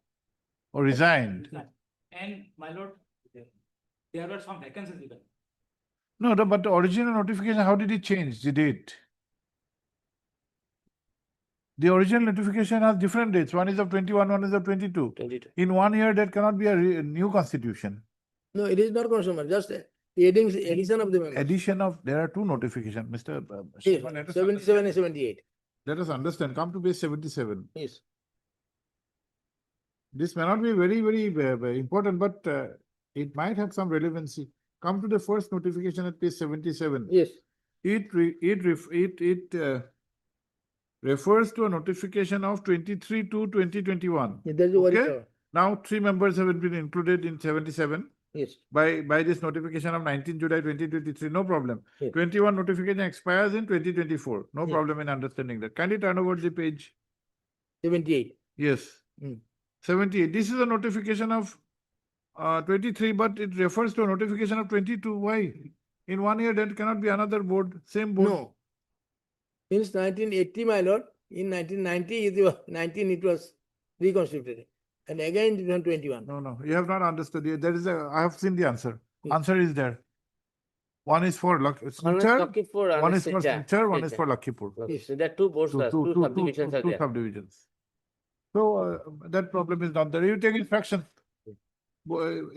or resigned? And my lord, there were some vacancies even. No, but the original notification, how did it change the date? The original notification has different dates. One is of 21, one is of 22. 22. In 1 year, that cannot be a new constitution. No, it is not consumer, just addition of the members. Addition of, there are two notifications, Mr. Yes, Sharma, let us 77 and understand. 78. Let us understand. Come to page 77. Yes. This may not be very important, but it might have some relevancy. Come to the first notification at page 77. Yes. It refers to a notification of 23/2/2021. That is what Okay? is, Now, 3 members have been included in 77 yes. by this notification of 19 July 2023. No problem. Yes. 21 notification expires in 2024. No Yes. problem in understanding that. Kindly turn over the page. 78. Yes. Hmm. 78. This is a notification of 23, but it refers to a notification of 22. Why? In 1 year, that cannot be another board, same board. No. Since 1980, my lord, in 1990, 19 it was reconstituted. And again, it was 21. No, you have not understood. There is I have seen the answer. Yes. Answer is there. One is for One is Silchar, Luckipur, one and is for Silchar. Silchar, one is Silchar. for Luckipur. Okay, so there are two boards, two subdivisions are Two there. subdivisions. So that problem is not there. You take inspection.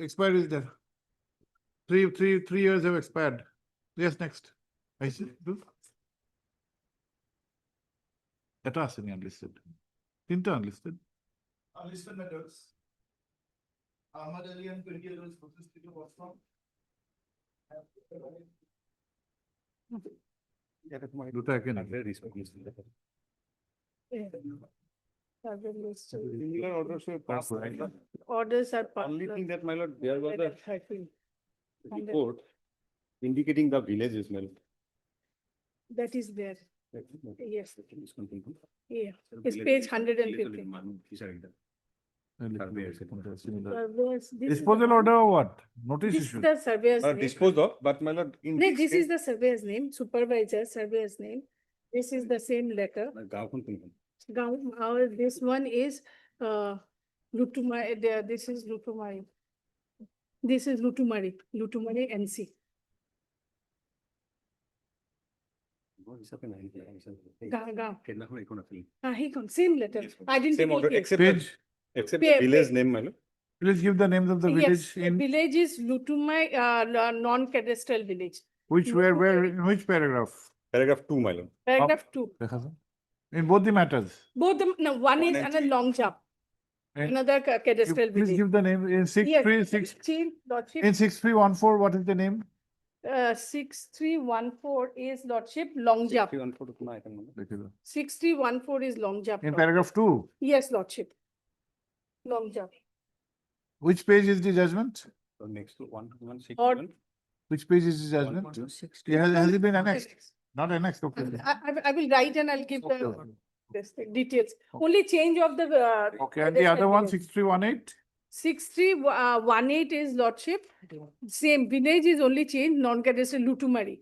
Expiry is there. Three years have expired. Yes, next. I see. That are unlisted. Tinta unlisted. Unlisted matters. Ahmad Ali and 20 others protested to work from. দুটো একে নাকি? Similar orders were passed, right? Orders are. Only thing that, my lord, there was a 13. report indicating the villages, my lord. That is there. Yes. Discontinued. Yeah. It's page 150. Surveyors, this Surveyors, this is Disposal the- order or what? Notice This is issue. the surveyor's name. Disposed of, but my lord, in No, this this is case- the surveyor's name, supervisor, surveyor's name. This is the same letter. গাঁওখন কোনখন? This one is, Lutumari, this is Lutumari. This is Lutumari NC. Gaon. সেইদিনাখন এইখন আছিল। Same letter. I didn't Same take order, it. except Page, except Page- village name, my lord. please give the names of the village Yes, in village is Lutumai, non-cadastral village. which, where, in which paragraph? Paragraph 2, my lord. Paragraph 2. In both the matters. Both the, no, one is and another long jump. And Another cadastral Please village. give the name in Yes, 6314, Lordship. in 6314, what is the name? 6314 is Lordship Long Jump. 314 না, এখানে মনে হয়। 6314 is Long Jump. In paragraph 2, Yes, Lordship. Long Jump. which page is the judgment? So next to 12161. Or- Which page is the judgment? Has it been annexed? Not annexed, okay. I will write and I'll give the Okay. this thing, details. Only change of the. Okay, and the other one, 6318? 6318 is Lordship. Same village is only changed, non-cadastral Lutumari.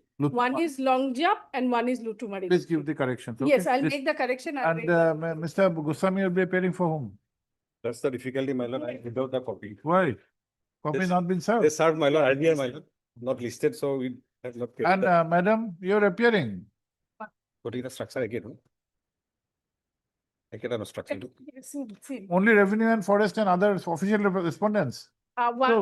One is Long Jump and one is Lutumari. Please give the corrections. Yes, okay? I'll This- make the correction. I'll And make- Mr. Goswami will be appearing for whom? That's the difficulty, my lord, without the copy. Why? Copy This- not been They served. served, my lord, earlier, my lord, not listed, so we have not. kept And that. madam, you're appearing. Putting the structure again. no? Again, no structure. See, Only revenue and forest and other official respondents. one, So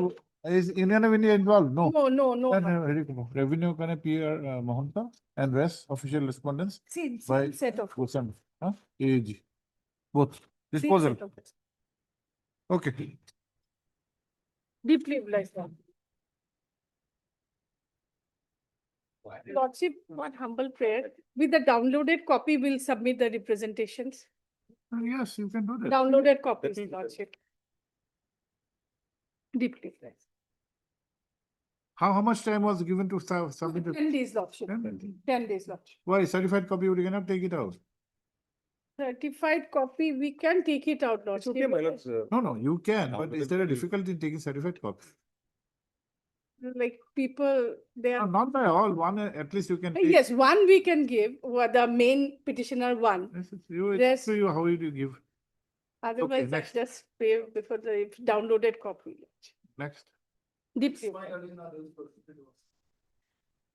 is Indian Revenue involved? No. no. Then, very good. Revenue can appear Mahanta and rest official respondents Same by set of. Goswami. AG. Both. same Disposal. set of- Okay. Deeply realized that. Lordship, one humble prayer. With the downloaded copy, we'll submit the representations. Yes, you can do that. Downloaded copies, is- Lordship. Deeply realized. How much time was given to submit it? 10 days, Lordship. 10 days, Lordship. Why certified copy, we cannot take it out? Certified copy, we can take it out, It's Lordship. okay, my lord. No, you can, Now but that is it there a will be- difficulty in taking certified copy? like people, they are. Not by all, one, at least you can take. Yes, one we can give, the main petitioner one. This is you, it's Rest- to you, how will you give? Otherwise, I next. just pay before the downloaded copy. Next. Deep.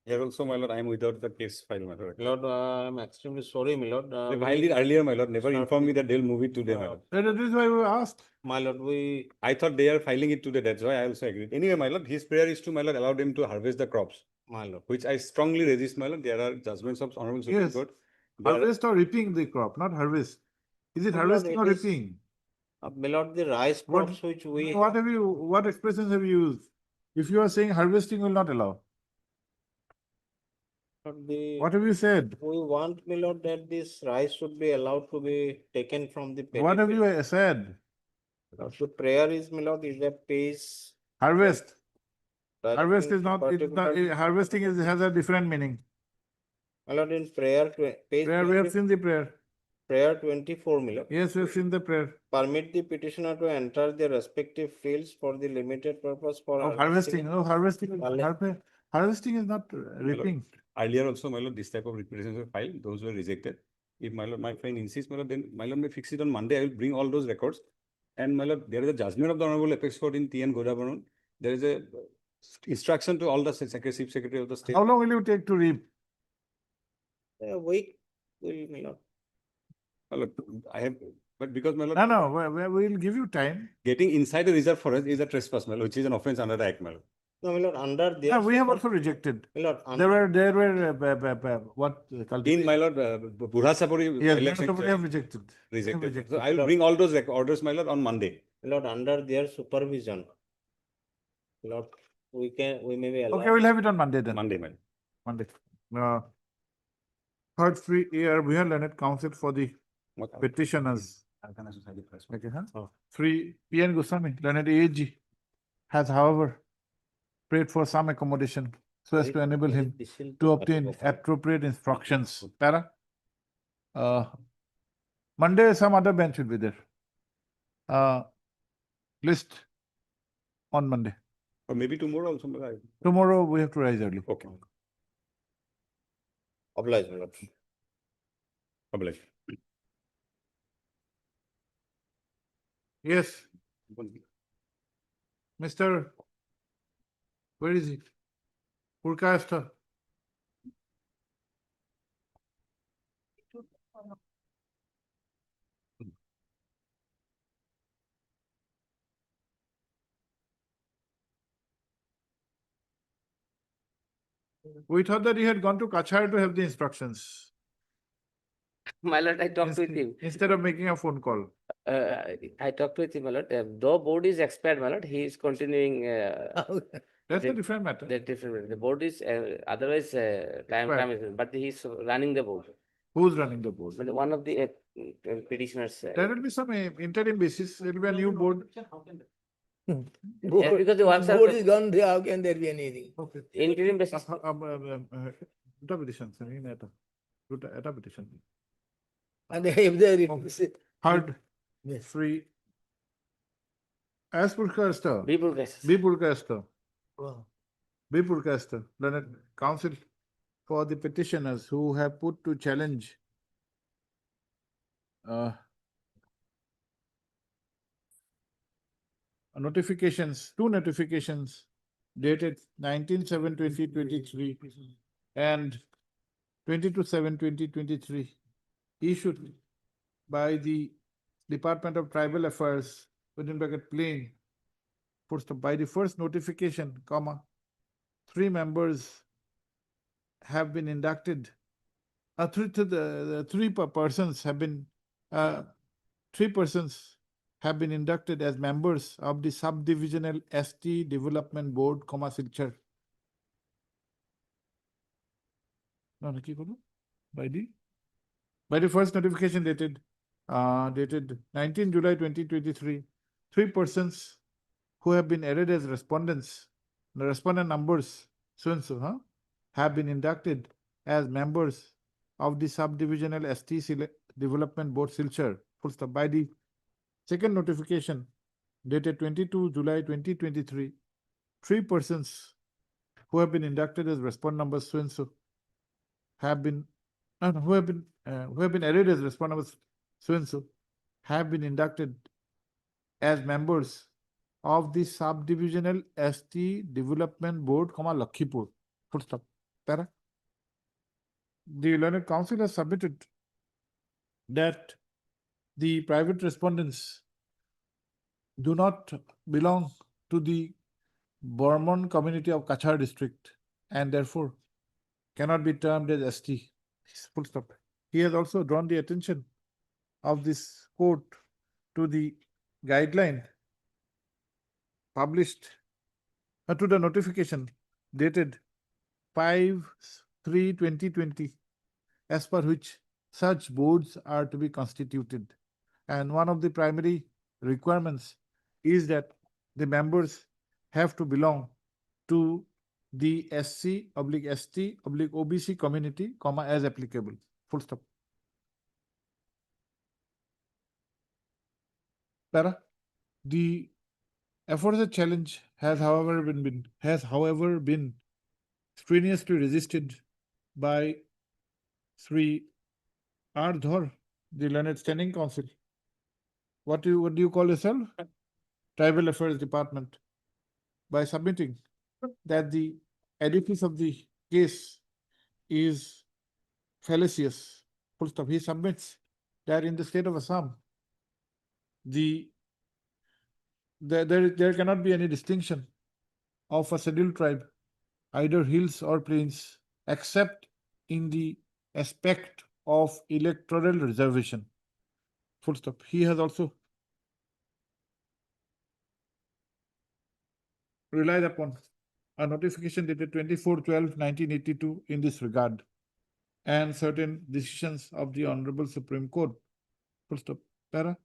Here also, my lord, I am without the case file, my lord. My lord, I'm extremely sorry, my lord. They filed it earlier, my lord, never informed me that they'll move it today, my lord. That is why we asked. My lord, we, I thought they are filing it today, that's why I also agreed. Anyway, my lord, his prayer is to, my lord, allow them to harvest the crops, my lord. which I strongly resist, my lord. There are judgments of Honorable Supreme Yes. Court. There are- Harvest or reaping the crop, not harvest. Is it My lord, harvesting or it is- reaping? My lord, the rice What- crops which we. What expressions have you used? If you are saying harvesting will not allow, what have you said? We want, my lord, that this rice should be allowed to be taken from the. What have petty you said? field. The prayer is, my lord, is that pays. Harvest. Harvest directing is not, it's not, particular- harvesting is, has a different meaning. My lord, in prayer, page. Prayer, we have seen the prayer. Prayer 24, my lord. Yes, we have seen the prayer Permit the petitioner to enter their respective fields for the limited purpose for. of harvesting. No, harvesting, Harvest- harvesting is not reaping. Earlier also, my lord, this type of representations were filed, those were rejected. If my lord, my friend insists, my lord, then my lord may fix it on Monday, I will bring all those records. And my lord, there is a judgment of the Honorable Apex Court in T.N. Godabaran. There is a instruction to all the secretary, chief secretary of the state. How long will you take to reap? A week will, my lord. My lord, I have, but because my lord. No, we will give you time. Getting inside the reserve forest is a trespass, my lord, which is an offense under the act, my lord. No, my lord, under their. No, we have also rejected. My lord, There were, what? In my lord, Burhasapuri Yes, election. we have rejected. Rejected. So I will bring all those orders, my lord, on Monday. My lord, under their supervision. My lord, we may be allowed. Okay, we'll have it on Monday then. Monday, my lord. Monday. Third free year, we have learned counsel for the petitioners. Okay, huh? Oh. Three, P.N. Goswami, learned AG, has however prayed for some accommodation so as to enable him to obtain appropriate instructions. Para? Monday, some other bench will be there. List on Monday. Or maybe tomorrow also. my lord. Tomorrow, we have to rise early. Okay. Oblige, my lord. Oblige. Yes. Mr. Where is he? Purkayastha. We thought that he had gone to Kachar to have the instructions My lord, I talked with him. instead of making a phone call. I talked with him, my lord. Though board is expired, my lord, he is continuing. That's a the- different matter. That different. The board is otherwise time Right. is, but he is running the board. Who's running the board? But one of the petitioners. There will be some interim basis. There will be a new board. Because the works are. Board is gone, how can there be anything? Okay. Interim basis. Duta petition, sir. In eta petition. And if there Okay. is. Third, Yes. free. As Purkayastha. People cases. B. Purkayastha. Wow. B. Purkayastha. Learned counsel for the petitioners who have put to challenge notifications, two notifications dated 19/7/2023 and 22/7/2023 issued by the Department of Tribal Affairs within bracket plain. First, by the first notification, comma, 3 members have been inducted. Persons have been 3 persons have been inducted as members of the Subdivisional ST Development Board, comma, Silchar. No, no, কি করবো? By the first notification dated 19 July 2023, 3 persons who have been added as respondents, the respondent numbers so and so, have been inducted as members of the Subdivisional ST Development Board, Silchar. Full stop. By the second notification dated 22 July 2023, 3 persons who have been inducted as respondent numbers so and so have been, who have been added as respondent numbers so and so have been inducted as members of the subdivisional ST Development Board, Lakhipur. Full stop. Para. The learned council has submitted that the private respondents do not belong to the Burman community of Kachar district and therefore cannot be termed as ST. Full stop. He has also drawn the attention of this court to the guideline published to the notification dated 5/3/2020, as per which such boards are to be constituted. And one of the primary requirements is that the members have to belong to the SC/ST/OBC community, as applicable. Full stop. Para. The aforesaid challenge has however been strenuously resisted by Sri R. Dhar, the learned standing council. What do you call yourself? Tribal Affairs Department, by submitting that the edifice of the case is fallacious. Full stop. He submits that in the state of Assam, there cannot be any distinction of a scheduled tribe, either hills or plains, except in the aspect of electoral reservation. Full stop. He has also relied upon a notification dated 24/12/1982 in this regard and certain decisions of the Honorable Supreme Court. Full stop. Para.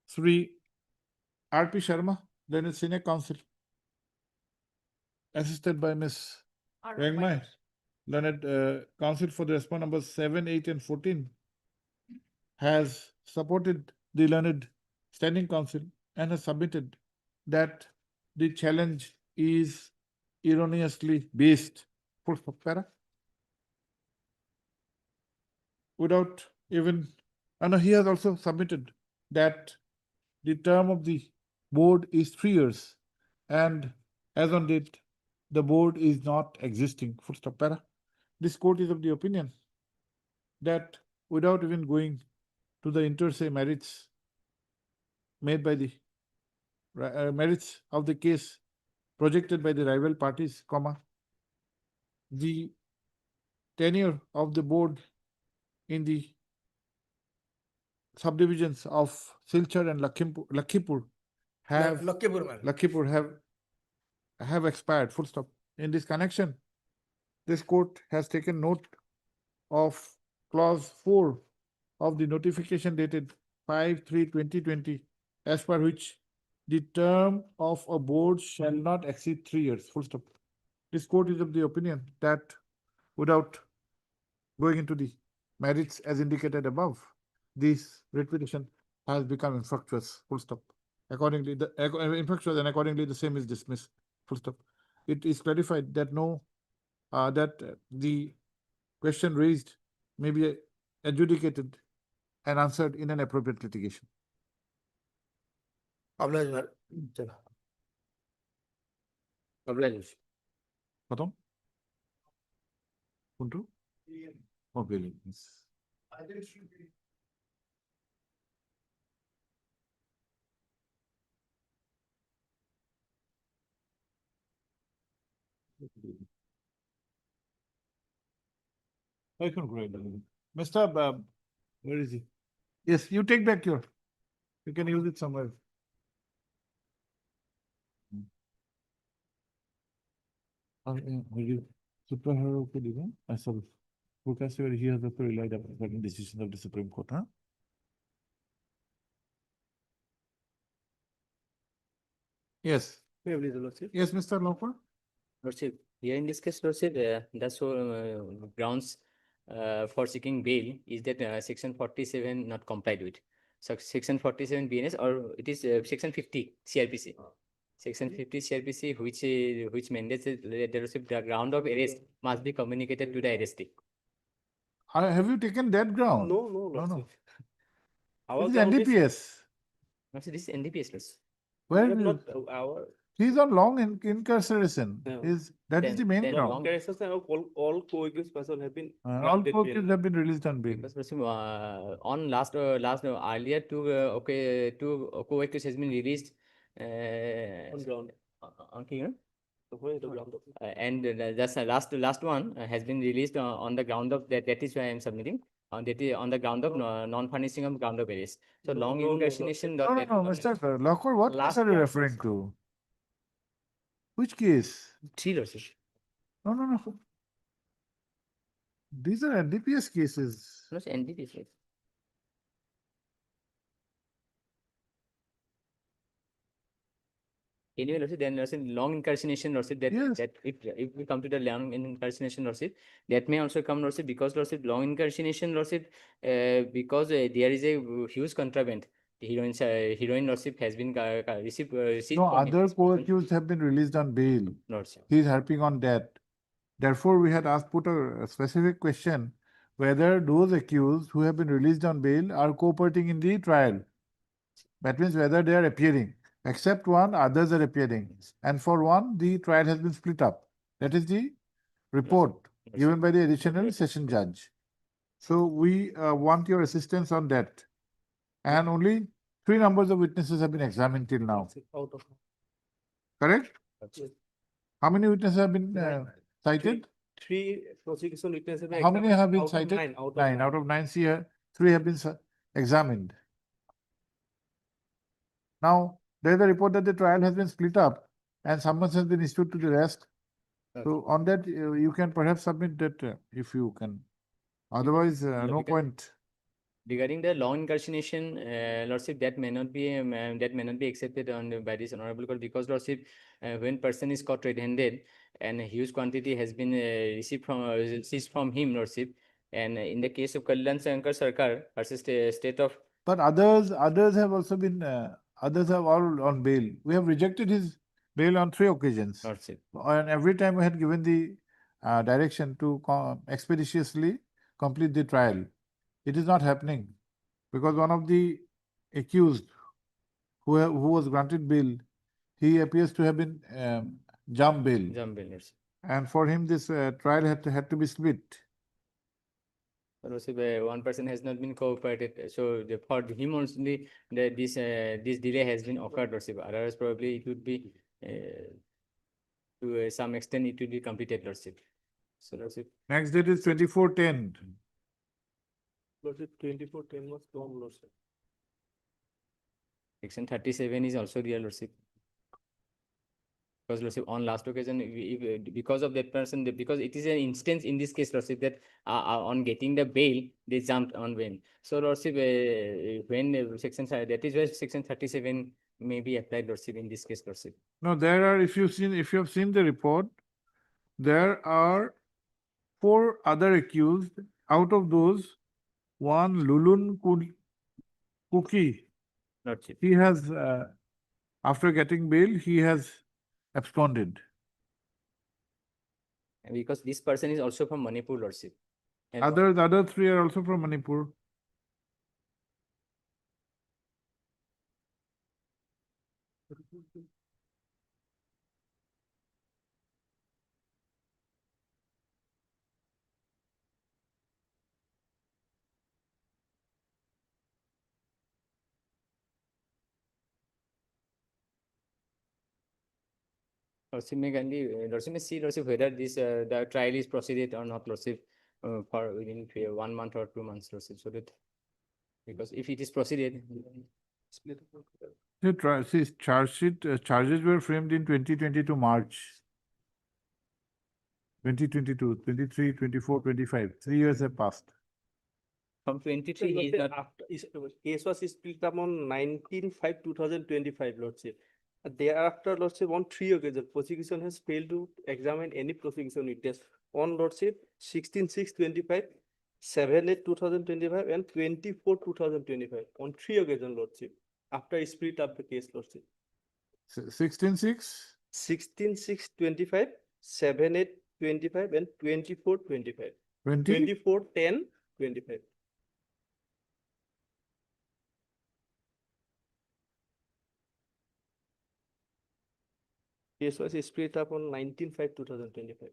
Sri R.P. Sharma, learned senior counsel, assisted by Ms. Rengmai, learned counsel for the respondent numbers 7, 8, and 14, has supported the learned standing council and has submitted that the challenge is erroneously based. Full stop. Para. Without even, and he has also submitted that the term of the board is 3 years, and as on date, the board is not existing. Full stop. Para. This court is of the opinion that without even going to the inter se merits made by the merits of the case projected by the rival parties, the tenure of the board in the subdivisions of Silchar and Lakhipur have expired. Full stop. In this connection, this court has taken note of clause 4 of the notification dated 5/3/2020, as per which the term of a board shall not exceed 3 years. Full stop. This court is of the opinion that without going into the merits as indicated above, this writ petition has become infructuous. Full stop. Accordingly, infructuous, and accordingly the same is dismissed. Full stop. It is clarified that the question raised may be adjudicated and answered in an appropriate litigation. Pardon? Kuntu? Okay. I can go ahead. Mr. Where is he? Yes, you take back you can use it somewhere. Superhero को दिया ऐसा forecast where he has also relied upon certain decisions of the Supreme Court, huh? Yes. Yes, Mr. Loper. Lordship, here in this case, Lordship, that's grounds for seeking bail is that section 47 not complied with. So section 47 BNS or it is section 50 CRPC. Section 50 CRPC, which mandates that the ground of arrest must be communicated to the arrestee. Have you taken that ground? No, no, No, no. Lordship. Our It is ground is- NDPS. Also, this is NDPS, Lordship. we Where have is- not, our. He's on long incarceration. Yeah. That is the main then ground. long- Cases and all co-accused persons have been. All granted bail. co-accused have been released on bail. Because Lordship, on last earlier two co-accused has been released. On ground. On here. Where the ground of- And that's last one has been released on the ground of that is why I am submitting. That is on the ground of non-furnishing of ground of arrest. So No, long no, no, incarceration. No, no, no, Mr. Lockwood, what case Last are you one. referring to? Which case? Three, Lordship. No, no, no. These are NDPS cases. No, it's NDPS. Right? Anyway, Lordship, then Lordship, long incarceration, Lordship, Yes. that if we come to the long incarceration, Lordship, that may also come, Lordship, because Lordship, long incarceration, Lordship, because there is a huge contraband. The heroin, Lordship, has been received. Seized No, from him. other co-accused have been released on bail. Lordship. He is harping on that. Therefore, we had put a specific question whether those accused who have been released on bail are cooperating in the trial. That means whether they are appearing. Except one, others are appearing. And for one, the trial has been split up. That is the report Yes, given by the additional session judge. So we want your assistance on that. And only 3 numbers of witnesses have been examined till now. Out of. Correct? Yes. How many witnesses have been cited? Three prosecution witnesses. have been How many examined have been out of cited? Nine, out of 9. Out of 9, see here, 3 have been examined. Now, there is a report that the trial has been split up and summons has been issued to the rest. So on that, you can perhaps submit that if you can. Otherwise, no because- point. Regarding the long incarceration, Lordship, that may not be accepted by this honorable court because Lordship, when person is caught red-handed and a huge quantity has been seized from him, Lordship, and in the case of Kalyan Shankar Sarkar versus state of But others have also been, others have all on bail. We have rejected his bail on 3 occasions. Lordship. And every time we had given the direction to expeditiously complete the trial. It is not happening because one of the accused who was granted bail, he appears to have been jump bail. Lordship. And for him, this trial had to be split. Lordship, one person has not been cooperated, so for him only this delay has been occurred, Lordship. Otherwise, probably it would be to some extent it will be completed, Lordship. So, Lordship. Next date is 24/10. Lordship, 24/10 was gone, Lordship. Section 37 is also there, Lordship. Because Lordship, on last occasion, because of that person, because it is an instance in this case, Lordship, that on getting the bail, they jumped on bail. So, Lordship, when section, that is why section 37 may be applied, Lordship, in this case, Lordship. No, there are, if you have seen the report, there are 4 other accused. Out of those, one Lulun Kuki, Lordship. he has, after getting bail, he has absconded. And because this person is also from Manipur, Lordship. And Other 3 are also from Manipur. Lordship may kindly, Lordship may see, Lordship, whether this, the trial is proceeded or not, Lordship, for within 1 month or 2 months, Lordship, so that, because if it is proceeded. See, charge sheet, charges were framed in 2022 March. 2022, 23, 24, 25, 3 years have passed. From 23, he is not. Case was split up on 19/5/2025, Lordship. Thereafter, Lordship, on 3 occasions, prosecution has failed to examine any prosecution witness on, Lordship, 16/6/25, 7/8/2025, and 24/2025, on 3 occasions, Lordship, after split up the case, Lordship. 16/6, 16/6/25, 7/8/25, and 24/25. 20? 24/10/25. Case was split up on 19/5/2025.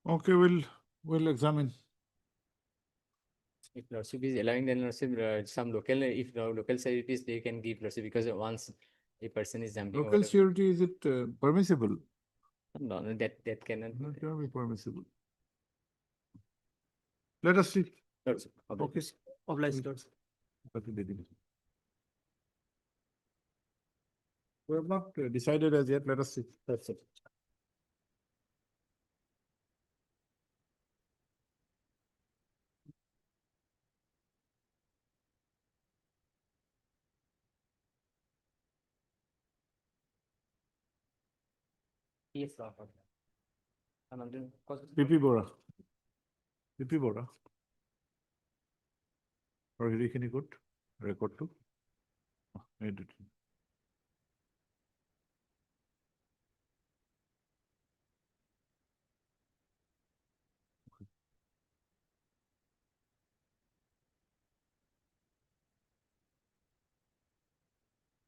Okay, we'll examine. If lordship is allowing, then lordship, some local, if the local securities, they can give lordship, because once a person is jumping over. Local security, is it permissible? No, no, that cannot. It cannot be permissible. Let us see. Lordship, Okay. Obliged, lordship. We have not decided as yet. Let us see. Lordship. Yes, Lord. PP Bora. PP Bora. Or Hirikini good. Record to. Edit.